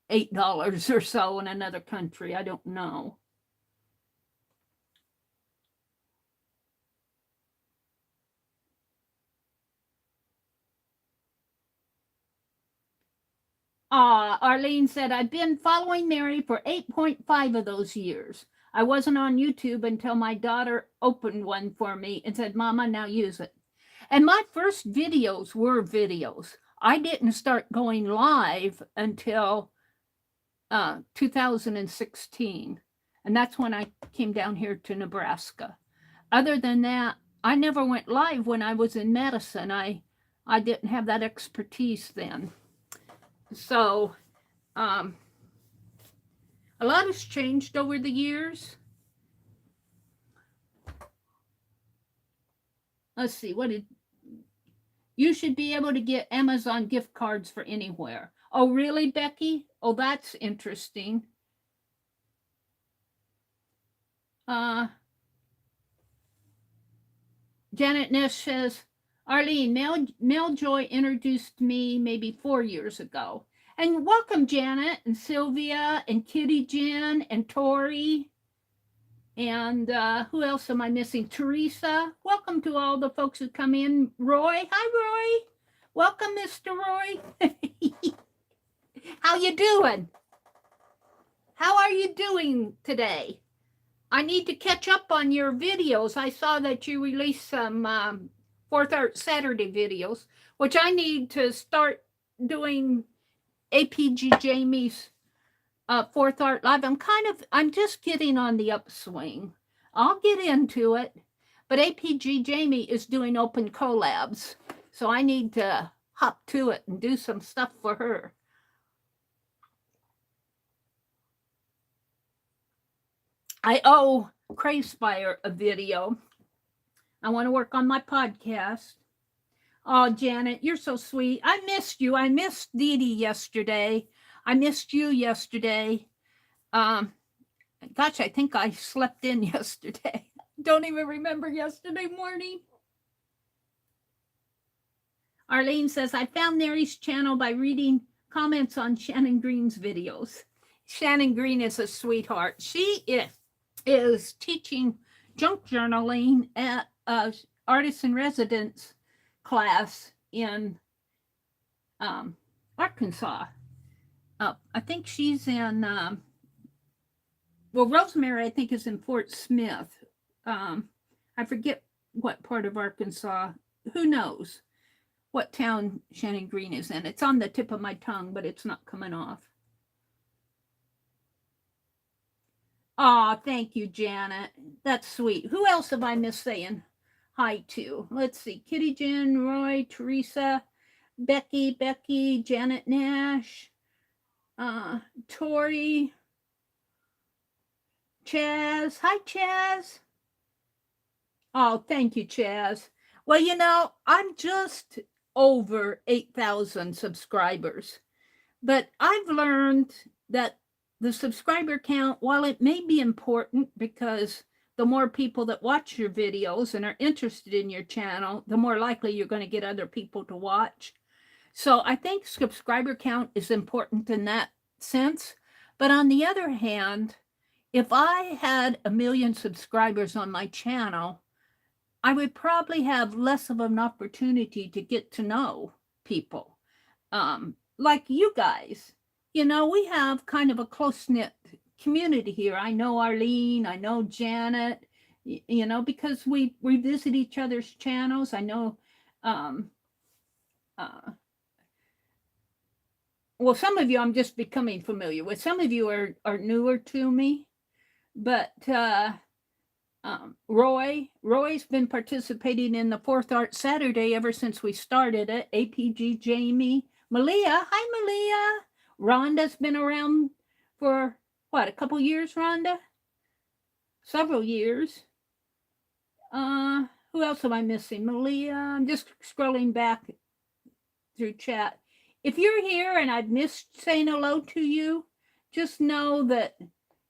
$8 or so in another country. I don't know. Arlene said, I've been following Meri for 8.5 of those years. I wasn't on YouTube until my daughter opened one for me and said, Mama, now use it. And my first videos were videos. I didn't start going live until 2016. And that's when I came down here to Nebraska. Other than that, I never went live when I was in medicine. I didn't have that expertise then. So a lot has changed over the years. Let's see, you should be able to get Amazon gift cards for anywhere. Oh, really, Becky? Oh, that's interesting. Janet Ness says, Arlene, Mel Joy introduced me maybe 4 years ago. And welcome, Janet and Sylvia and Kitty Jen and Tori. And who else am I missing? Teresa. Welcome to all the folks who come in. Roy. Hi, Roy. Welcome, Mr. Roy. How you doing? How are you doing today? I need to catch up on your videos. I saw that you released some Fourth Art Saturday videos, which I need to start doing APG Jamie's Fourth Art Live. I'm just getting on the upswing. I'll get into it, but APG Jamie is doing open collabs, so I need to hop to it and do some stuff for her. I owe Cravespire a video. I want to work on my podcast. Oh, Janet, you're so sweet. I missed you. I missed Dee Dee yesterday. I missed you yesterday. Gosh, I think I slept in yesterday. Don't even remember yesterday morning. Arlene says, I found Meri's channel by reading comments on Shannon Green's videos. Shannon Green is a sweetheart. She is teaching junk journaling at artist in residence class in Arkansas. I think she's in, Rosemary, I think, is in Fort Smith. I forget what part of Arkansas. Who knows what town Shannon Green is in? It's on the tip of my tongue, but it's not coming off. Oh, thank you, Janet. That's sweet. Who else have I missed saying hi to? Let's see. Kitty Jen, Roy, Teresa, Becky, Janet Nash, Tori, Chaz. Hi, Chaz. Oh, thank you, Chaz. Well, I'm just over 8,000 subscribers, but I've learned that the subscriber count, while it may be important because the more people that watch your videos and are interested in your channel, the more likely you're going to get other people to watch. So I think subscriber count is important in that sense. But on the other hand, if I had 1 million subscribers on my channel, I would probably have less of an opportunity to get to know people. Like you guys, we have kind of a close-knit community here. I know Arlene, I know Janet, because we visit each other's channels. I know, some of you I'm just becoming familiar with. Some of you are newer to me, but Roy's been participating in the Fourth Art Saturday ever since we started it. APG Jamie, Malia, hi Malia. Rhonda's been around for a couple years, Rhonda? Several years. Who else am I missing? Malia. I'm just scrolling back through chat. If you're here and I've missed saying hello to you, just know that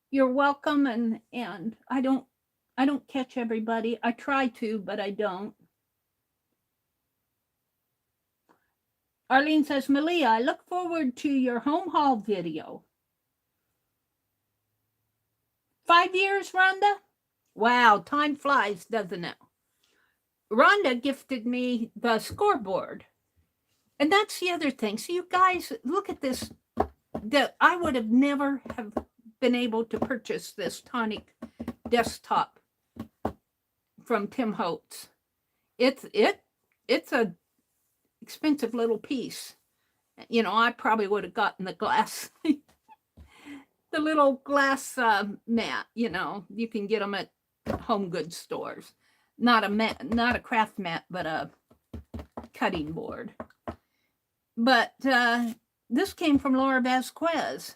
You're welcome, and I don't catch everybody. I try to, but I don't. Arlene says, Malia, I look forward to your home haul video. 5 years, Rhonda? Wow, time flies, doesn't it? Rhonda gifted me the scoreboard. And that's the other thing. So you guys, look at this. I would have never have been able to purchase this tonic desktop from Tim Holtz. It's a expensive little piece. You know, I probably would have gotten the glass, the little glass mat. You know, you can get them at home goods stores. Not a mat, not a craft mat, but a cutting board. But this came from Laura Vasquez.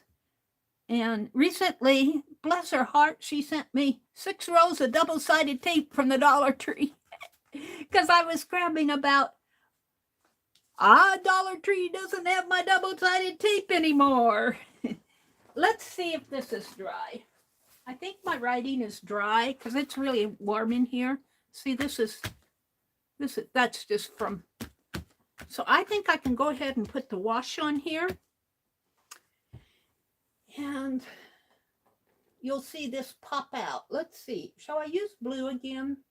And recently, bless her heart, she sent me 6 rolls of double-sided tape from the Dollar Tree. Because I was crabbing about, Dollar Tree doesn't have my double-sided tape anymore. Let's see if this is dry. I think my writing is dry because it's really warm in here. See, that's just from, so I think I can go ahead and put the wash on here. And you'll see this pop out. Let's see. Shall I use blue again?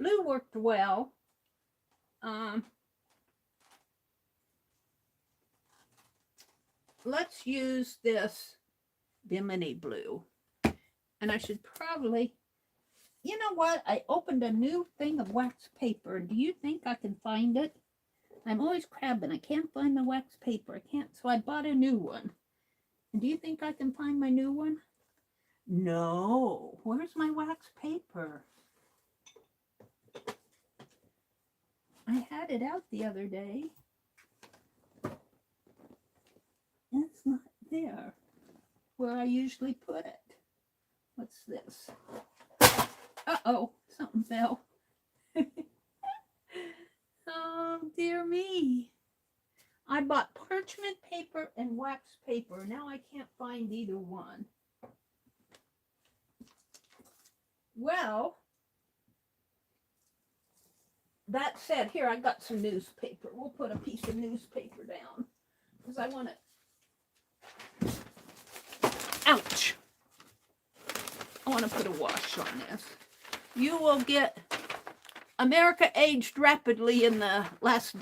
Blue worked well. Let's use this Bimini blue. And I should probably, you know what? I opened a new thing of wax paper. Do you think I can find it? I'm always crabbing. I can't find the wax paper. I can't. So I bought a new one. Do you think I can find my new one? No. Where's my wax paper? I had it out the other day. It's not there where I usually put it. What's this? Uh-oh, something fell. Oh, dear me. I bought parchment paper and wax paper. Now I can't find either one. Well, that said, here I got some newspaper. We'll put a piece of newspaper down because I want to. Ouch. I want to put a wash on this. You will get America aged rapidly in the last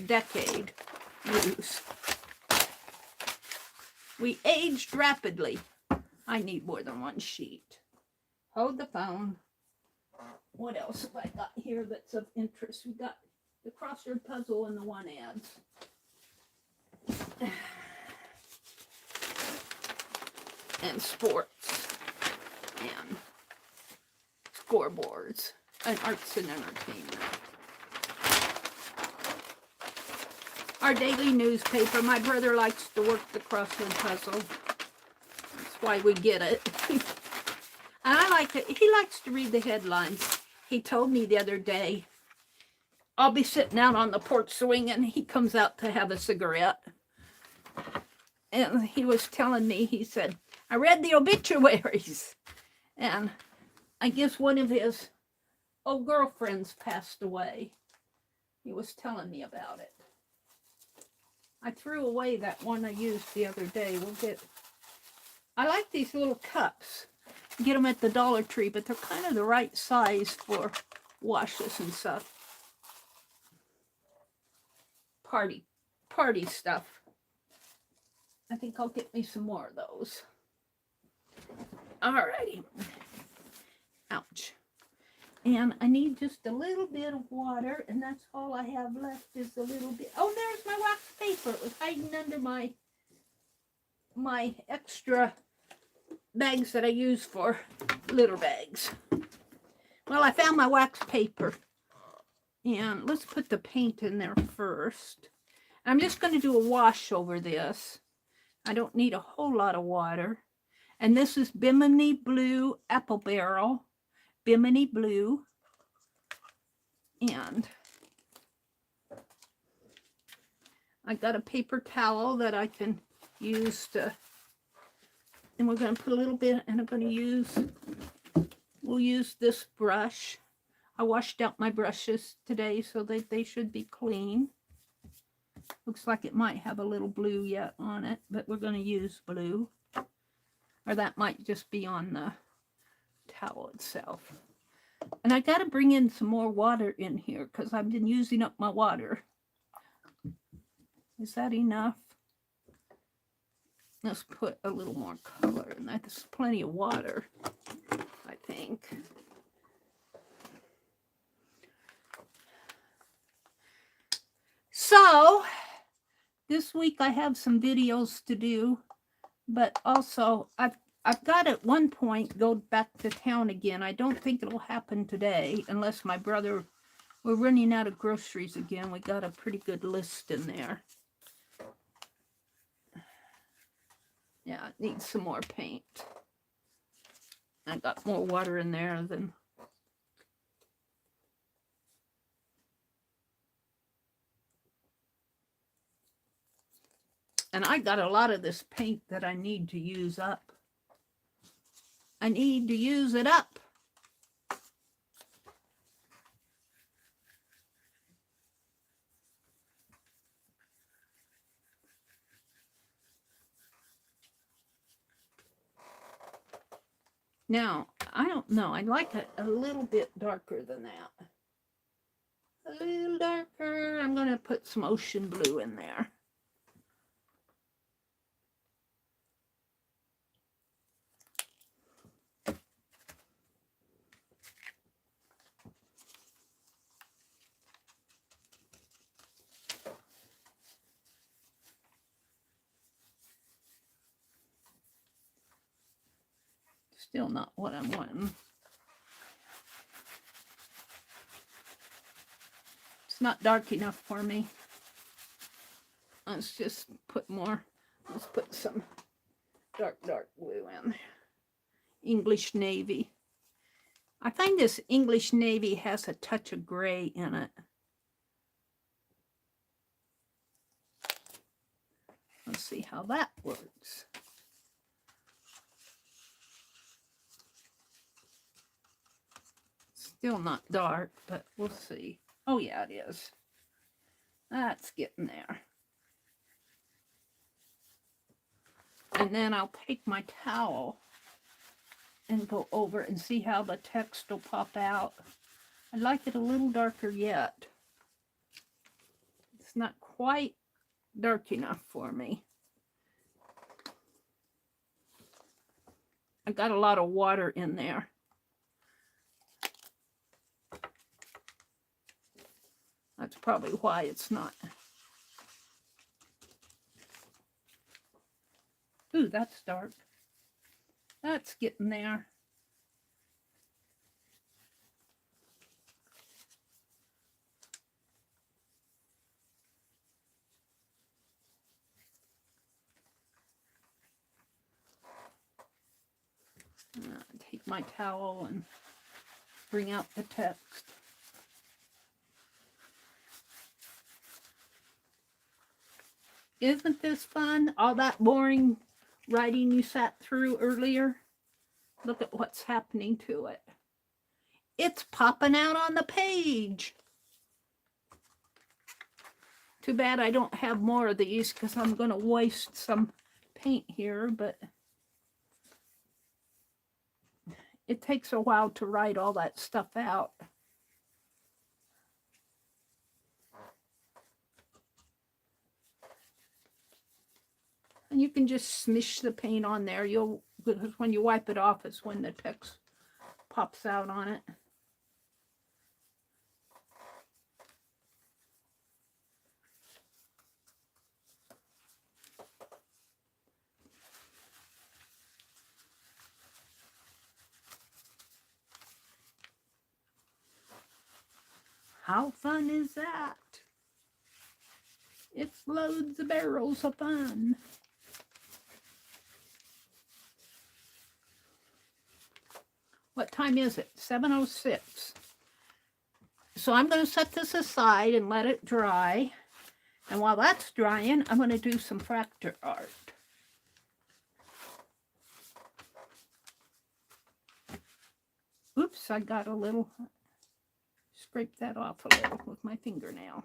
decade. News. We aged rapidly. I need more than one sheet. Hold the phone. What else have I got here that's of interest? We got the crossword puzzle and the one ads. And sports. And scoreboards. And arts and entertainment. Our daily newspaper. My brother likes to work the crossword puzzle. That's why we get it. And I like it. He likes to read the headlines. He told me the other day, I'll be sitting out on the porch swing and he comes out to have a cigarette. And he was telling me, he said, I read the obituaries. And I guess one of his old girlfriends passed away. He was telling me about it. I threw away that one I used the other day. I like these little cups. Get them at the Dollar Tree, but they're kind of the right size for washes and stuff. Party stuff. I think I'll get me some more of those. Alrighty. Ouch. And I need just a little bit of water, and that's all I have left is a little bit. Oh, there's my wax paper. It was hiding under my extra bags that I use for litter bags. Well, I found my wax paper. And let's put the paint in there first. I'm just going to do a wash over this. I don't need a whole lot of water. And this is Bimini Blue Apple Barrel. Bimini Blue. And I got a paper towel that I can use to And we're going to put a little bit, and I'm going to we'll use this brush. I washed out my brushes today so that they should be clean. Looks like it might have a little blue yet on it, but we're going to use blue. Or that might just be on the towel itself. And I got to bring in some more water in here because I've been using up my water. Is that enough? Let's put a little more color in that. There's plenty of water, I think. So, this week I have some videos to do, but also I've got at one point go back to town again. I don't think it'll happen today unless my brother, we're running out of groceries again. We got a pretty good list in there. Yeah, it needs some more paint. I got more water in there than... And I got a lot of this paint that I need to use up. I need to use it up. Now, I don't know. I like it a little bit darker than that. A little darker. I'm going to put some ocean blue in there. Still not what I'm wanting. It's not dark enough for me. Let's just put more. Let's put some dark blue in. English navy. I find this English navy has a touch of gray in it. Let's see how that works. Still not dark, but we'll see. Oh yeah, it is. That's getting there. And then I'll take my towel and go over and see how the text will pop out. I'd like it a little darker yet. It's not quite dark enough for me. I got a lot of water in there. That's probably why it's not. Ooh, that's dark. That's getting there. Take my towel and bring out the text. Isn't this fun? All that boring writing you sat through earlier? Look at what's happening to it. It's popping out on the page. Too bad I don't have more of these because I'm going to waste some paint here, but it takes a while to write all that stuff out. And you can just smish the paint on there. Because when you wipe it off, it's when the text pops out on it. How fun is that? It's loads of barrels of fun. What time is it? 7:06. So I'm going to set this aside and let it dry. And while that's drying, I'm going to do some fractal art. Oops, I got a little, scrape that off a little with my fingernail.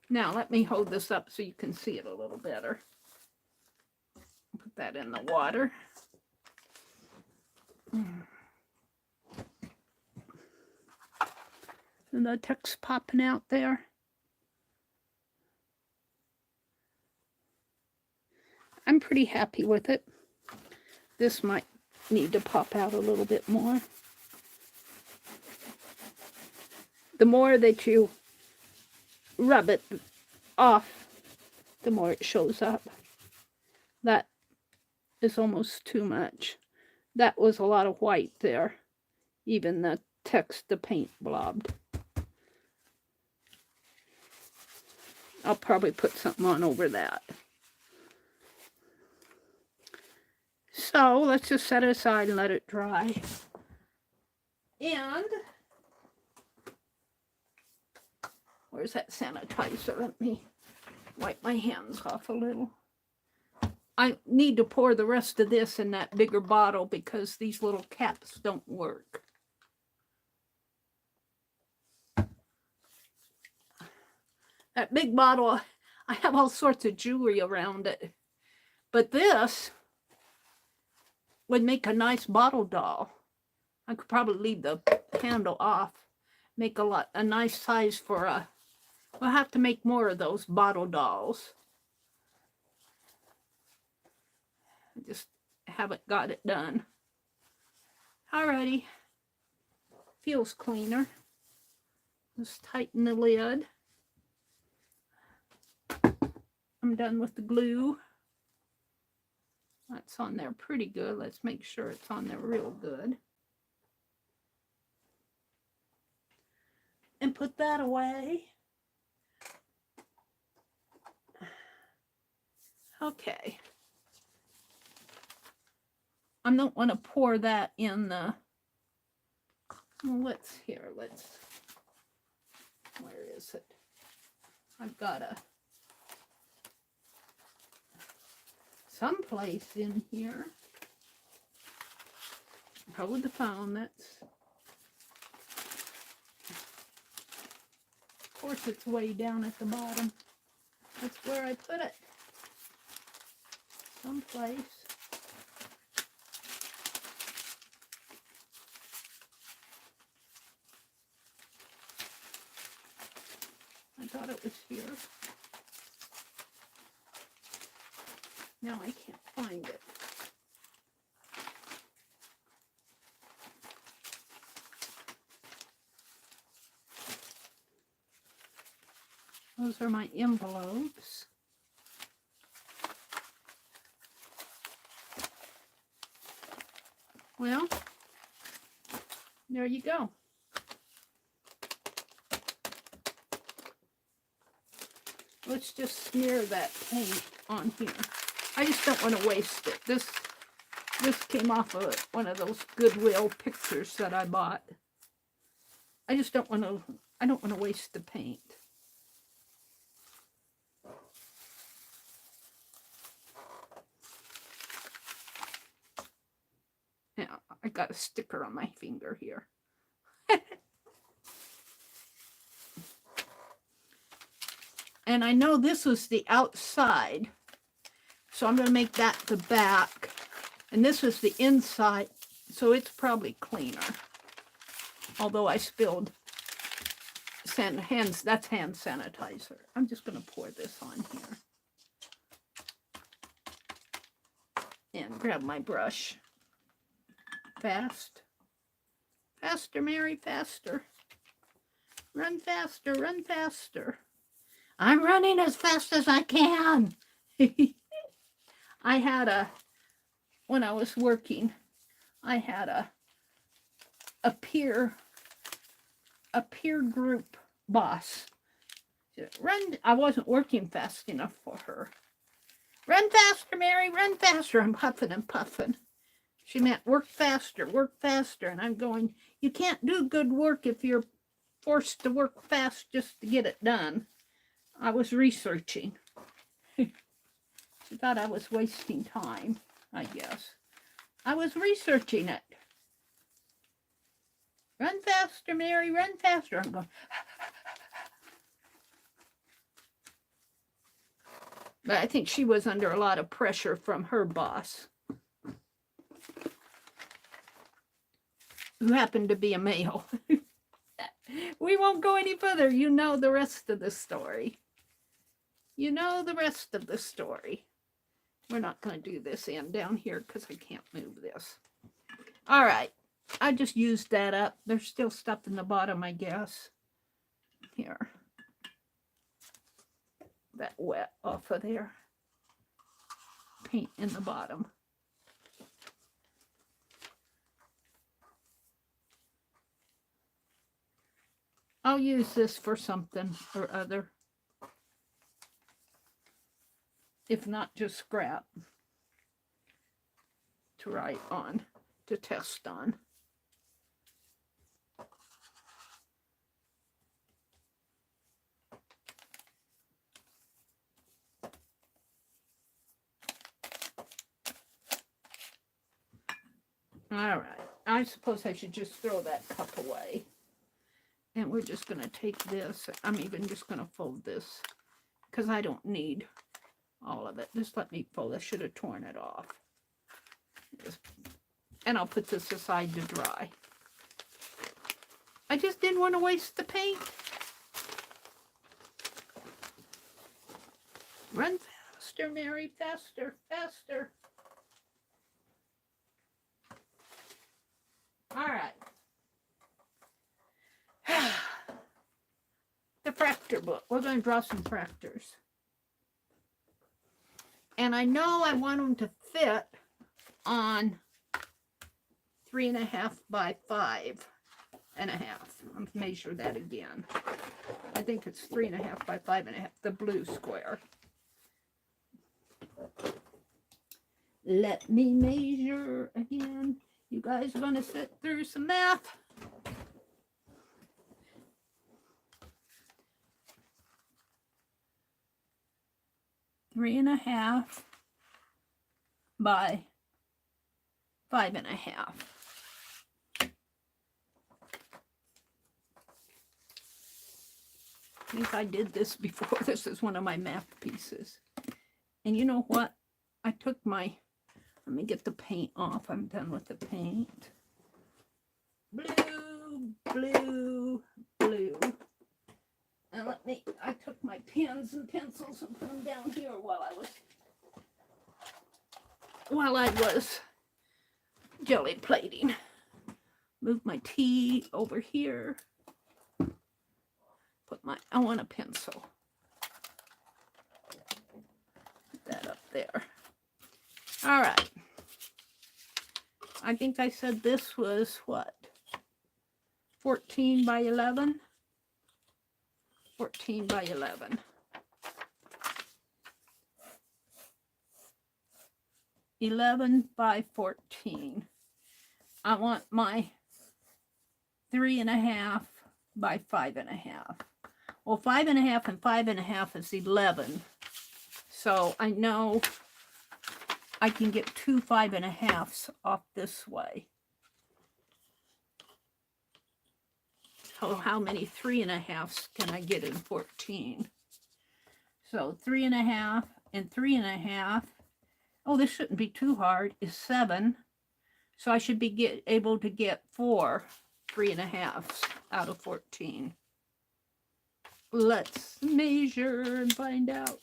Now let me hold this up so you can see it a little better. Put that in the water. And the text popping out there. I'm pretty happy with it. This might need to pop out a little bit more. The more that you rub it off, the more it shows up. That is almost too much. That was a lot of white there. Even the text, the paint blobbed. I'll probably put something on over that. So let's just set it aside and let it dry. And where's that sanitizer? Let me wipe my hands off a little. I need to pour the rest of this in that bigger bottle because these little caps don't work. That big bottle, I have all sorts of jewelry around it. But this would make a nice bottle doll. I could probably leave the handle off. Make a nice size for a, we'll have to make more of those bottle dolls. I just haven't got it done. Alrighty. Feels cleaner. Just tighten the lid. I'm done with the glue. That's on there pretty good. Let's make sure it's on there real good. And put that away. Okay. I don't want to pour that in the, well, let's, where is it? I've got someplace in here. Hold the phone, that's, of course it's way down at the bottom. That's where I put it. Someplace. I thought it was here. Now I can't find it. Those are my envelopes. Well, there you go. Let's just smear that paint on here. I just don't want to waste it. This came off of one of those Goodwill pictures that I bought. I just don't want to waste the paint. Now, I got a sticker on my finger here. And I know this was the outside, so I'm going to make that the back. And this was the inside, so it's probably cleaner. Although I spilled that's hand sanitizer. I'm just going to pour this on here. And grab my brush. Fast. Faster, Meri, faster. Run faster, run faster. I'm running as fast as I can. I had when I was working, I had a peer group boss. Run, I wasn't working fast enough for her. Run faster, Meri, run faster. I'm huffing and puffing. She meant work faster, work faster. And I'm going, you can't do good work if you're forced to work fast just to get it done. I was researching. She thought I was wasting time, I guess. I was researching it. Run faster, Meri, run faster. I'm going. But I think she was under a lot of pressure from her boss, who happened to be a male. We won't go any further. You know the rest of the story. You know the rest of the story. We're not going to do this end down here because I can't move this. All right. I just used that up. There's still stuff in the bottom, I guess. Here. That wet off of there. Paint in the bottom. I'll use this for something or other. If not just scrap to write on, to test on. All right, I suppose I should just throw that cup away. And we're just going to take this. I'm even just going to fold this because I don't need all of it. Just let me fold. I should have torn it off. And I'll put this aside to dry. I just didn't want to waste the paint. Run faster, Meri, faster, faster. All right. The fractor book. We're going to draw some fractors. And I know I want them to fit on 3.5 by 5.5. I'll measure that again. I think it's 3.5 by 5.5, the blue square. Let me measure again. You guys are going to sit through some math. Three and a half by 5.5. I think I did this before. This is one of my math pieces. And you know what? I took my, let me get the paint off. I'm done with the paint. Blue, blue, blue. And I took my pens and pencils and put them down here while I was jelly plating. Move my tea over here. I want a pencil. Put that up there. All right. I think I said this was what? 14 by 11? 14 by 11. 11 by 14. I want my 3.5 by 5.5. Well, 5.5 and 5.5 is 11. So I know I can get 2 5.5s off this way. So how many 3.5s can I get in 14? So 3.5 and 3.5. Oh, this shouldn't be too hard. Is 7. So I should be able to get 4 3.5s out of 14. Let's measure and find out.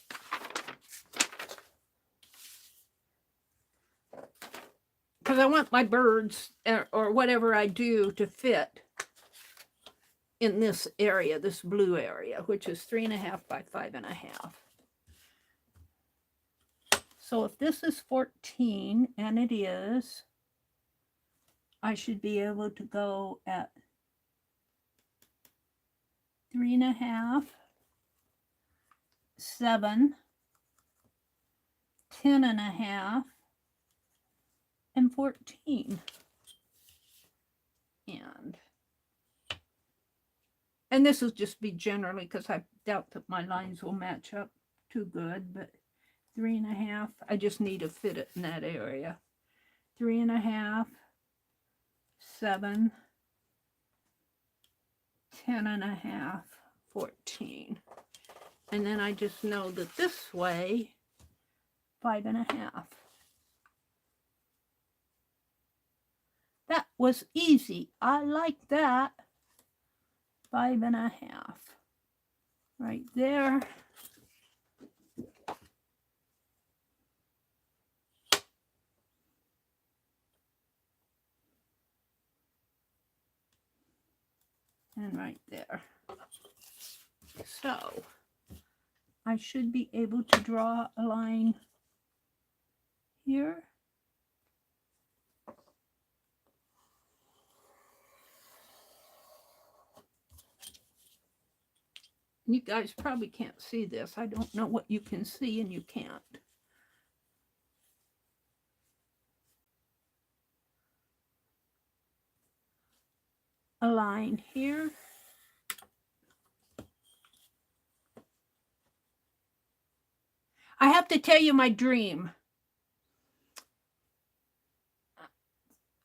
Because I want my birds or whatever I do to fit in this area, this blue area, which is 3.5 by 5.5. So if this is 14, and it is, I should be able to go at 3.5, 7, 10.5, and 14. And this will just be generally because I doubt that my lines will match up too good, but 3.5. I just need to fit it in that area. 3.5, 7, 10.5, 14. And then I just know that this way, 5.5. That was easy. I like that. 5.5. Right there. And right there. So I should be able to draw a line here. You guys probably can't see this. I don't know what you can see and you can't. A line here. I have to tell you my dream.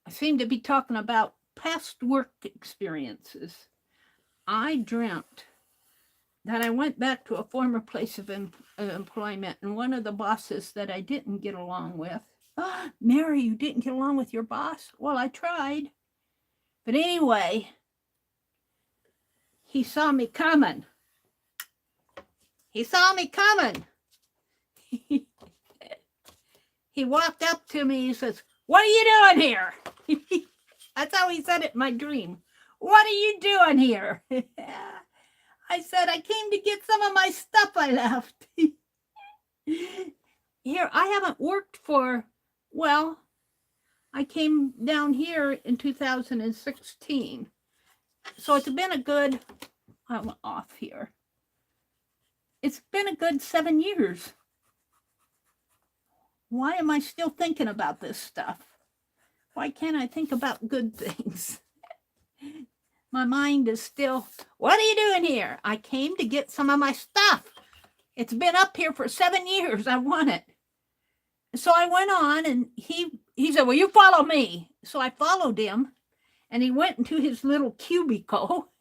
I seem to be talking about past work experiences. I dreamt that I went back to a former place of employment, and one of the bosses that I didn't get along with, "Oh, Meri, you didn't get along with your boss?" Well, I tried. But anyway, he saw me coming. He saw me coming. He walked up to me. He says, "What are you doing here?" That's how he said it in my dream. "What are you doing here?" I said, "I came to get some of my stuff I left." Here, I haven't worked for, well, I came down here in 2016. So it's been a good, I'm off here. It's been a good 7 years. Why am I still thinking about this stuff? Why can't I think about good things? My mind is still, "What are you doing here?" "I came to get some of my stuff. It's been up here for 7 years. I want it." So I went on, and he said, "Well, you follow me." So I followed him, and he went into his little cubicle.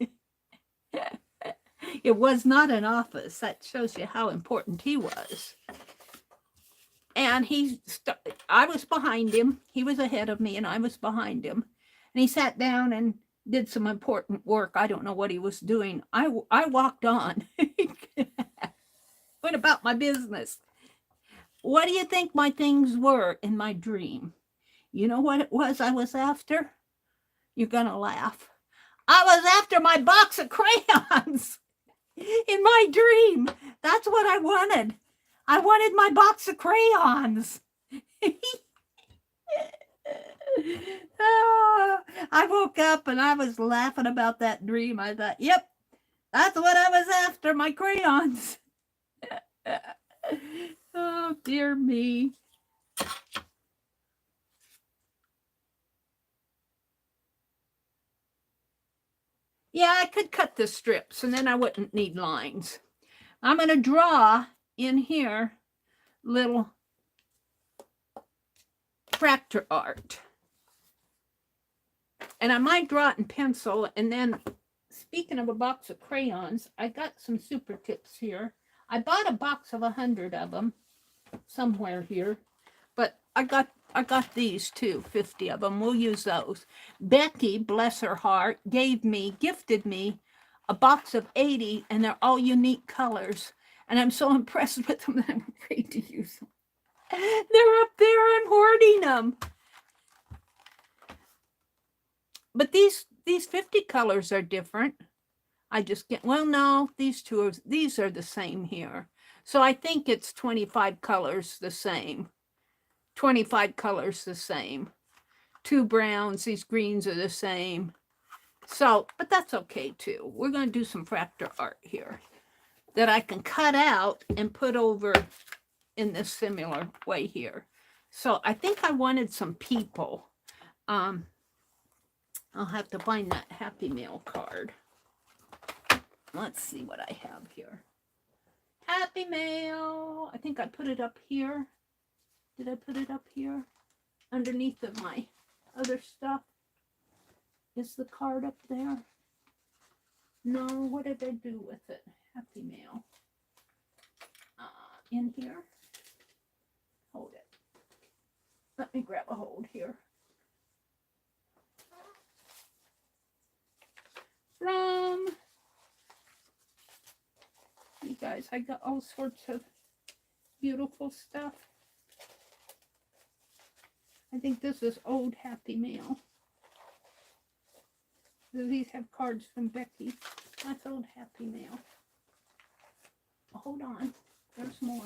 It was not an office. That shows you how important he was. And I was behind him. He was ahead of me, and I was behind him. And he sat down and did some important work. I don't know what he was doing. I walked on. Went about my business. What do you think my things were in my dream? You know what it was I was after? You're going to laugh. I was after my box of crayons in my dream. That's what I wanted. I wanted my box of crayons. I woke up and I was laughing about that dream. I thought, yep, that's what I was after, my crayons. Oh, dear me. Yeah, I could cut the strips and then I wouldn't need lines. I'm going to draw in here little fracture art. And I might draw it in pencil. And then, speaking of a box of crayons, I got some super tips here. I bought a box of 100 of them somewhere here. But I got these too, 50 of them. We'll use those. Becky, bless her heart, gifted me a box of 80, and they're all unique colors. And I'm so impressed with them that I'm afraid to use them. They're up there. I'm hoarding them. But these 50 colors are different. I just get, well, no, these are the same here. So I think it's 25 colors the same. 25 colors the same. 2 browns, these greens are the same. So, but that's okay too. We're going to do some fracture art here that I can cut out and put over in this similar way here. So I think I wanted some people. I'll have to find that Happy Mail card. Let's see what I have here. Happy Mail. I think I put it up here. Did I put it up here? Underneath of my other stuff. Is the card up there? No, what did I do with it? Happy Mail. In here. Hold it. Let me grab a hold here. From you guys, I got all sorts of beautiful stuff. I think this is old Happy Mail. These have cards from Becky. That's old Happy Mail. Hold on. There's more.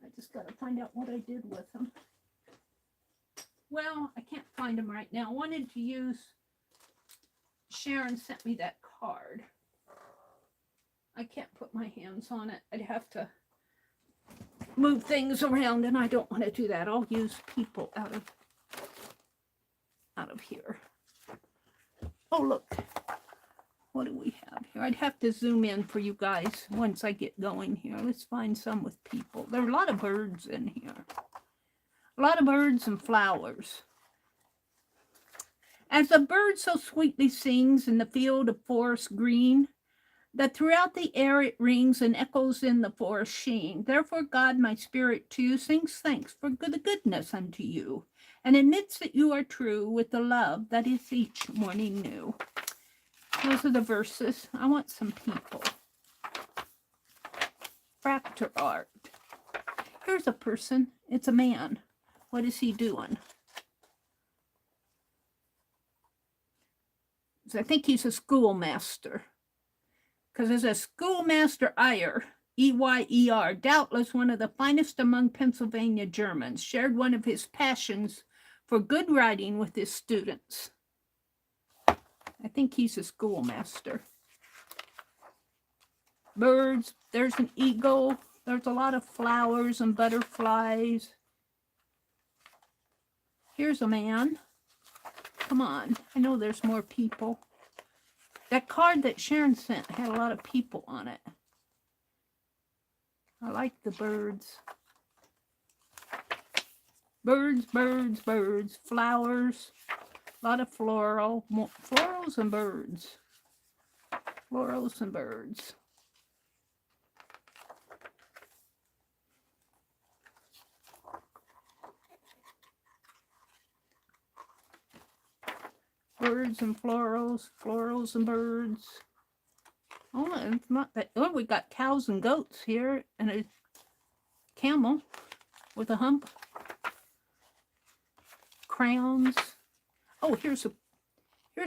I just got to find out what I did with them. Well, I can't find them right now. I wanted to use... Sharon sent me that card. I can't put my hands on it. I'd have to move things around, and I don't want to do that. I'll use people out of here. Oh, look. What do we have here? I'd have to zoom in for you guys once I get going here. Let's find some with people. There are a lot of birds in here. A lot of birds and flowers. As a bird so sweetly sings in the field of forest green, that throughout the air it rings and echoes in the forest sheen. Therefore God, my spirit too, sings thanks for the goodness unto you, and admits that you are true with the love that is each morning new. Those are the verses. I want some people. Fracture art. Here's a person. It's a man. What is he doing? So I think he's a schoolmaster. Because there's a schoolmaster Eyer, E-Y-E-R, doubtless one of the finest among Pennsylvania Germans, shared one of his passions for good writing with his students. I think he's a schoolmaster. Birds, there's an eagle. There's a lot of flowers and butterflies. Here's a man. Come on, I know there's more people. That card that Sharon sent had a lot of people on it. I like the birds. Birds, birds, birds, flowers. A lot of florals and birds. Florals and birds. Birds and florals, florals and birds. Oh, it's not that. Oh, we got cows and goats here, and a camel with a hump. Crowns. Oh, here's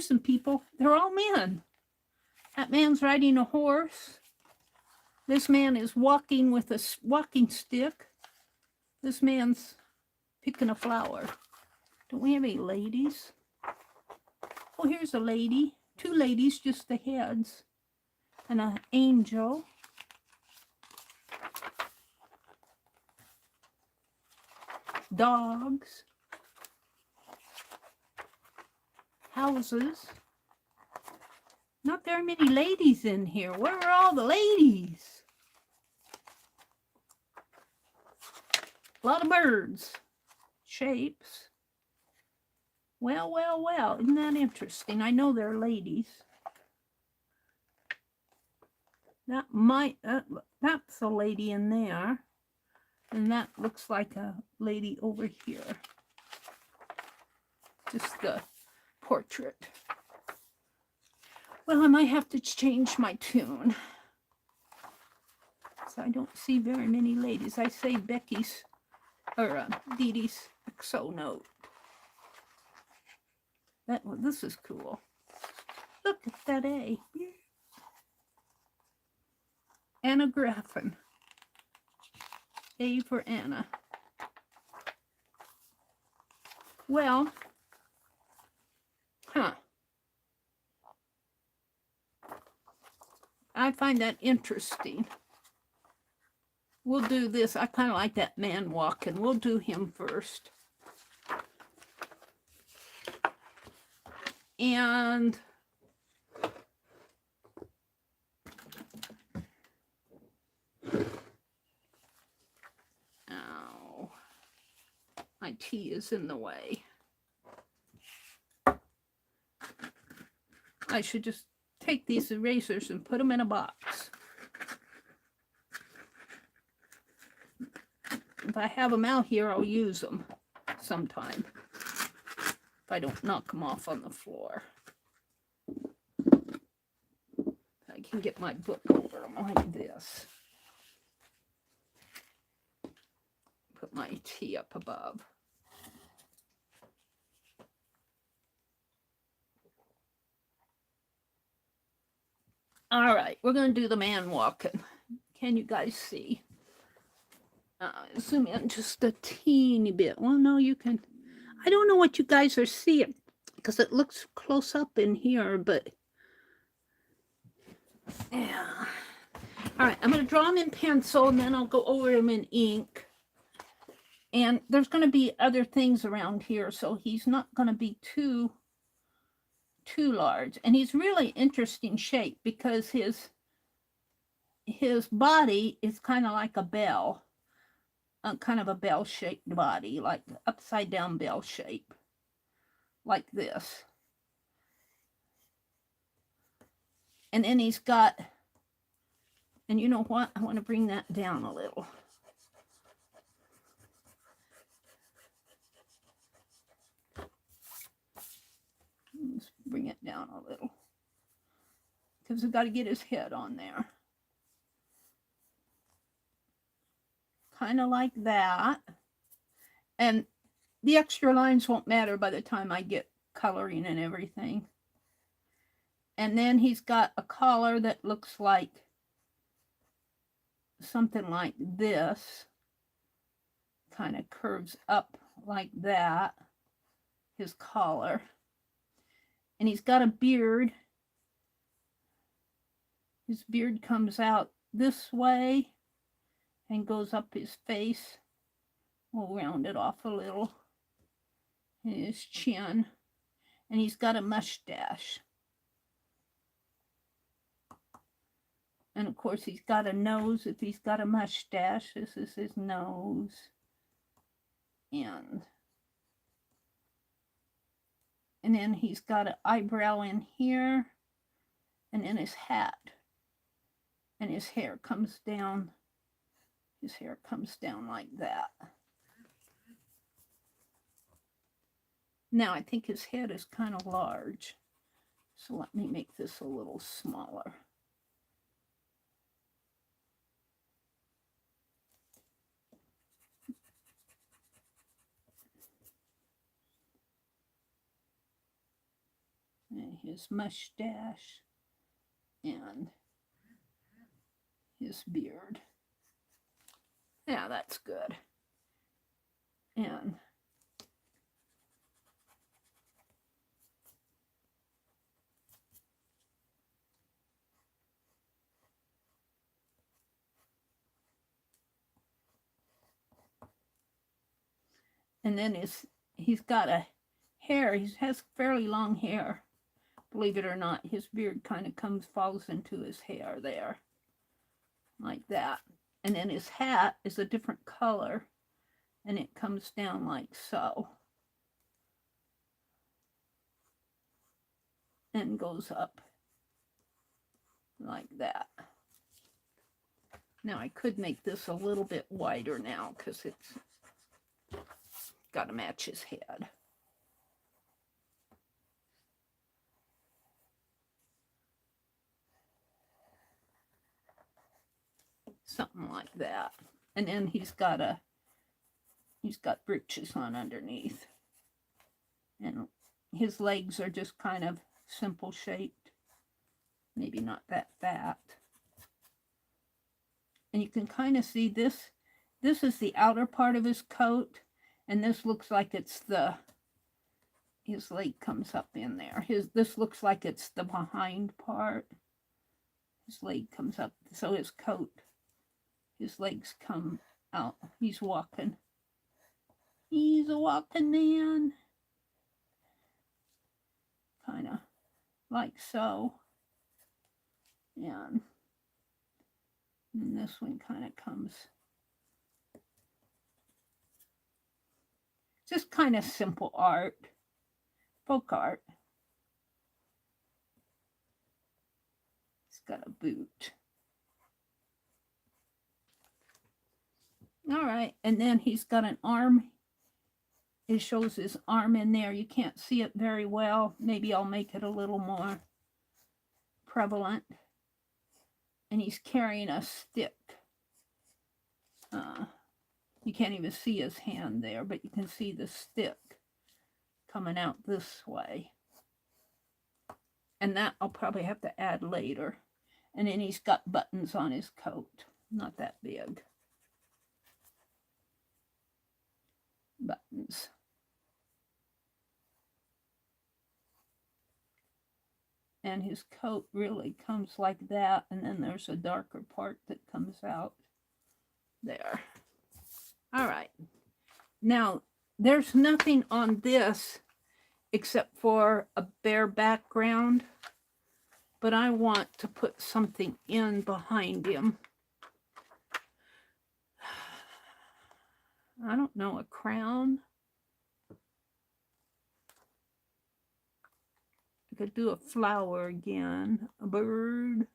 some people. They're all men. That man's riding a horse. This man is walking with a walking stick. This man's picking a flower. Don't we have any ladies? Oh, here's a lady. Two ladies, just the heads. And an angel. Dogs. Houses. Not very many ladies in here. Where are all the ladies? A lot of birds. Shapes. Well, well, well. Isn't that interesting? I know there are ladies. That's a lady in there. And that looks like a lady over here. Just the portrait. Well, I might have to change my tune. So I don't see very many ladies. I say Becky's, or Dee Dee's XO note. This is cool. Look at that A. Anna Graffin. A for Anna. Well, I find that interesting. we'll do this. I kind of like that man walking. We'll do him first. And ow, my tea is in the way. I should just take these erasers and put them in a box. If I have them out here, I'll use them sometime. If I don't knock them off on the floor. I can get my book over them like this. Put my tea up above. All right, we're going to do the man walking. Can you guys see? Zoom in just a teeny bit. Well, no, you can. I don't know what you guys are seeing because it looks close up in here, but yeah. All right, I'm going to draw them in pencil and then I'll go over them in ink. And there's going to be other things around here, so he's not going to be too large. And he's really interesting shape because his body is kind of like a bell, kind of a bell-shaped body, like upside down bell shape, like this. And then he's got, and you know what? I want to bring that down a little. Let's bring it down a little because we've got to get his head on there. Kind of like that. And the extra lines won't matter by the time I get coloring and everything. And then he's got a collar that looks like something like this. Kind of curves up like that. His collar. And he's got a beard. His beard comes out this way and goes up his face. We'll round it off a little. And his chin. And he's got a mustache. And of course he's got a nose. If he's got a mustache, this is his nose. And then he's got an eyebrow in here. And then his hat. And his hair comes down. His hair comes down like that. Now I think his head is kind of large. So let me make this a little smaller. And his mustache and his beard. Yeah, that's good. And then he's got a hair. He has fairly long hair. Believe it or not, his beard kind of falls into his hair there. Like that. And then his hat is a different color. And it comes down like so. And goes up like that. Now I could make this a little bit wider now because it's got to match his head. Something like that. And then he's got breeches on underneath. And his legs are just kind of simple shaped. Maybe not that fat. And you can kind of see this. This is the outer part of his coat. And this looks like it's his leg comes up in there. This looks like it's the behind part. His leg comes up. So his coat his legs come out. He's walking. He's a walking man. Kind of like so. And this one kind of comes. Just kind of simple art. Folk art. He's got a boot. All right, and then he's got an arm. It shows his arm in there. You can't see it very well. Maybe I'll make it a little more prevalent. And he's carrying a stick. You can't even see his hand there, but you can see the stick coming out this way. And that I'll probably have to add later. And then he's got buttons on his coat. Not that big. Buttons. And his coat really comes like that, and then there's a darker part that comes out there. All right. Now, there's nothing on this except for a bare background, but I want to put something in behind him. I don't know, a crown? I could do a flower again, a bird.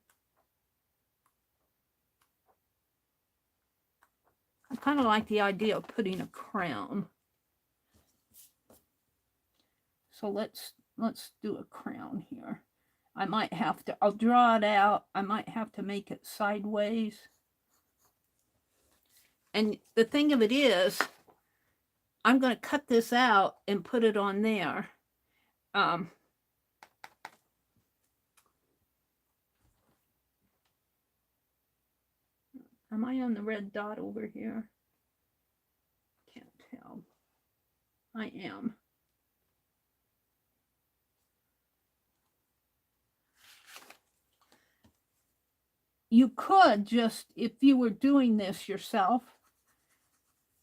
I kind of like the idea of putting a crown. So let's do a crown here. I might have to, I'll draw it out. I might have to make it sideways. And the thing of it is, I'm going to cut this out and put it on there. Am I on the red dot over here? Can't tell. I am. You could just, if you were doing this yourself,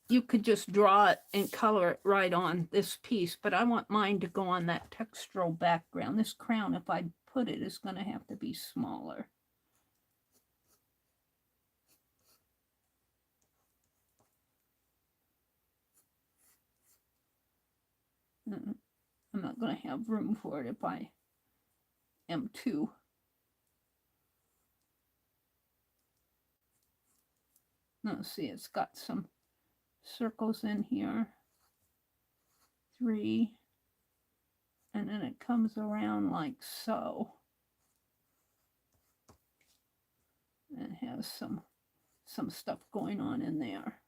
you could just draw it and color it right on this piece, but I want mine to go on that textural background. This crown, if I put it, is going to have to be smaller. I'm not going to have room for it if I am too. Let's see, it's got some circles in here. 3. And then it comes around like so. And has some stuff going on in there.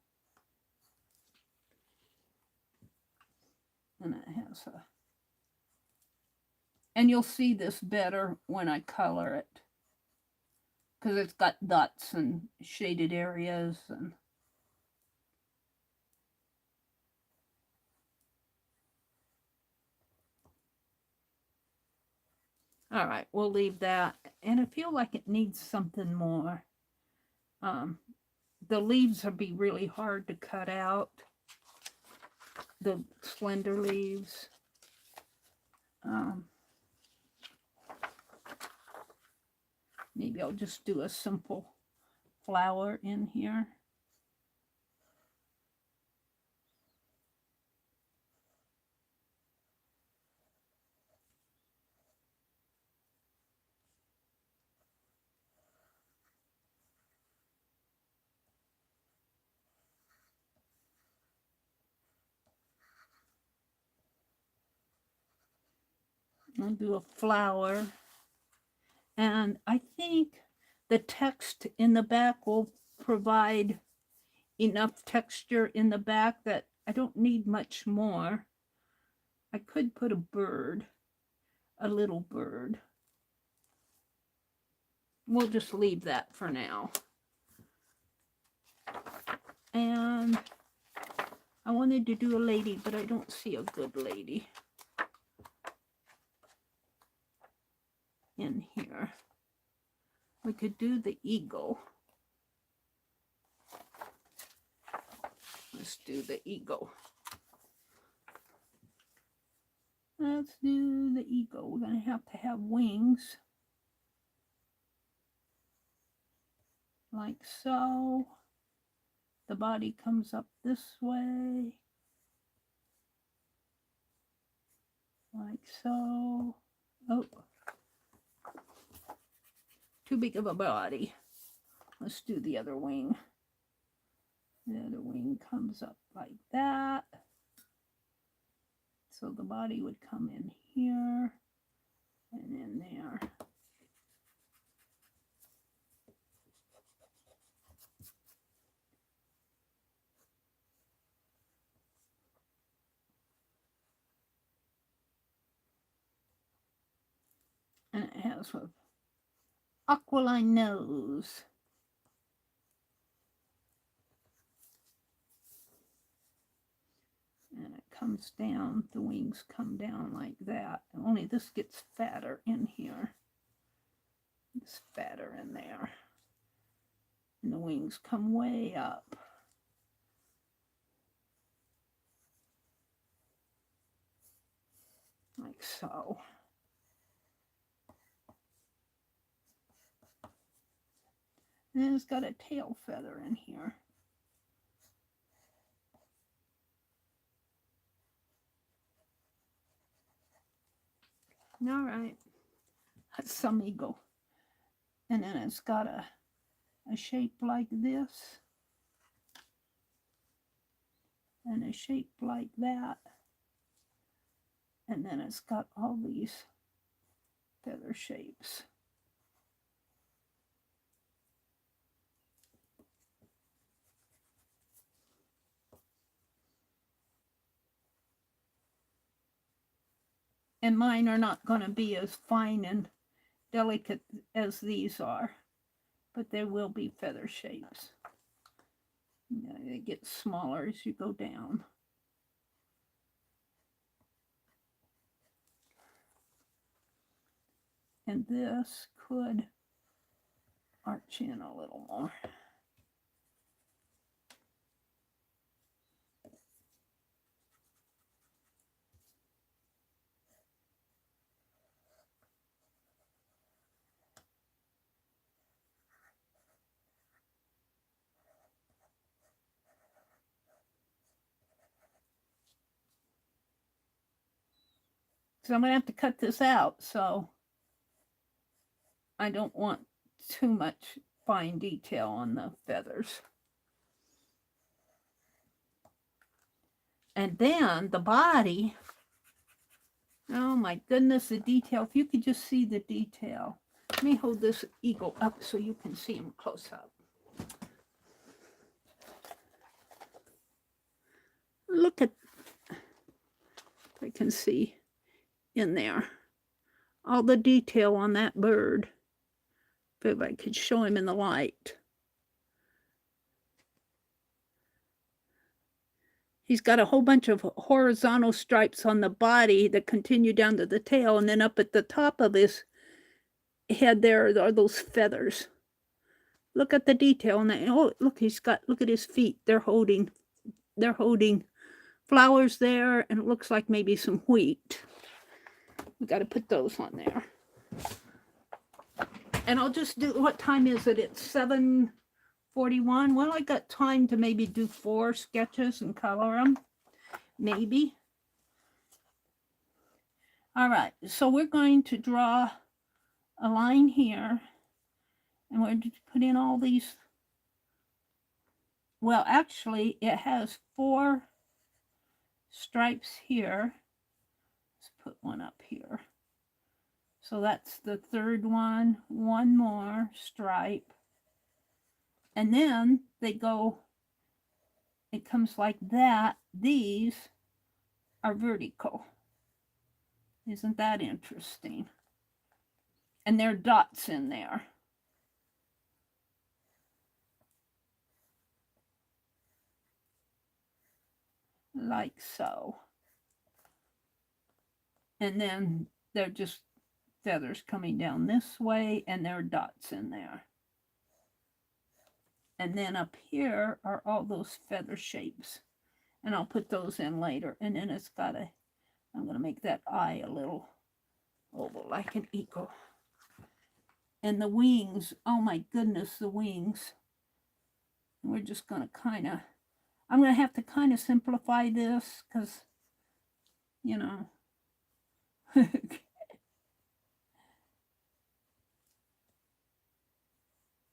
And it has a... And you'll see this better when I color it, because it's got dots and shaded areas. And all right, we'll leave that. And I feel like it needs something more. The leaves will be really hard to cut out. The slender leaves. Maybe I'll just do a simple flower in here. I'll do a flower. And I think the text in the back will provide enough texture in the back that I don't need much more. I could put a bird, a little bird. We'll just leave that for now. And I wanted to do a lady, but I don't see a good lady in here. We could do the eagle. let's do the eagle. Let's do the eagle. We're going to have wings. Like so. The body comes up this way. Like so. Oh. Too big of a body. Let's do the other wing. The other wing comes up like that. So the body would come in here and in there. And it has a aquiline nose. And it comes down, the wings come down like that. Only this gets fatter in here. It's fatter in there. And the wings come way up. Like so. And it's got a tail feather in here. All right, that's some eagle. And then it's got a shape like this. And a shape like that. And then it's got all these feather shapes. And mine are not going to be as fine and delicate as these are, but there will be feather shapes. You know, they get smaller as you go down. And this could arch in a little more. So I'm going to have to cut this out, so I don't want too much fine detail on the feathers. And then the body, oh my goodness, the detail. If you could just see the detail. Let me hold this eagle up so you can see him close up. Look at, if I can see in there, all the detail on that bird. If I could show him in the light. He's got a whole bunch of horizontal stripes on the body that continue down to the tail, and then up at the top of his head there are those feathers. Look at the detail on that. Oh, look, look at his feet. They're holding flowers there, and it looks like maybe some wheat. We got to put those on there. And I'll just do, what time is it? It's 7:41. Well, I got time to maybe do 4 sketches and color them. Maybe. All right, so we're going to draw a line here. And we're going to put in all these. Well, actually, it has 4 stripes here. Let's put one up here. So that's the 3rd one. One more stripe. And then they go, it comes like that. These are vertical. Isn't that interesting? And there are dots in there. Like so. And then they're just feathers coming down this way, and there are dots in there. And then up here are all those feather shapes. And I'll put those in later. And then it's got a, I'm going to make that eye a little oval like an eagle. And the wings, oh my goodness, the wings. We're just going to kind of, I'm going to have to kind of simplify this because, you know,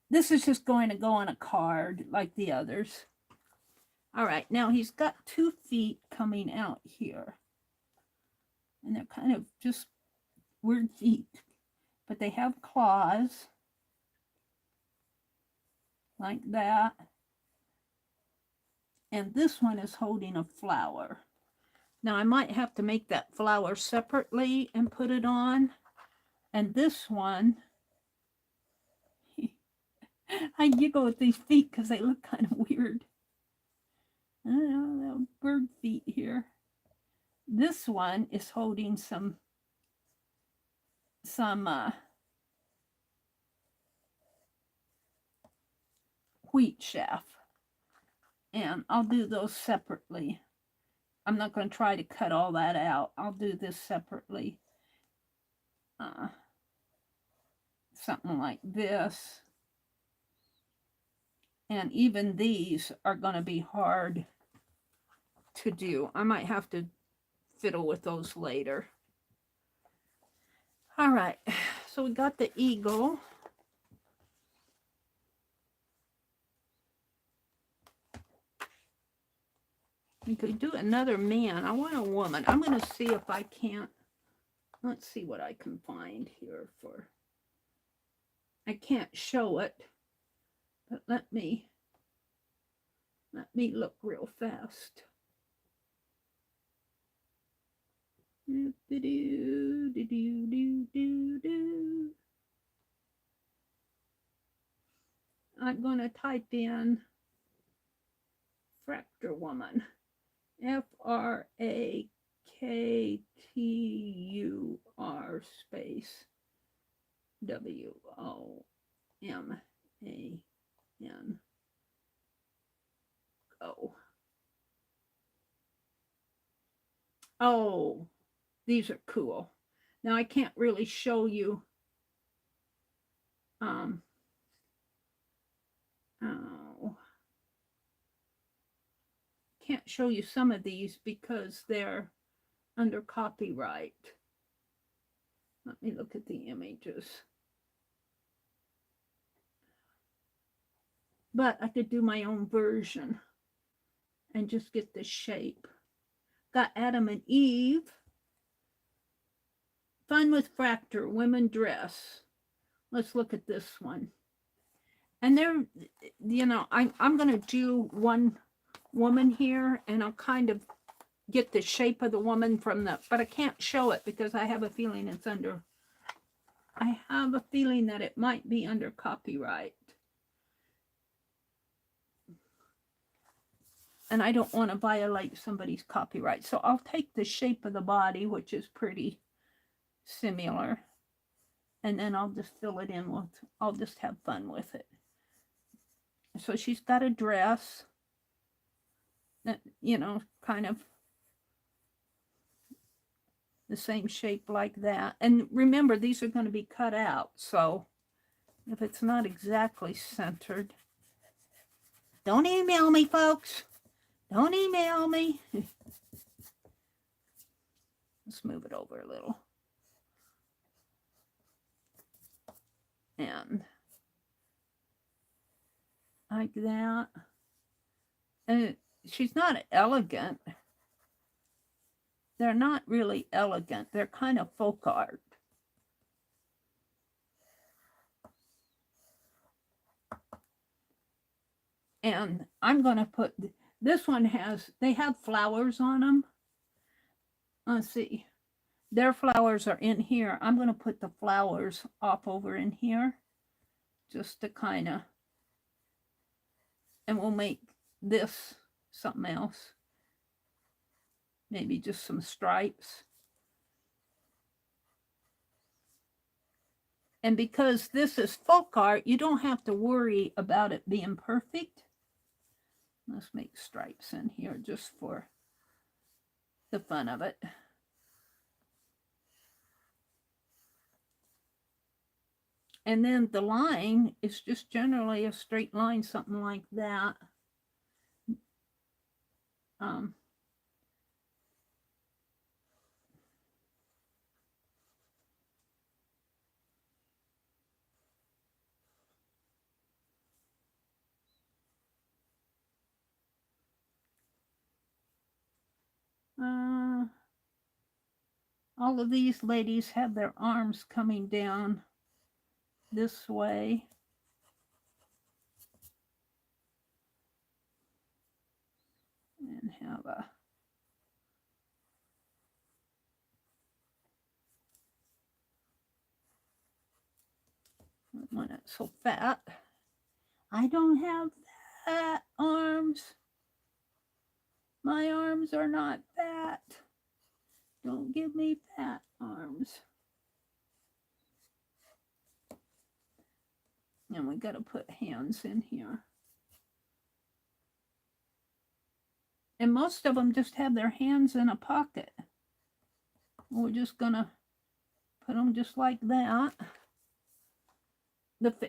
this is just going to go on a card like the others. All right, now he's got 2 feet coming out here. And they're kind of just weird feet. But they have claws. Like that. And this one is holding a flower. Now I might have to make that flower separately and put it on. And this one, I giggle with these feet because they look kind of weird. I don't know, little bird feet here. This one is holding some wheat chaff. And I'll do those separately. I'm not going to try to cut all that out. I'll do this separately. Something like this. And even these are going to be hard to do. I might have to fiddle with those later. All right, so we got the eagle. We could do another man. I want a woman. I'm going to see if I can't. Let's see what I can find here for. I can't show it, but let me look real fast. I'm going to type in Fracture Woman. FRAKTUR space WOMAN. Go. Oh, these are cool. Now I can't really show you. Can't show you some of these because they're under copyright. Let me look at the images. But I could do my own version and just get the shape. Got Adam and Eve. Fun with Fracture, women dress. Let's look at this one. And there, you know, I'm going to do one woman here, and I'll kind of get the shape of the woman from the, but I can't show it because I have a feeling it's under, I have a feeling that it might be under copyright. And I don't want to violate somebody's copyright. So I'll take the shape of the body, which is pretty similar, and then I'll just fill it in with, I'll just have fun with it. So she's got a dress that, you know, kind of the same shape like that. And remember, these are going to be cut out. So if it's not exactly centered, don't email me, folks. Don't email me. Let's move it over a little. And like that. And she's not elegant. They're not really elegant. They're kind of folk art. And I'm going to put, this one has, they have flowers on them. Let's see. Their flowers are in here. I'm going to put the flowers off over in here. Just to kind of, and we'll make this something else. Maybe just some stripes. And because this is folk art, you don't have to worry about it being perfect. Let's make stripes in here just for the fun of it. And then the line is just generally a straight line, something like that. All of these ladies have their arms coming down this way. And have a one that's so fat. I don't have fat arms. My arms are not fat. Don't give me fat arms. And we got to put hands in here. And most of them just have their hands in a pocket. We're just going to put them just like that.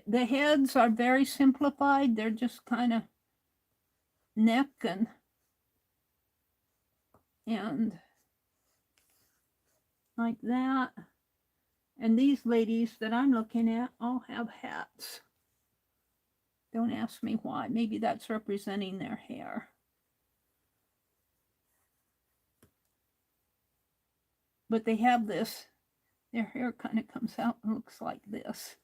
The heads are very simplified. They're just kind of neck and like that. And these ladies that I'm looking at all have hats. Don't ask me why. Maybe that's representing their hair. But they have this, their hair kind of comes out and looks like this.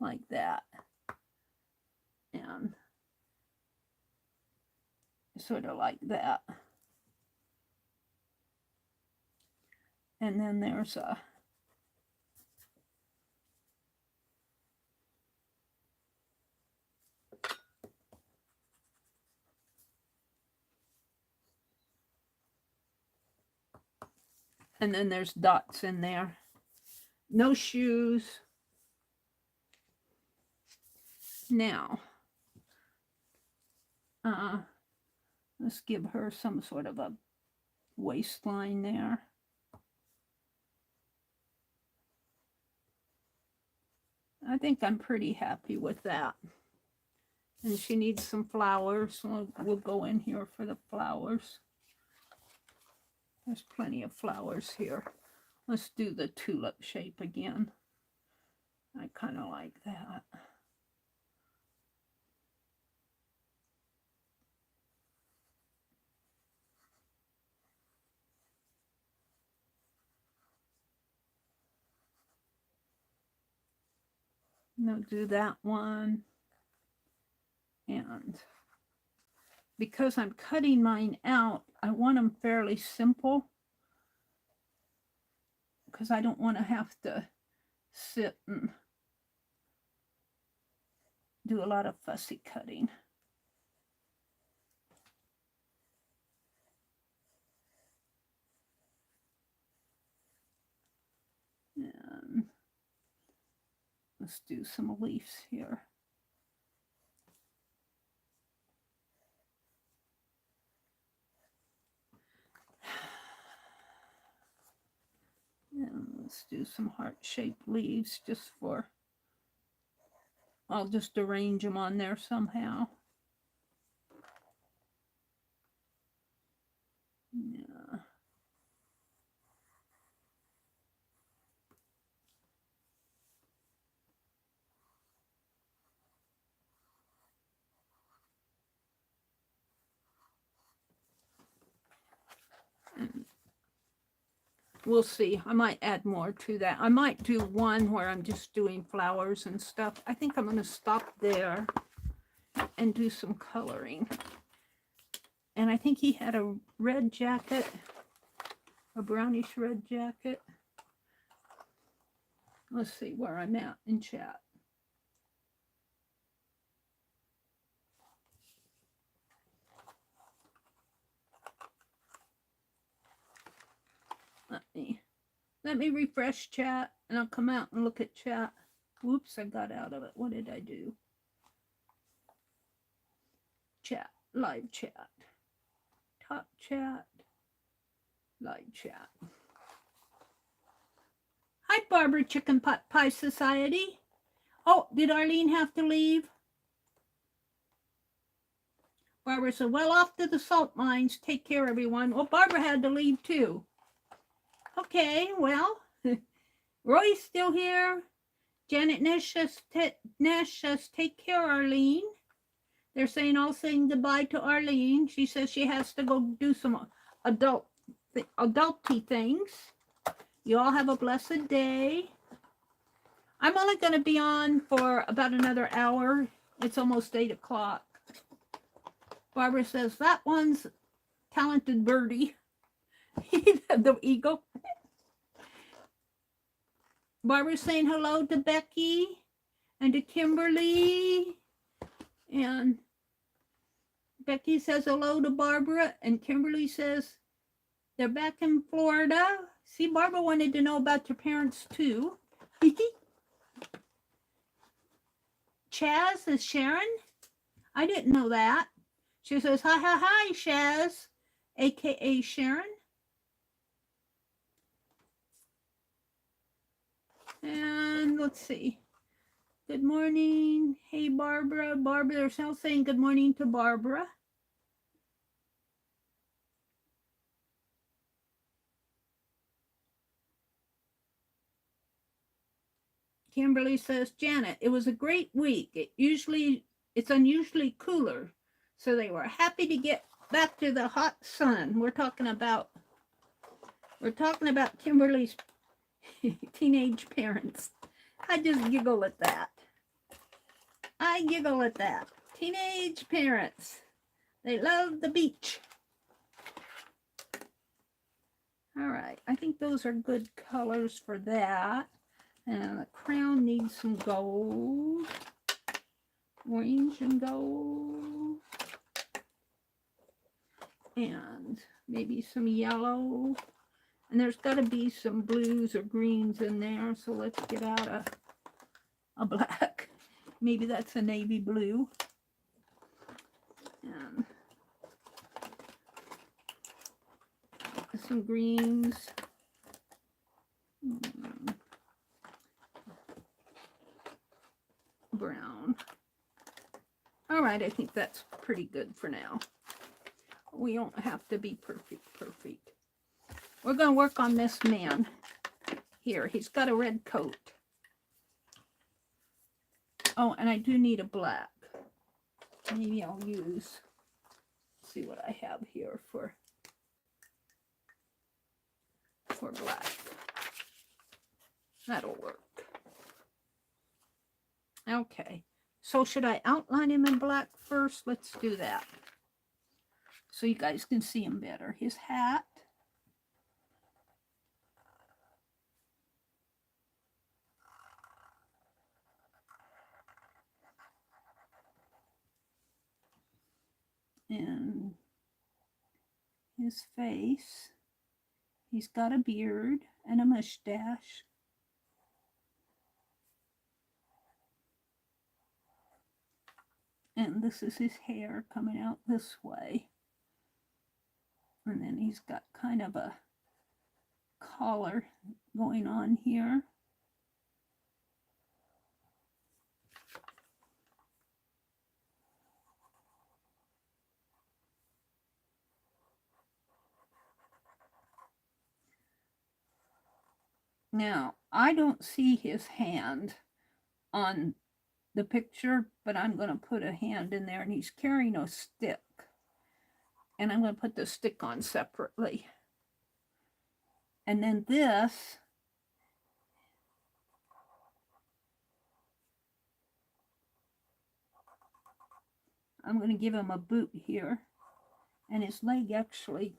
Like that. And sort of like that. And then there's a and then there's dots in there. No shoes. Now, let's give her some sort of a waistline there. I think I'm pretty happy with that. And she needs some flowers. We'll go in here for the flowers. There's plenty of flowers here. Let's do the tulip shape again. I kind of like that. No, do that one. And because I'm cutting mine out, I want them fairly simple. Because I don't want to have to sit and do a lot of fussy cutting. And let's do some leaves here. And let's do some heart-shaped leaves just for, I'll just arrange them on there somehow. Yeah. And we'll see. I might add more to that. I might do one where I'm just doing flowers and stuff. I think I'm going to stop there and do some coloring. And I think he had a red jacket, a brownish red jacket. Let's see where I'm at in chat. Let me refresh chat and I'll come out and look at chat. Whoops, I got out of it. What did I do? chat, live chat, top chat, live chat. Hi, Barbara Chicken Pot Pie Society. Oh, did Arlene have to leave? Barbara said, well, off to the salt mines. Take care, everyone. Well, Barbara had to leave, too. Okay, well, Roy's still here. Janet Nash says, take care, Arlene. They're saying all saying goodbye to Arlene. She says she has to go do some adulty things. You all have a blessed day. I'm only going to be on for about another hour. It's almost 8 o'clock. Barbara says, that one's talented birdie. The eagle. Barbara's saying hello to Becky and to Kimberly. And Becky says hello to Barbara. And Kimberly says they're back in Florida. See, Barbara wanted to know about your parents too. Chaz is Sharon. I didn't know that. She says, hi, hi, hi, Shaz, a.k.a. Sharon. And let's see. Good morning. Hey, Barbara. Barbara, they're still saying good morning to Barbara. Kimberly says, Janet, it was a great week. It's unusually cooler. So they were happy to get back to the hot sun. We're talking about Kimberly's teenage parents. I just giggle at that. Teenage parents. They love the beach. All right. I think those are good colors for that. And the crown needs some gold. Orange and gold. And maybe some yellow. And there's got to be some blues or greens in there. So let's get out a black. Maybe that's a navy blue. And some greens. Brown. All right, I think that's pretty good for now. We don't have to be perfect. We're going to work on this man here. He's got a red coat. Oh, and I do need a black. Maybe I'll see what I have here for black. That'll work. Okay. So should I outline him in black first? Let's do that. So you guys can see him better. His hat. And his face. He's got a beard and a mustache. And this is his hair coming out this way. And then he's got kind of a collar going on here. Now, I don't see his hand on the picture, but I'm going to put a hand in there, and he's carrying a stick. And I'm going to put the stick on separately. And then this, I'm going to give him a boot here. And his leg actually,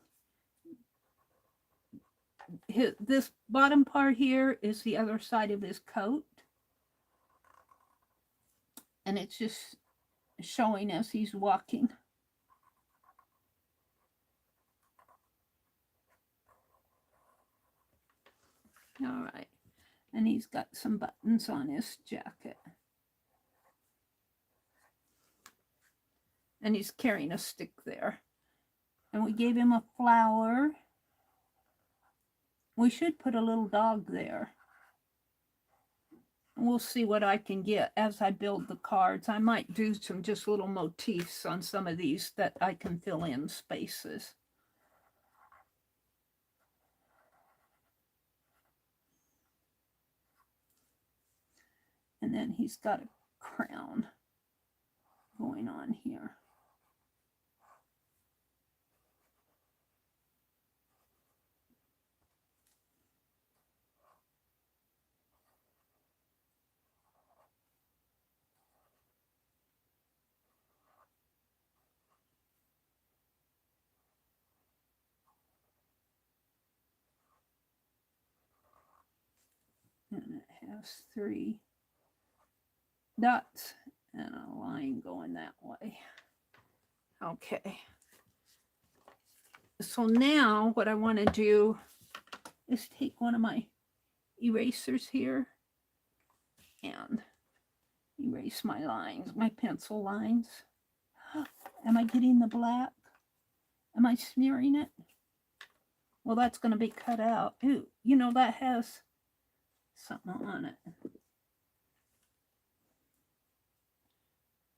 this bottom part here is the other side of his coat. And it's just showing as he's walking. All right. And he's got some buttons on his jacket. And he's carrying a stick there. And we gave him a flower. We should put a little dog there. And we'll see what I can get as I build the cards. I might do some just little motifs on some of these that I can fill in spaces. And then he's got a crown going on here. And it has 3 dots and a line going that way. Okay. So now what I want to do is take one of my erasers here and erase my lines, my pencil lines. Am I getting the black? Am I smearing it? Well, that's going to be cut out. Ooh, you know, that has something on it.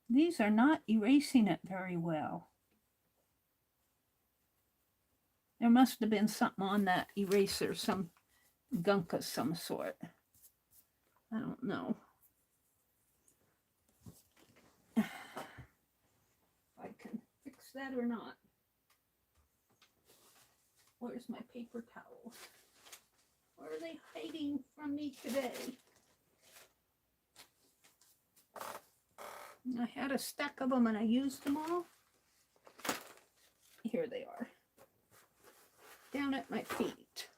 These are not erasing it very well. There must have been something on that eraser, some gunk of some sort. I don't know. If I can fix that or not. Where's my paper towels? Where are they hiding from me today? I had a stack of them and I used them all. Here they are. Down at my feet.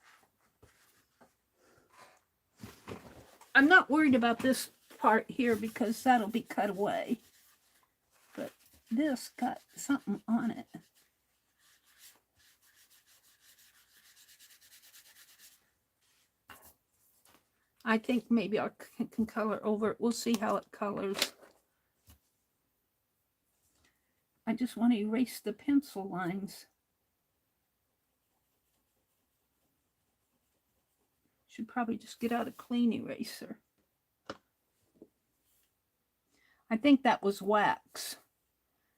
I'm not worried about this part here because that'll be cut away. But this got something on it. I think maybe I can color over it. We'll see how it colors. I just want to erase the pencil lines. Should probably just get out a clean eraser. I think that was wax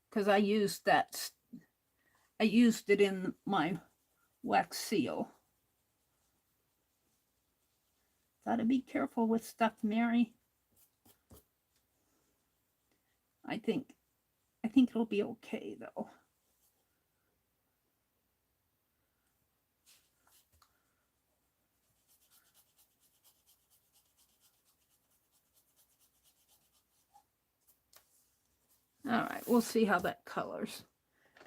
because I used that. I used it in my wax seal. Gotta be careful with stuff, Meri. I think it'll be okay though. All right, we'll see how that colors.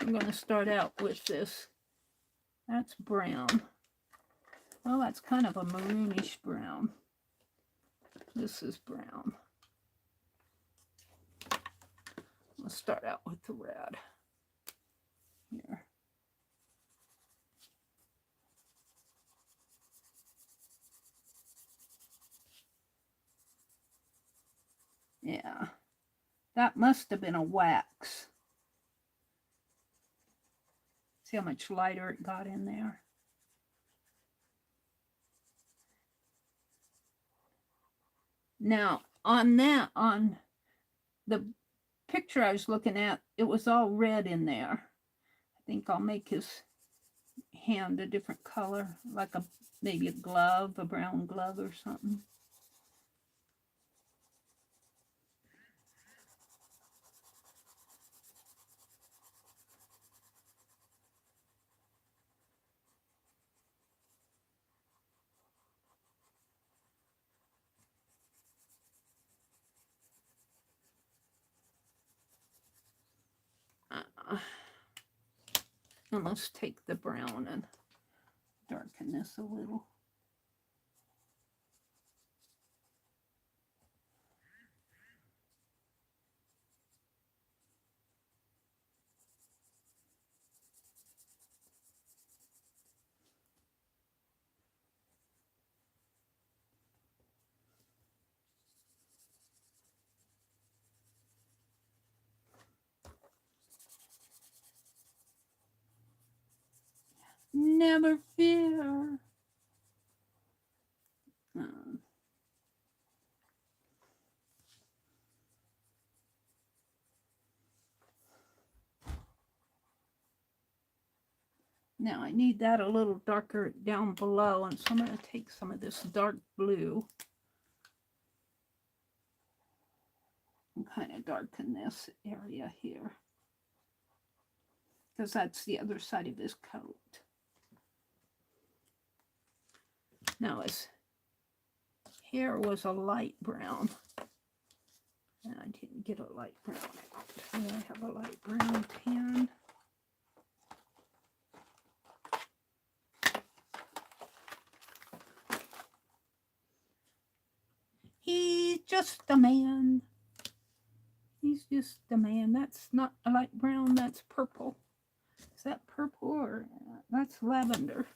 I'm going to start out with this. That's brown. Well, that's kind of a maroonish brown. This is brown. Let's start out with the red. Here. Yeah. That must have been a wax. See how much lighter it got in there? Now, on the picture I was looking at, it was all red in there. I think I'll make his hand a different color, like maybe a glove, a brown glove or something. And let's take the brown and darken this a little. Never fear. Now I need that a little darker down below, and so I'm going to take some of this dark blue and kind of darken this area here, because that's the other side of his coat. Now his hair was a light brown, and I didn't get a light brown. So I have a light brown tan. He's just a man. He's just a man. That's not a light brown, that's purple. Is that purple or that's lavender?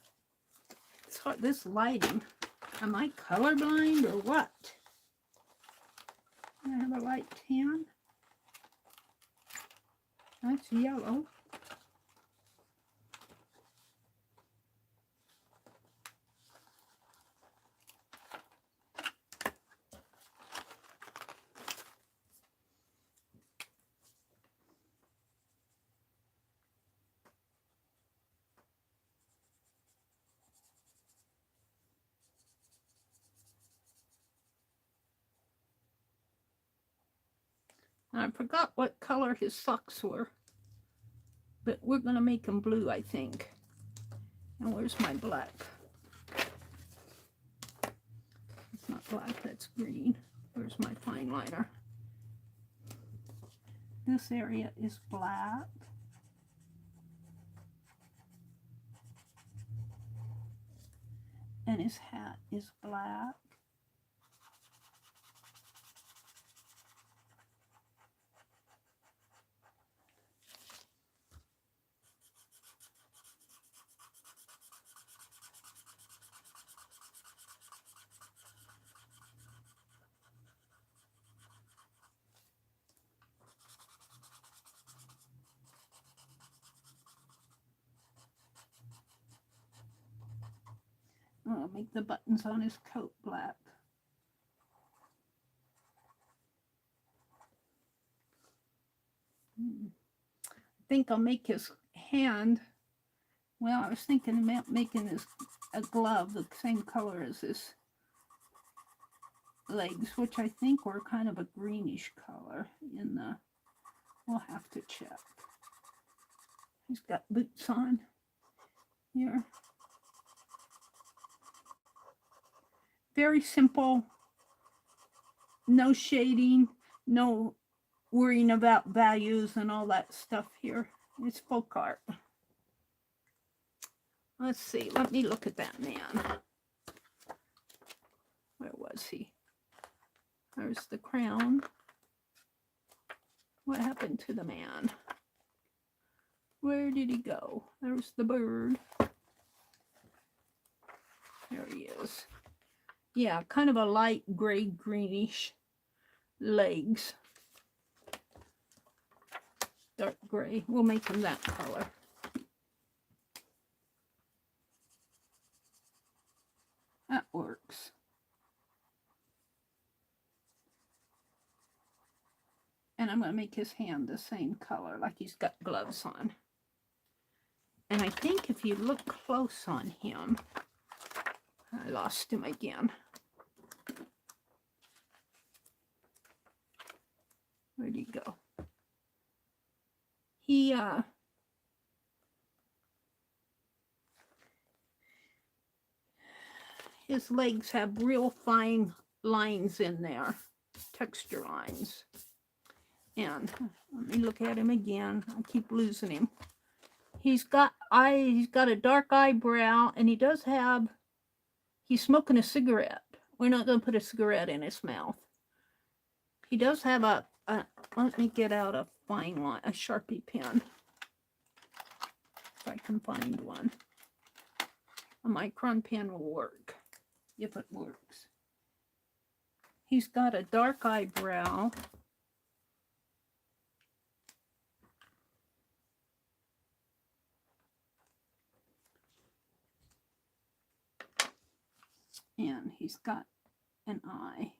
It's hard, this lighting. Am I colorblind or what? I have a light tan. That's yellow. I forgot what color his socks were, but we're going to make them blue, I think. And where's my black? It's not black, that's green. Where's my fine liner? This area is black. And his hat is black. I'll make the buttons on his coat black. I think I'll make his hand, well, I was thinking about making his a glove the same color as his legs, which I think were kind of a greenish color in the, we'll have to check. He's got boots on here. Very simple, no shading, no worrying about values and all that stuff here. It's folk art. Let's see, let me look at that man. Where was he? There's the crown. What happened to the man? Where did he go? There's the bird. There he is. Yeah, kind of a light gray greenish legs. Dark gray. We'll make him that color. That works. And I'm going to make his hand the same color, like he's got gloves on. And I think if you look close on him, I lost him again. Where'd he go? He, his legs have real fine lines in there, texture lines. And let me look at him again. I keep losing him. He's got a dark eyebrow, and he does have, he's smoking a cigarette. We're not going to put a cigarette in his mouth. He does have a let me get out a fine line, a Sharpie pen, if I can find one. A micron pen will work, if it works. He's got a dark eyebrow. And he's got an eye.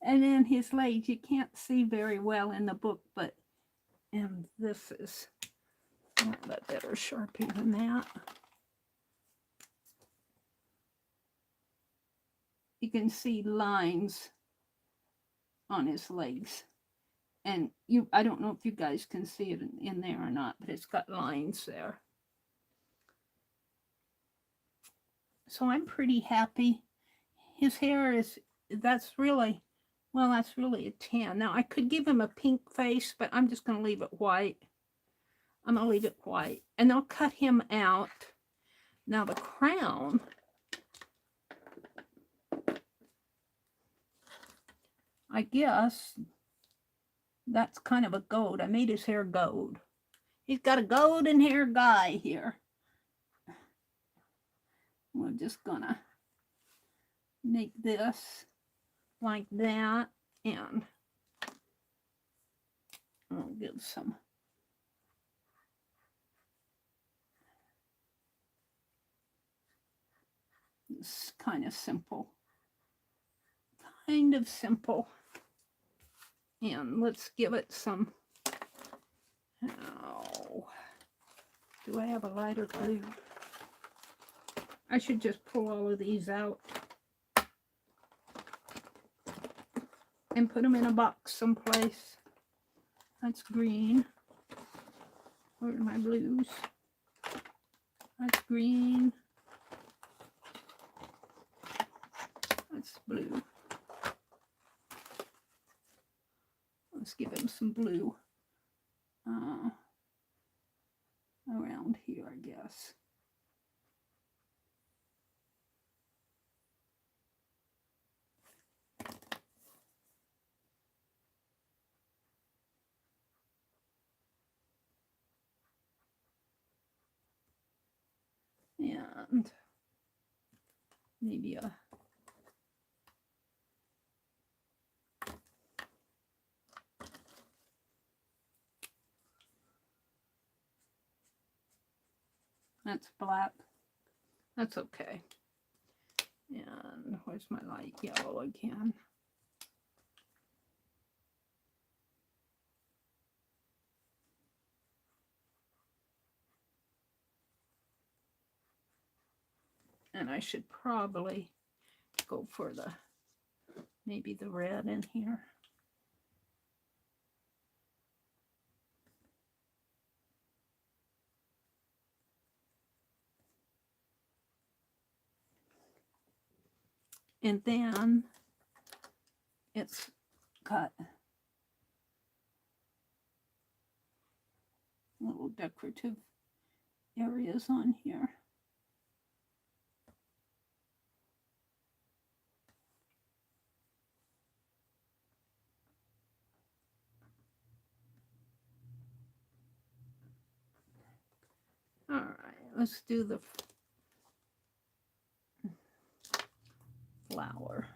And then his legs, you can't see very well in the book, but and this is a little bit better Sharpie than that. You can see lines on his legs. And I don't know if you guys can see it in there or not, but it's got lines there. So I'm pretty happy. His hair that's really a 10. Now I could give him a pink face, but I'm just going to leave it white. I'm going to leave it white. And I'll cut him out. Now the crown, I guess that's kind of a gold. I made his hair gold. He's got a golden hair guy here. We're just gonna make this like that, and I'll give some it's kind of simple. And let's give it some, oh, do I have a lighter glue? I should just pull all of these out and put them in a box someplace. That's green. Where are my blues? That's green. That's blue. Let's give him some blue around here, I guess. And maybe that's black. That's okay. And where's my light yellow again? And I should probably go for maybe the red in here. And then it's got little decorative areas on here. All right, let's do the flower.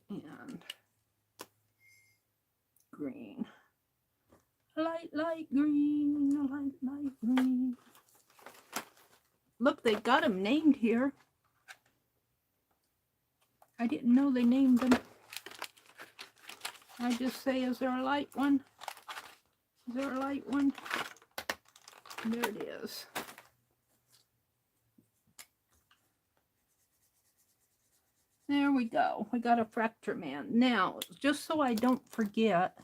And green. Light green, light green. Look, they got them named here. I didn't know they named them. I just say, is there a light one? Is there a light one? There it is. There we go. We got a Fracture Man. Now, just so I don't forget,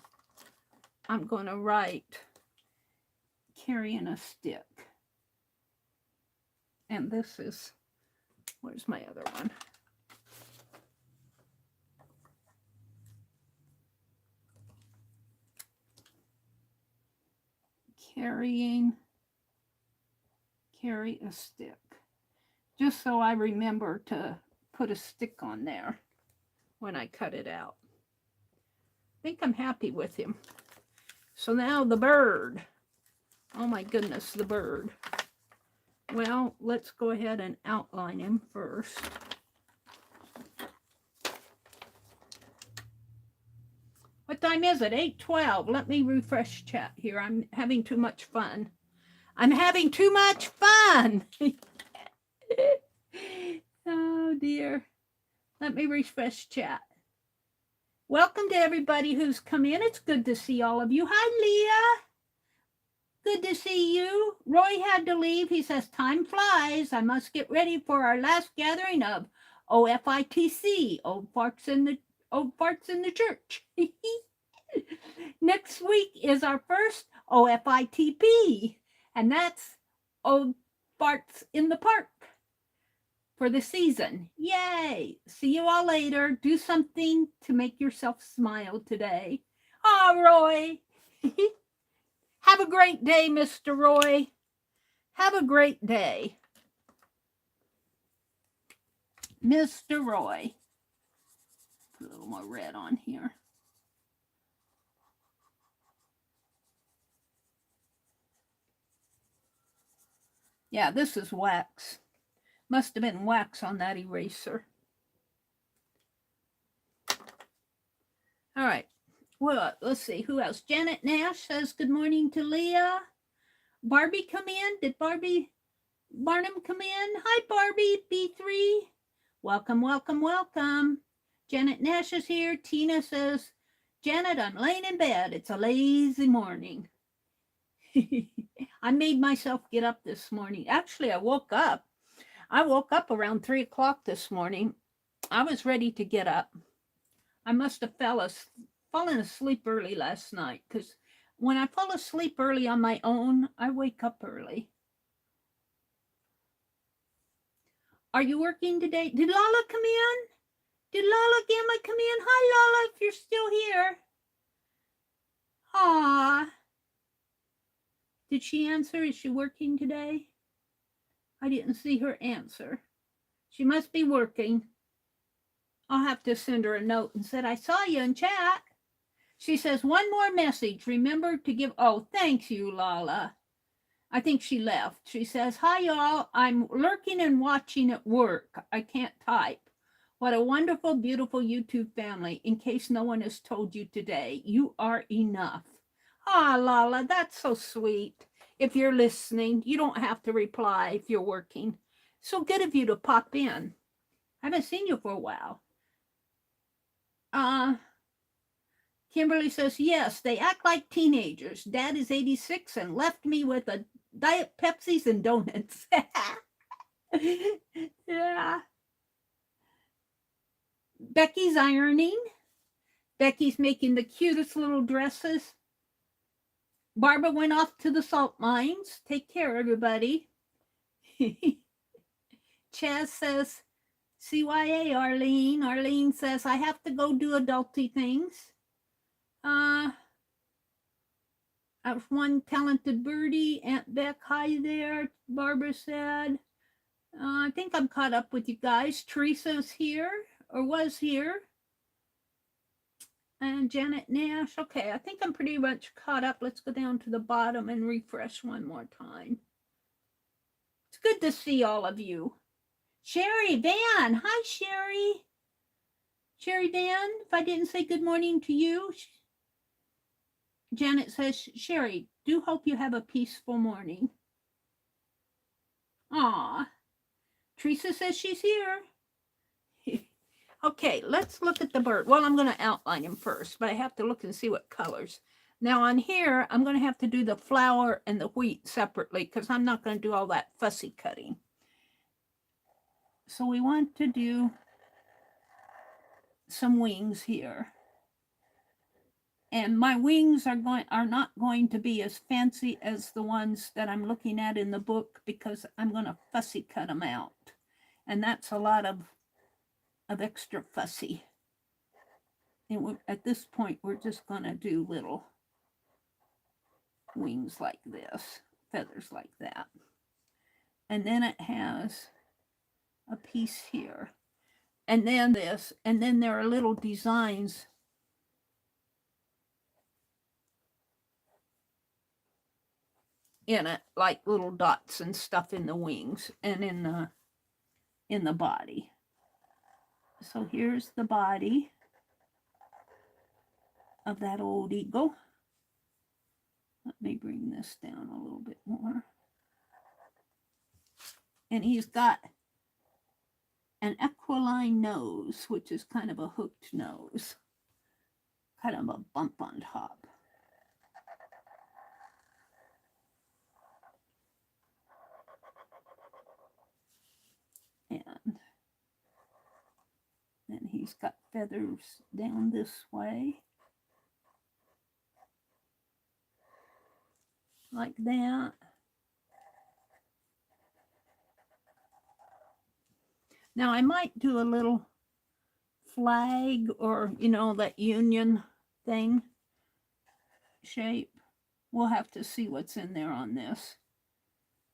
I'm going to write carrying a stick. And this is, where's my other one? Carrying carry a stick. Just so I remember to put a stick on there when I cut it out. I think I'm happy with him. So now the bird. Oh my goodness, the bird. Well, let's go ahead and outline him first. What time is it? 8:12. Let me refresh chat here. I'm having too much fun. I'm having too much fun. Oh dear. Let me refresh chat. Welcome to everybody who's come in. It's good to see all of you. Hi, Leah. Good to see you. Roy had to leave. He says, time flies. I must get ready for our last gathering of OFITC, Old Farts in the Church. Next week is our first OFITP, and that's Old Farts in the Park for the season. Yay! See you all later. Do something to make yourself smile today. Ah, Roy. Have a great day, Mr. Roy. Have a great day. Mr. Roy. Put a little more red on here. Yeah, this is wax. Must have been wax on that eraser. All right. Well, let's see. Who else? Janet Nash says good morning to Leah. Barbie come in? Did Barbie Barnum come in? Hi, Barbie B3. Welcome, welcome, welcome. Janet Nash is here. Tina says, Janet, I'm laying in bed. It's a lazy morning. I made myself get up this morning. Actually, I woke up. Around 3 o'clock this morning. I was ready to get up. I must have fallen asleep early last night, because when I fall asleep early on my own, I wake up early. Are you working today? Did Lala come in? Did Lala Gamma come in? Hi, Lala, if you're still here. Ah. Did she answer? Is she working today? I didn't see her answer. She must be working. I'll have to send her a note and said, I saw you in chat. She says, one more message. Remember to give, oh, thanks you, Lala. I think she left. She says, hi, y'all. I'm lurking and watching at work. I can't type. What a wonderful, beautiful YouTube family. In case no one has told you today, you are enough. Ah, Lala, that's so sweet. If you're listening, you don't have to reply if you're working. So good of you to pop in. I haven't seen you for a while. Kimberly says, yes, they act like teenagers. Dad is 86 and left me with a Diet Pepsis and donuts. Yeah. Becky's ironing. Becky's making the cutest little dresses. Barbara went off to the salt mines. Take care, everybody. Chaz says, CYA, Arlene. Arlene says, I have to go do adulty things. One talented birdie. Aunt Beck, hi there. Barbara said, I think I'm caught up with you guys. Teresa's here, or was here. And Janet Nash. Okay, I think I'm pretty much caught up. Let's go down to the bottom and refresh one more time. It's good to see all of you. Sherry Van. Hi, Sherry. Sherry Van, if I didn't say good morning to you. Janet says, Sherry, do hope you have a peaceful morning. Aw. Teresa says she's here. Okay, let's look at the bird. Well, I'm going to outline him first, but I have to look and see what colors. Now on here, I'm going to have to do the flower and the wheat separately because I'm not going to do all that fussy cutting. So we want to do some wings here. And my wings are not going to be as fancy as the ones that I'm looking at in the book because I'm going to fussy cut them out. And that's a lot of extra fussy. And at this point, we're just going to do little wings like this, feathers like that. and then it has a piece here, and then this, and then there are little designs in it, like little dots and stuff in the wings and in the body. So here's the body of that old eagle. Let me bring this down a little bit more. And he's got an aquiline nose, which is kind of a hooked nose, kind of a bump on top. And then he's got feathers down this way, like that. Now I might do a little flag, or, you know, that Union thing shape. We'll have to see what's in there on this.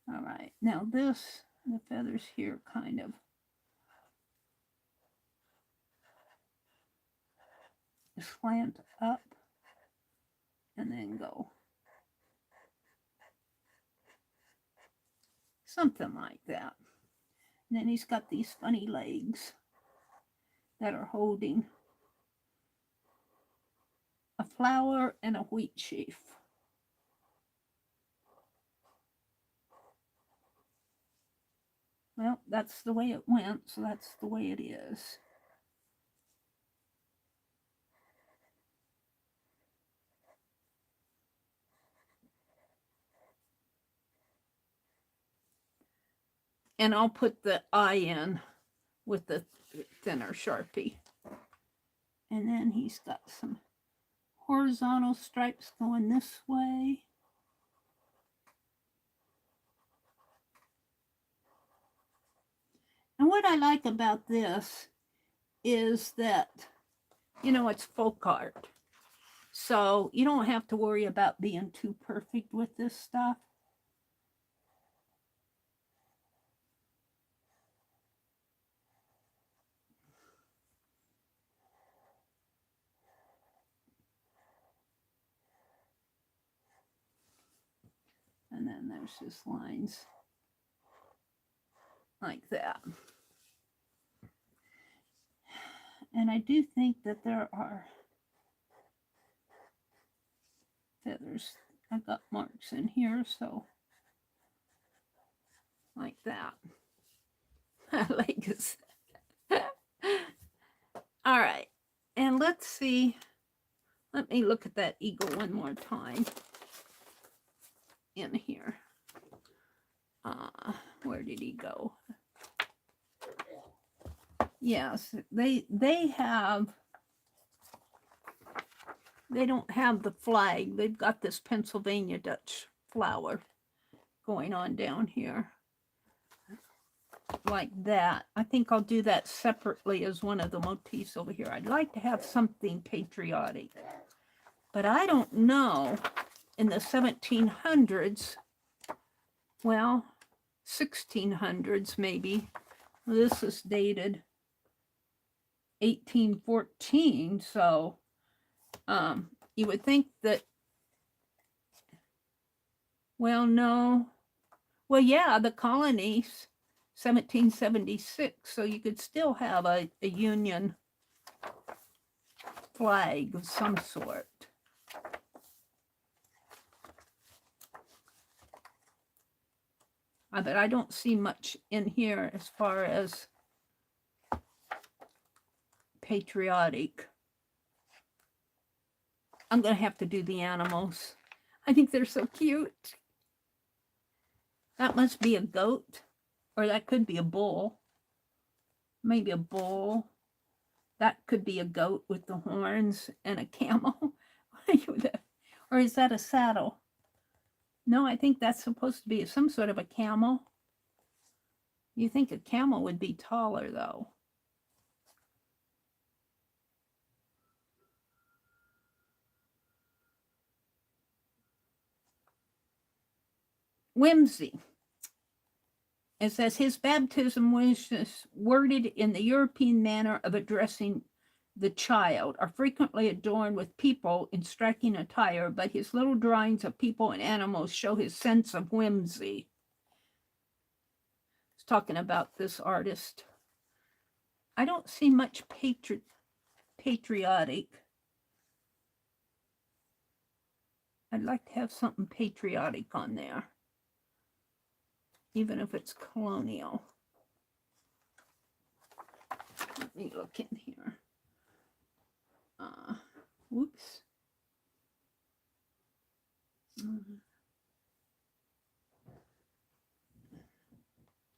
All right, now this, the feathers here kind of slant up and then go. Something like that. And then he's got these funny legs that are holding a flower and a wheat sheaf. Well, that's the way it went, so that's the way it is. And I'll put the eye in with the thinner Sharpie. And then he's got some horizontal stripes going this way. And what I like about this is that, you know, it's folk art. So you don't have to worry about being too perfect with this stuff. And then there's just lines like that. And I do think that there are feathers. I've got marks in here, so like that. Legs. All right, and let's see. Let me look at that eagle one more time in here. Where did he go? Yes, they don't have the flag. They've got this Pennsylvania Dutch flower going on down here. Like that. I think I'll do that separately as one of the motifs over here. I'd like to have something patriotic. But I don't know, in the 1700s, well, 1600s maybe. This is dated 1814, so you would think that, well, no. Well, yeah, the colonies, 1776, so you could still have a Union flag of some sort. But I don't see much in here as far as patriotic. I'm going to have to do the animals. I think they're so cute. That must be a goat, or that could be a bull. Maybe a bull. That could be a goat with the horns and a camel. Or is that a saddle? No, I think that's supposed to be some sort of a camel. You think a camel would be taller, though. Whimsy. It says his baptism was worded in the European manner of addressing the child, are frequently adorned with people in striking attire, but his little drawings of people and animals show his sense of whimsy. It's talking about this artist. I don't see much patriotic. I'd like to have something patriotic on there, even if it's colonial. Let me look in here. Whoops.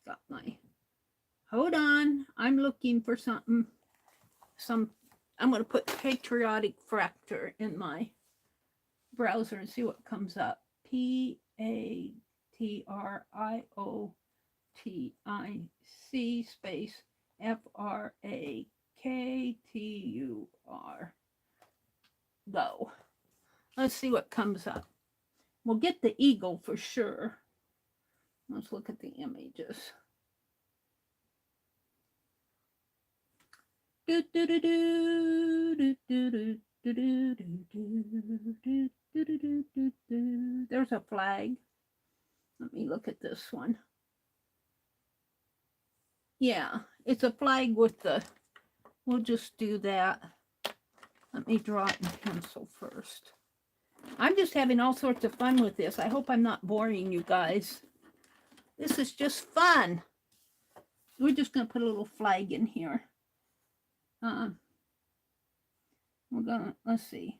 Got my, hold on. I'm looking for something. I'm going to put patriotic fractor in my browser and see what comes up. PATRIOTIC space FRAKTUR. Go. Let's see what comes up. We'll get the eagle for sure. Let's look at the images. There's a flag. Let me look at this one. Yeah, it's a flag with the, we'll just do that. Let me draw it in pencil first. I'm just having all sorts of fun with this. I hope I'm not boring you guys. This is just fun. We're just going to put a little flag in here. We're going to, let's see.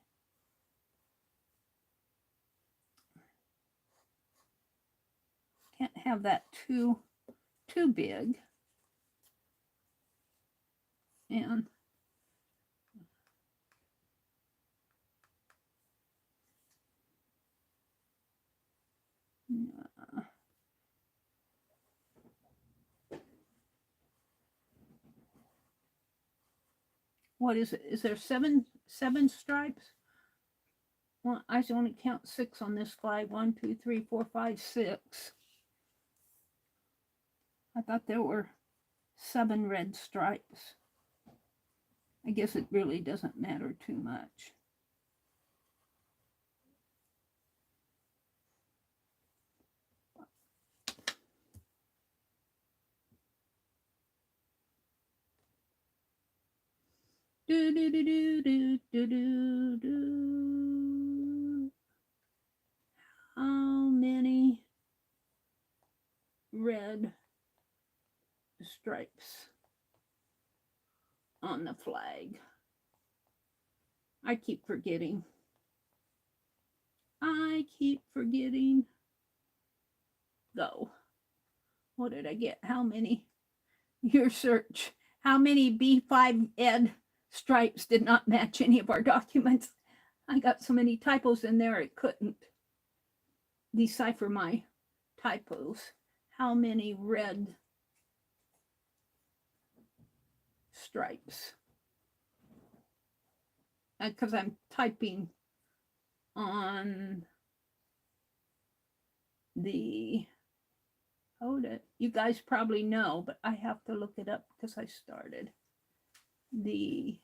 Can't have that too big. And what is it? Is there seven stripes? Well, I should only count 6 on this flag. 1, 2, 3, 4, 5, 6. I thought there were 7 red stripes. I guess it really doesn't matter too much. Do, do, do, do, do, do, do, do. How many red stripes on the flag? I keep forgetting. Go. What did I get? How many? Your search. How many B5 Ed stripes did not match any of our documents? I got so many typos in there it couldn't decipher my typos. How many red stripes? Because I'm typing on the, hold it, you guys probably know, but I have to look it up because I started the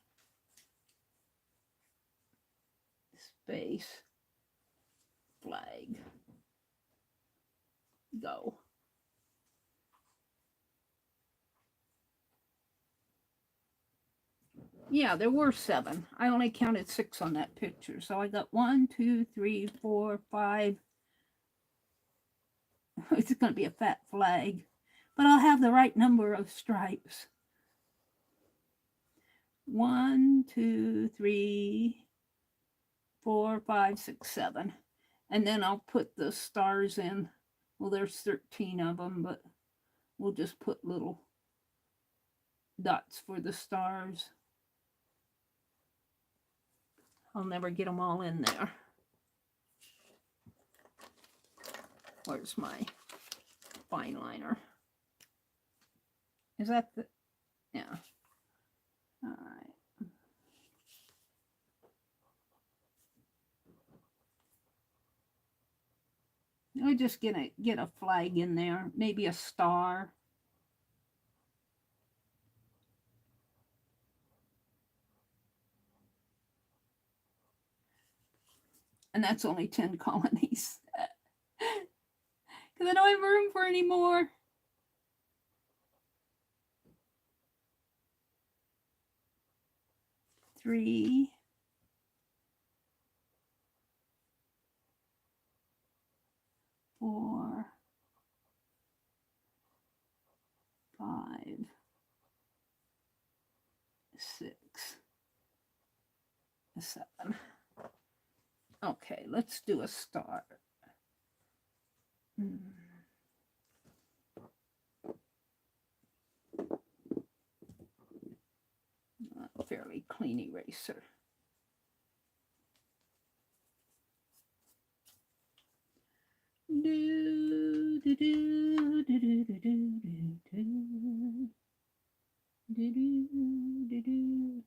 space flag. Go. Yeah, there were 7. I only counted 6 on that picture. So I got 1, 2, 3, 4, 5. It's going to be a fat flag. But I'll have the right number of stripes. 1, 2, 3, 4, 5, 6, 7. And then I'll put the stars in. Well, there's 13 of them, but we'll just put little dots for the stars. I'll never get them all in there. Where's my fine liner? Is that the, yeah. All right. We're just gonna get a flag in there, maybe a star. And that's only 10 colonies. Because I don't have room for any more. Three. Four. 5. 6. 7. Okay, let's do a star. A fairly clean eraser. Do, do, do, do, do, do, do, do. Do, do, do, do.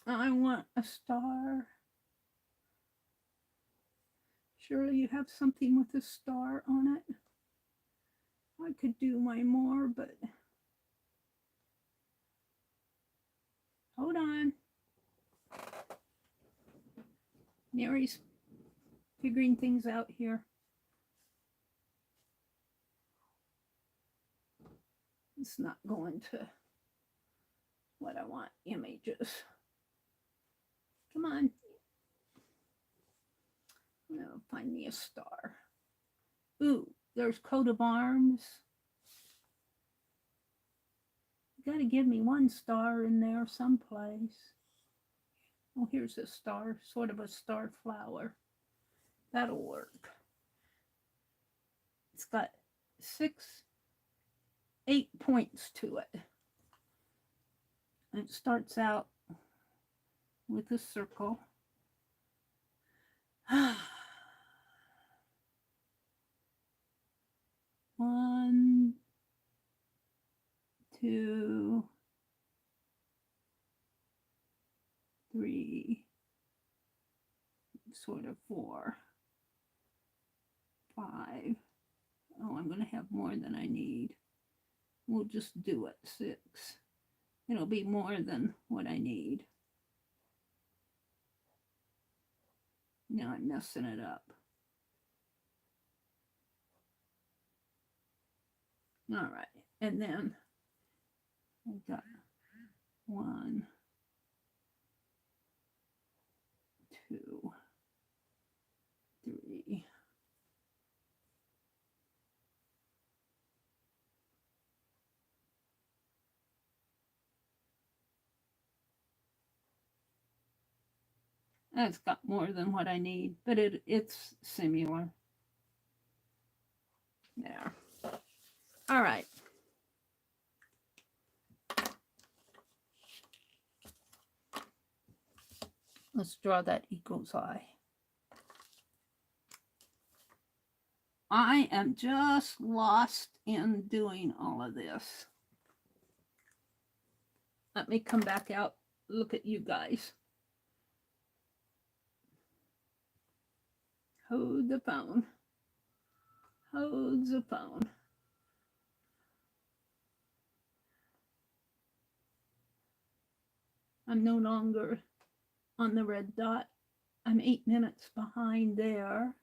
I want a star. Surely you have something with a star on it. I could do my more, but hold on. Meri's figuring things out here. It's not going to what I want. Images. Come on. No, find me a star. Ooh, there's coat of arms. You gotta give me one star in there someplace. Oh, here's a star, sort of a star flower. That'll work. It's got 8 points to it. And it starts out with a circle. 1, 2, 3, sort of 4, 5. Oh, I'm going to have more than I need. We'll just do it. 6. It'll be more than what I need. Now I'm messing it up. All right. And then I've got 1, 2, 3. It's got more than what I need, but it's similar. There. All right. Let's draw that eagle's eye. I am just lost in doing all of this. Let me come back out, look at you guys. Hold the phone. Hold the phone. I'm no longer on the red dot. I'm 8 minutes behind there.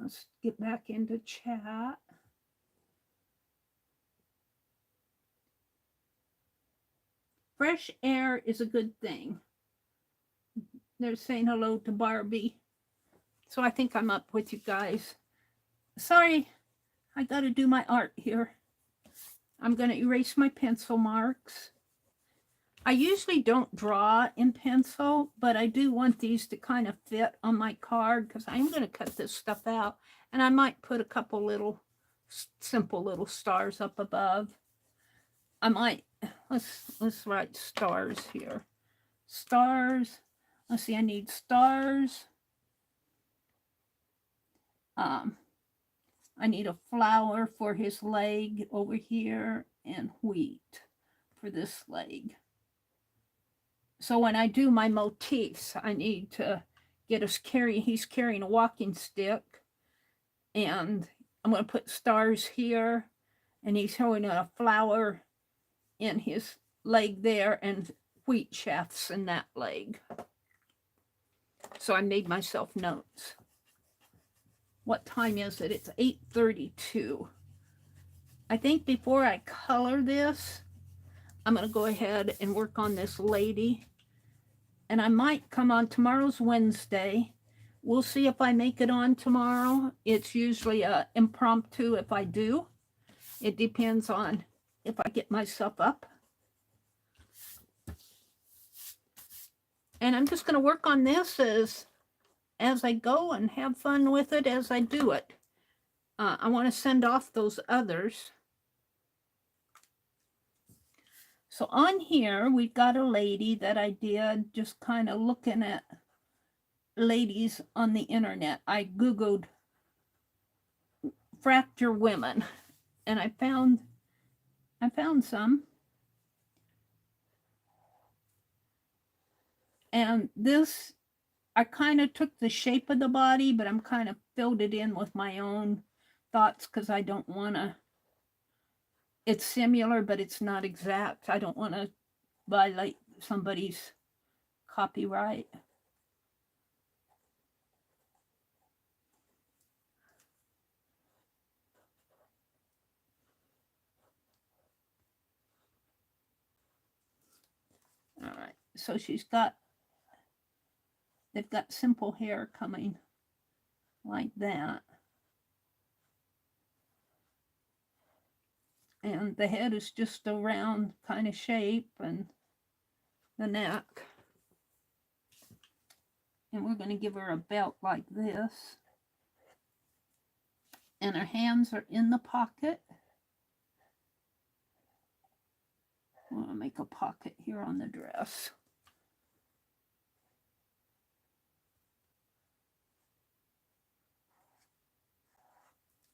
Let's get back into chat. Fresh air is a good thing. They're saying hello to Barbie. So I think I'm up with you guys. Sorry, I got to do my art here. I'm going to erase my pencil marks. I usually don't draw in pencil, but I do want these to kind of fit on my card because I'm going to cut this stuff out. And I might put a couple little simple little stars up above. I might, let's write stars here. Stars. Let's see, I need stars. I need a flower for his leg over here and wheat for this leg. So when I do my motifs, I need to get us he's carrying a walking stick, and I'm going to put stars here, and he's holding a flower in his leg there, and wheat shafts in that leg. So I made myself notes. What time is it? It's 8:32. I think before I color this, I'm going to go ahead and work on this lady. And I might come on. Tomorrow's Wednesday. We'll see if I make it on tomorrow. It's usually an impromptu if I do. It depends on if I get myself up. And I'm just going to work on this as I go and have fun with it as I do it. I want to send off those others. So on here, we've got a lady that I did, just kind of looking at ladies on the internet. I Googled fracture women, and I found some. And this, I kind of took the shape of the body, but I'm kind of filled it in with my own thoughts because I don't want to, it's similar, but it's not exact. I don't want to violate somebody's copyright. All right, so they've got simple hair coming like that. And the head is just a round kind of shape, and the neck. And we're going to give her a belt like this. And her hands are in the pocket. I want to make a pocket here on the dress.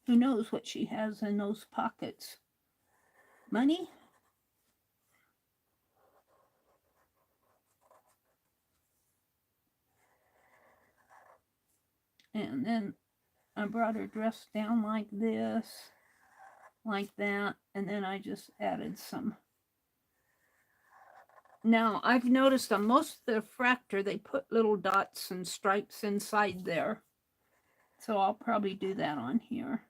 Who knows what she has in those pockets? Money? And then I brought her dress down like this, like that, and then I just added some. Now, I've noticed on most of the fracture, they put little dots and stripes inside there. So I'll probably do that on here.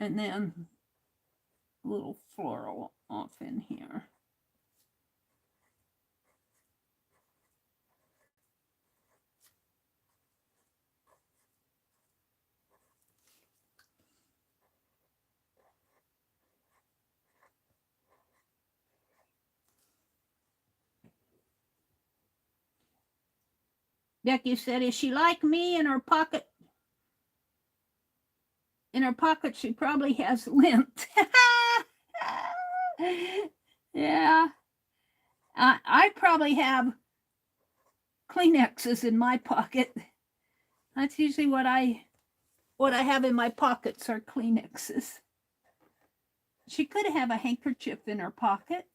And then a little floral off in here. Becky said, is she like me in her pocket? In her pocket, she probably has lint. Yeah. I probably have Kleenexes in my pocket. That's usually what I have in my pockets are Kleenexes. She could have a handkerchief in her pocket.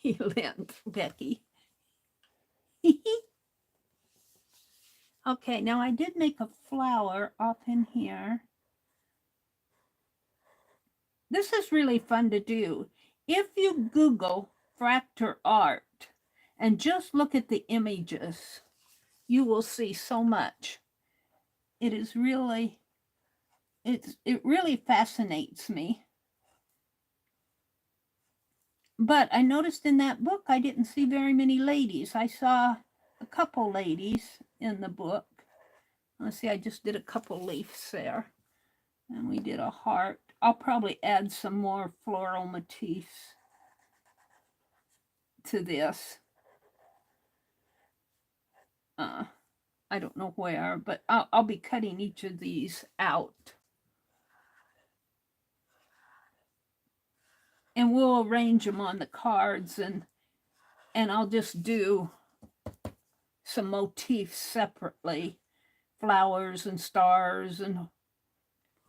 Lint, Becky. Okay, now I did make a flower off in here. This is really fun to do. If you Google fracture art and just look at the images, you will see so much. It is really, it really fascinates me. But I noticed in that book, I didn't see very many ladies. I saw a couple ladies in the book. Let's see, I just did a couple leaves there. And we did a heart. I'll probably add some more floral motifs to this. I don't know where, but I'll be cutting each of these out. And we'll arrange them on the cards, and I'll just do some motifs separately. Flowers and stars, and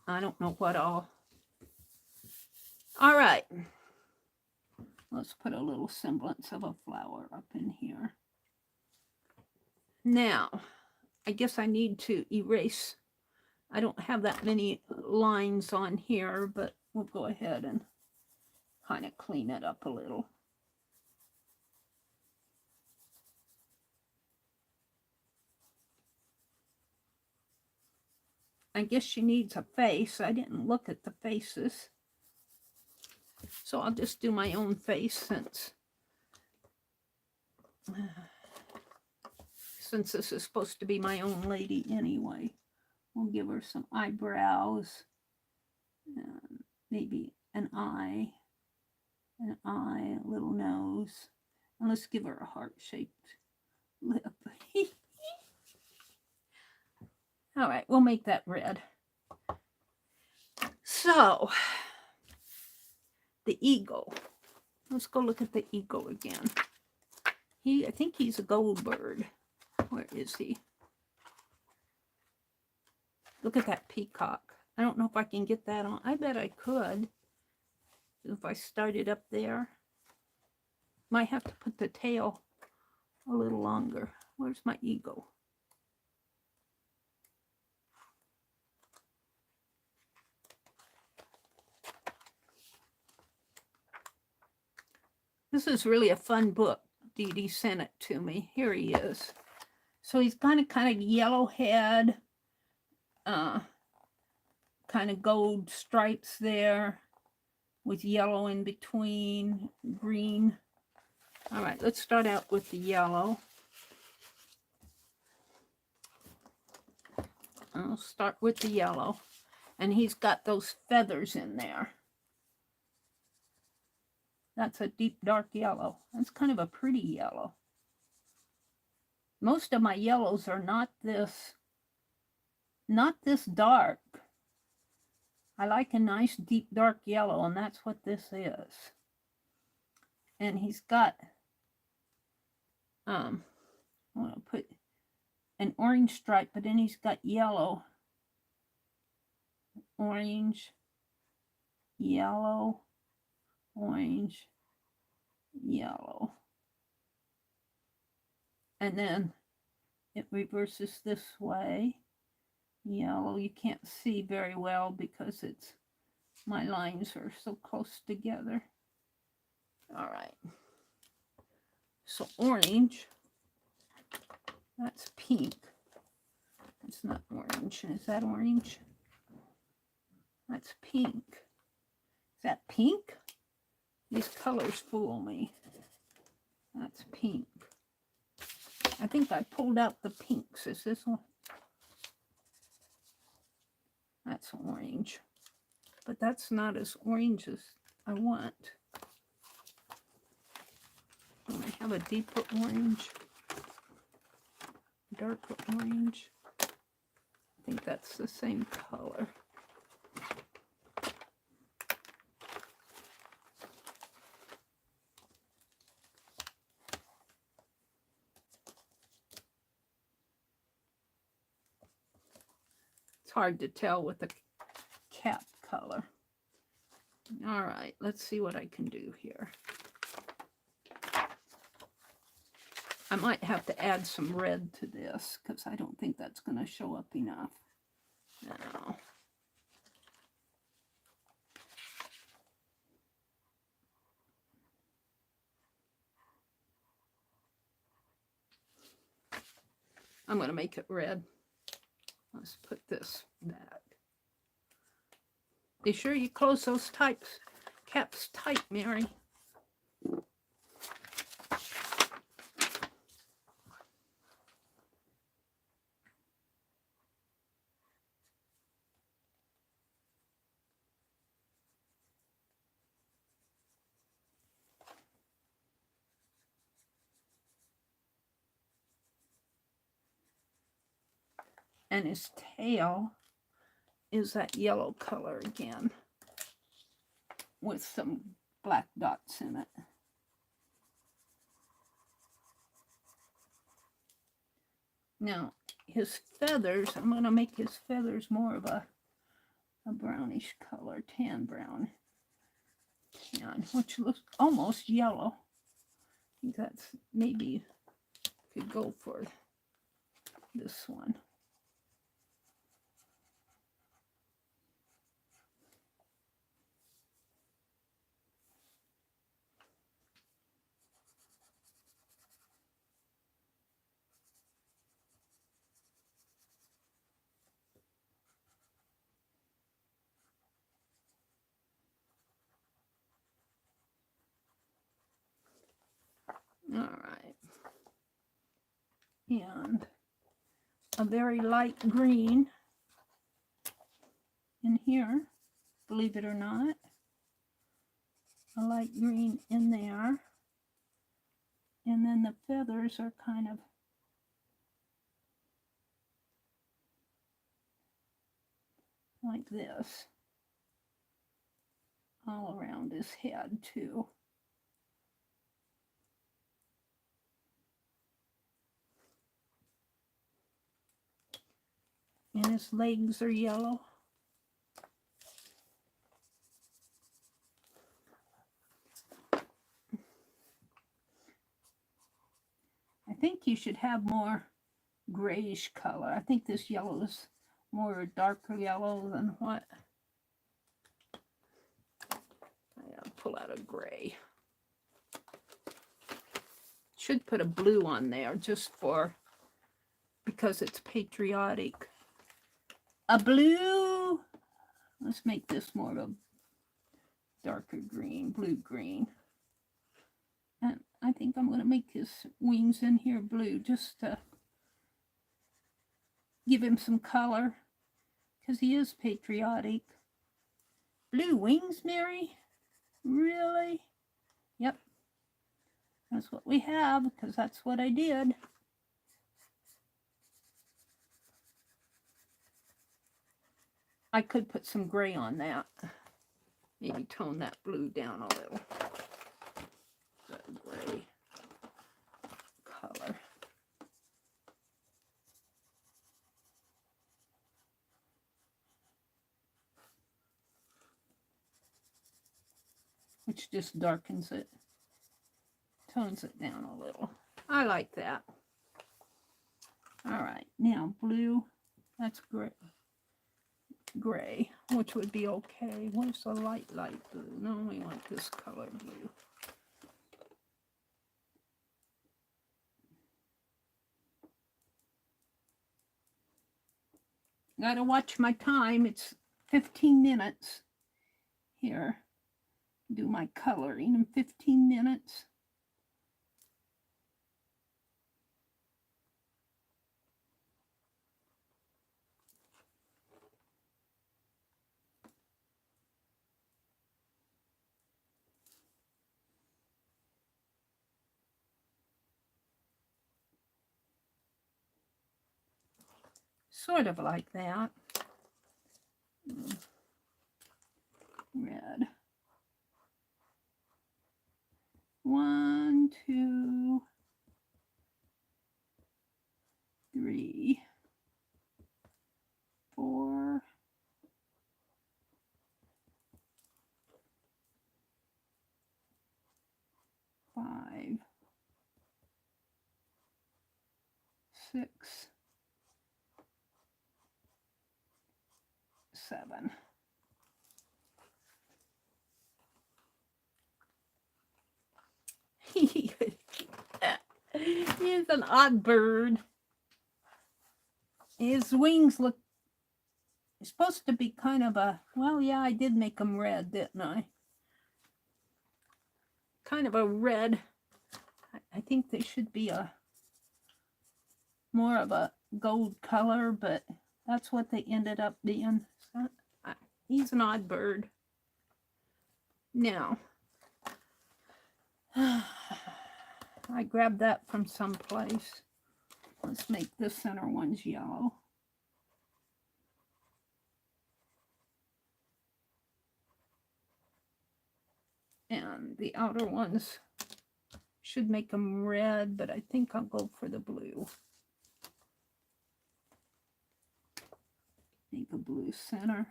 I don't know what all. All right. Let's put a little semblance of a flower up in here. Now, I guess I need to erase. I don't have that many lines on here, but we'll go ahead and kind of clean it up a little. I guess she needs a face. I didn't look at the faces. So I'll just do my own face since this is supposed to be my own lady anyway. We'll give her some eyebrows, and maybe an eye, a little nose, and let's give her a heart-shaped lip. All right, we'll make that red. So, the eagle. Let's go look at the eagle again. I think he's a gold bird. Where is he? Look at that peacock. I don't know if I can get that on. I bet I could. If I started up there. Might have to put the tail a little longer. Where's my eagle? This is really a fun book. Dee Dee sent it to me. Here he is. So he's kind of yellow head, kind of gold stripes there with yellow in between, green. All right, let's start out with the yellow. I'll start with the yellow. And he's got those feathers in there. That's a deep dark yellow. That's kind of a pretty yellow. Most of my yellows are not this dark. I like a nice deep dark yellow, and that's what this is. And he's got I want to put an orange stripe, but then he's got yellow, orange, yellow, orange, yellow. And then it reverses this way. Yellow, you can't see very well because my lines are so close together. All right. So orange, that's pink. It's not orange. Is that orange? That's pink. Is that pink? These colors fool me. That's pink. I think I pulled out the pinks. Is this one? That's orange. But that's not as orange as I want. I have a deeper orange, darker orange. I think that's the same color. It's hard to tell with the cap color. All right, let's see what I can do here. I might have to add some red to this because I don't think that's going to show up enough. No. I'm going to make it red. Let's put this back. Be sure you close those caps tight, Meri. And his tail is that yellow color again with some black dots in it. Now, his feathers, I'm going to make his feathers more of a brownish color, tan brown. can, which looks almost yellow. I think that's maybe could go for this one. All right. And a very light green in here, believe it or not. A light green in there. And then the feathers are kind of like this. All around his head too. And his legs are yellow. I think you should have more grayish color. I think this yellow is more darker yellow than what. I'll pull out a gray. Should put a blue on there just for, because it's patriotic. A blue. Let's make this more of a darker green, blue-green. And I think I'm going to make his wings in here blue just to give him some color, because he is patriotic. Blue wings, Meri? Really? Yep. That's what we have, because that's what I did. I could put some gray on that. Maybe tone that blue down a little. That gray color. Which just darkens it. Tones it down a little. I like that. All right, now blue. That's gray. Gray, which would be okay. Where's the light blue? No, we want this color blue. Gotta watch my time. It's 15 minutes here. Do my coloring in 15 minutes. Sort of like that. Red. 1, 2, 3, 4, 5, 6, 7. He's an odd bird. His wings look supposed to be kind of a, well, yeah, I did make them red, didn't I? Kind of a red. I think they should be a more of a gold color, but that's what they ended up being. So, he's an odd bird. Now, I grabbed that from someplace. Let's make the center ones yellow. And the outer ones should make them red, but I think I'll go for the blue. Make a blue center.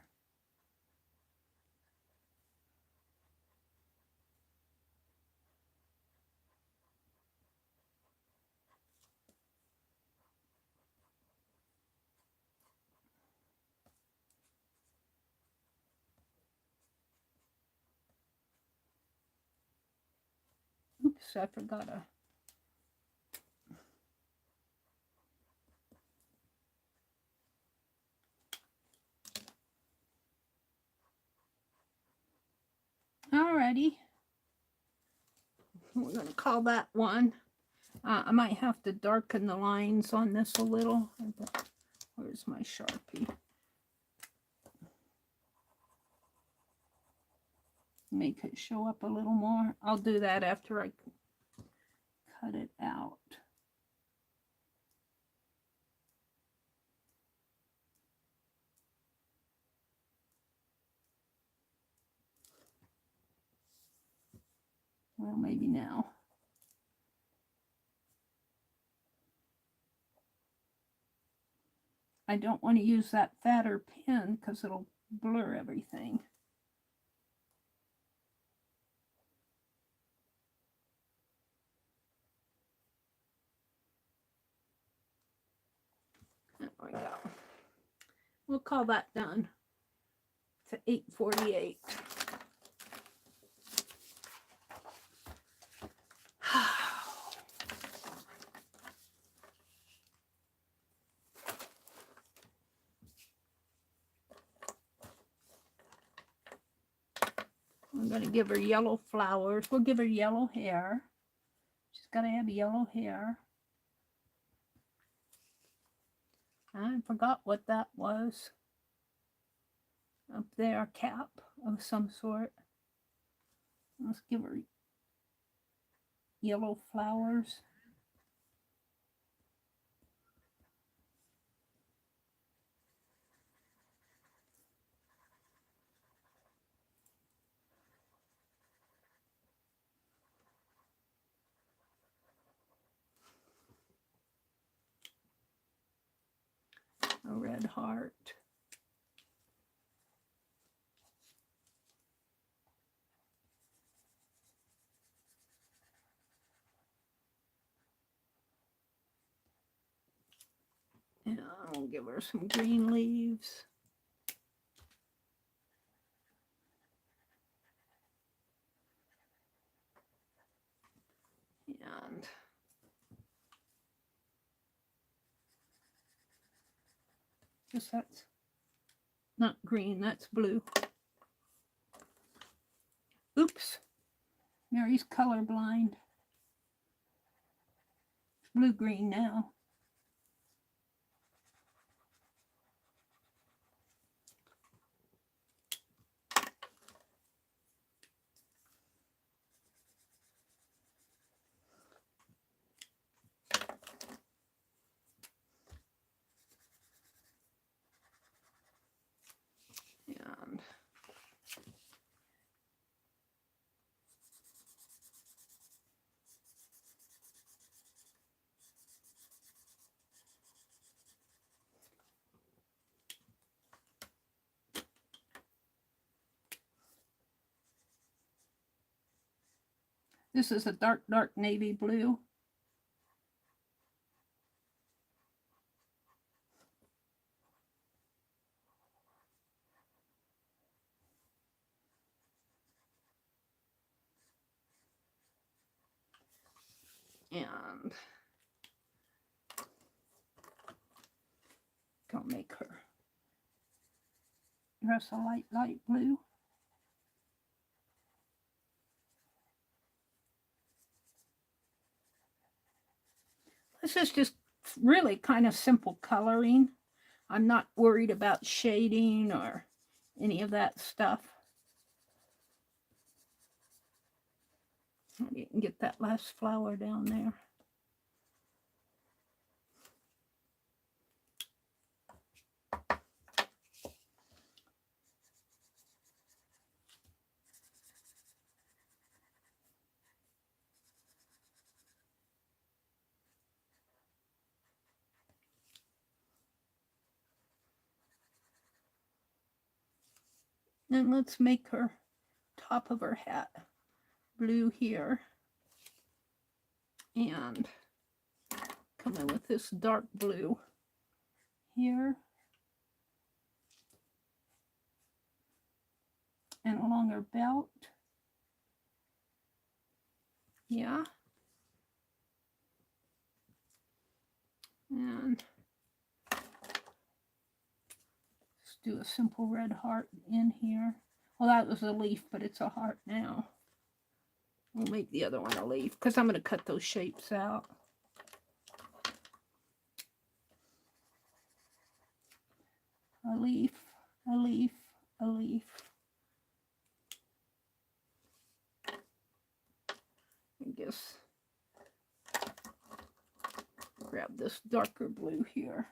Oops, I forgot to. Alrighty. We're going to call that one. I might have to darken the lines on this a little. Where's my Sharpie? Make it show up a little more. I'll do that after I cut it out. Well, maybe now. I don't want to use that fatter pen because it'll blur everything. There we go. We'll call that done. It's at 8:48. I'm going to give her yellow flowers. We'll give her yellow hair. She's got to have yellow hair. I forgot what that was. Up there, a cap of some sort. Let's give her yellow flowers. A red heart. And I'll give her some green leaves. And guess that's not green, that's blue. Oops, Mary's colorblind. It's blue-green now. And this is a dark, dark navy blue. And gonna make her dress a light, light blue. This is just really kind of simple coloring. I'm not worried about shading or any of that stuff. I didn't get that last flower down there. And let's make her top of her hat blue here. And come in with this dark blue here. And along her belt. Yeah. And let's do a simple red heart in here. Well, that was a leaf, but it's a heart now. We'll make the other one a leaf because I'm going to cut those shapes out. A leaf, a leaf, a leaf. I guess grab this darker blue here.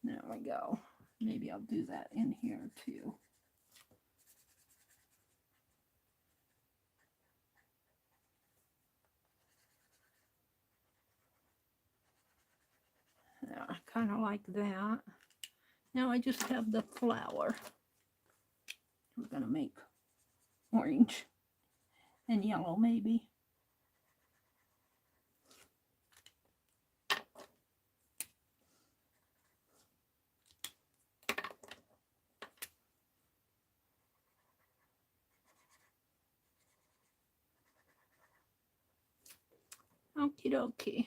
There we go. Maybe I'll do that in here too. Yeah, kind of like that. Now I just have the flower. We're going to make orange and yellow maybe. Okie dokie.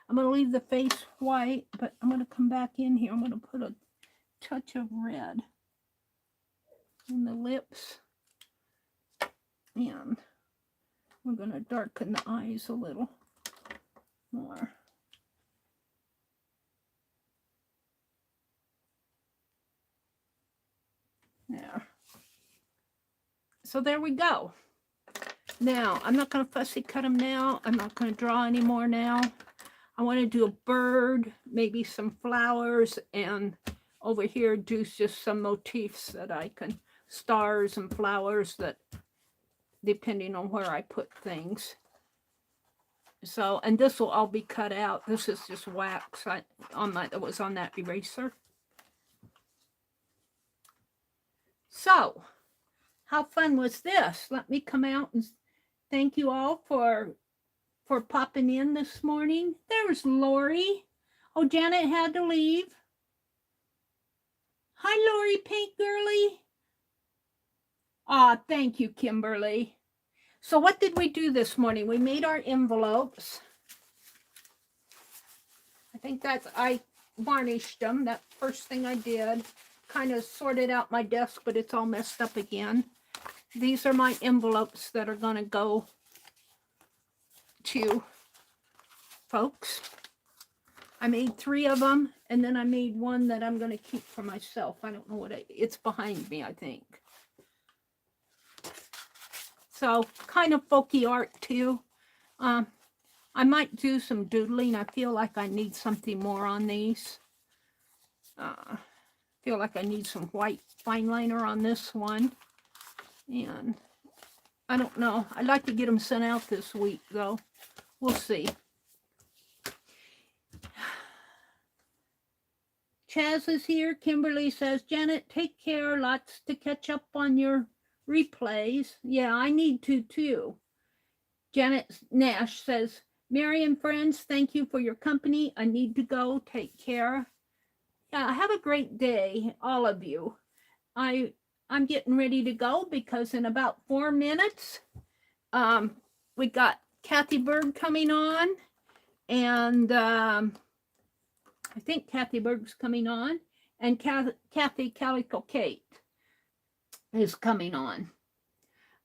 I'm going to leave the face white, but I'm going to come back in here. I'm going to put a touch of red in the lips. And we're going to darken the eyes a little more. There. So there we go. Now, I'm not going to fussy cut them now. I'm not going to draw anymore now. I want to do a bird, maybe some flowers, and over here do just some motifs that I can, stars and flowers that, depending on where I put things. So, and this will all be cut out. This is just wax that was on that eraser. So, how fun was this? Let me come out and thank you all for popping in this morning. There's Lori. Oh, Janet had to leave. Hi, Lori, Paint Girly. Ah, thank you, Kimberly. So what did we do this morning? We made our envelopes. I think I varnished them. That first thing I did. Kind of sorted out my desk, but it's all messed up again. These are my envelopes that are going to go to folks. I made 3 of them, and then I made one that I'm going to keep for myself. I don't know what it's behind me, I think. So, kind of folky art, too. I might do some doodling. I feel like I need something more on these. Feel like I need some white fine liner on this one. And I don't know. I'd like to get them sent out this week, though. We'll see. Chaz is here. Kimberly says, Janet, take care. Lots to catch up on your replays. Yeah, I need to, too. Janet Nash says, Meri and friends, thank you for your company. I need to go. Take care. Yeah, have a great day, all of you. I'm getting ready to go because in about 4 minutes, we got Kathy Berg coming on, and I think Kathy Berg's coming on, and Kathy Calico Kate is coming on.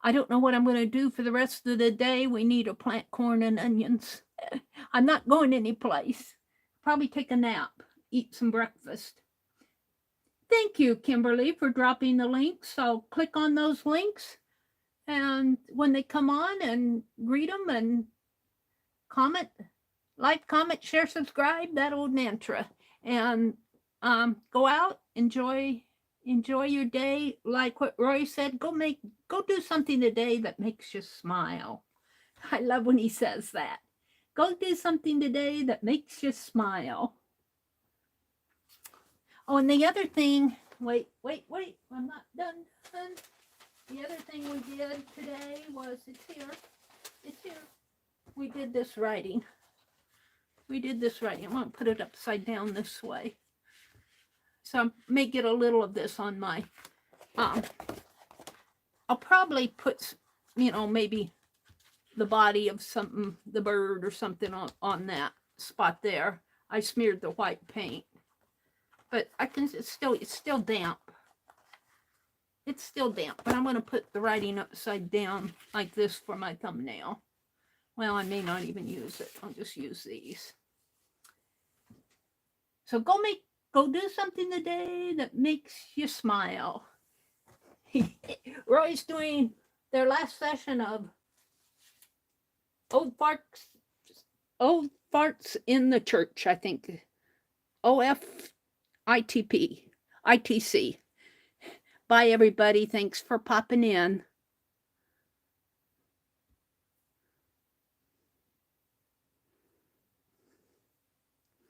I don't know what I'm going to do for the rest of the day. We need to plant corn and onions. I'm not going anyplace. Probably take a nap, eat some breakfast. Thank you, Kimberly, for dropping the links. So click on those links, and when they come on, and read them and comment, like, comment, share, subscribe, that old mantra. And go out, enjoy your day. Like what Roy said, go do something today that makes you smile. I love when he says that. Go do something today that makes you smile. Oh, and the other thing, wait, I'm not done. The other thing we did today was, it's here. We did this writing. I'm going to put it upside down this way. So I may get a little of this on my I'll probably put, you know, maybe the body of something, the bird or something on that spot there. I smeared the white paint, but I can, it's still damp. It's still damp, but I'm going to put the writing upside down like this for my thumbnail. Well, I may not even use it. I'll just use these. So go do something today that makes you smile. Roy's doing their last session of Old Farts in the Church, I think. OFITP, ITC. Bye, everybody. Thanks for popping in.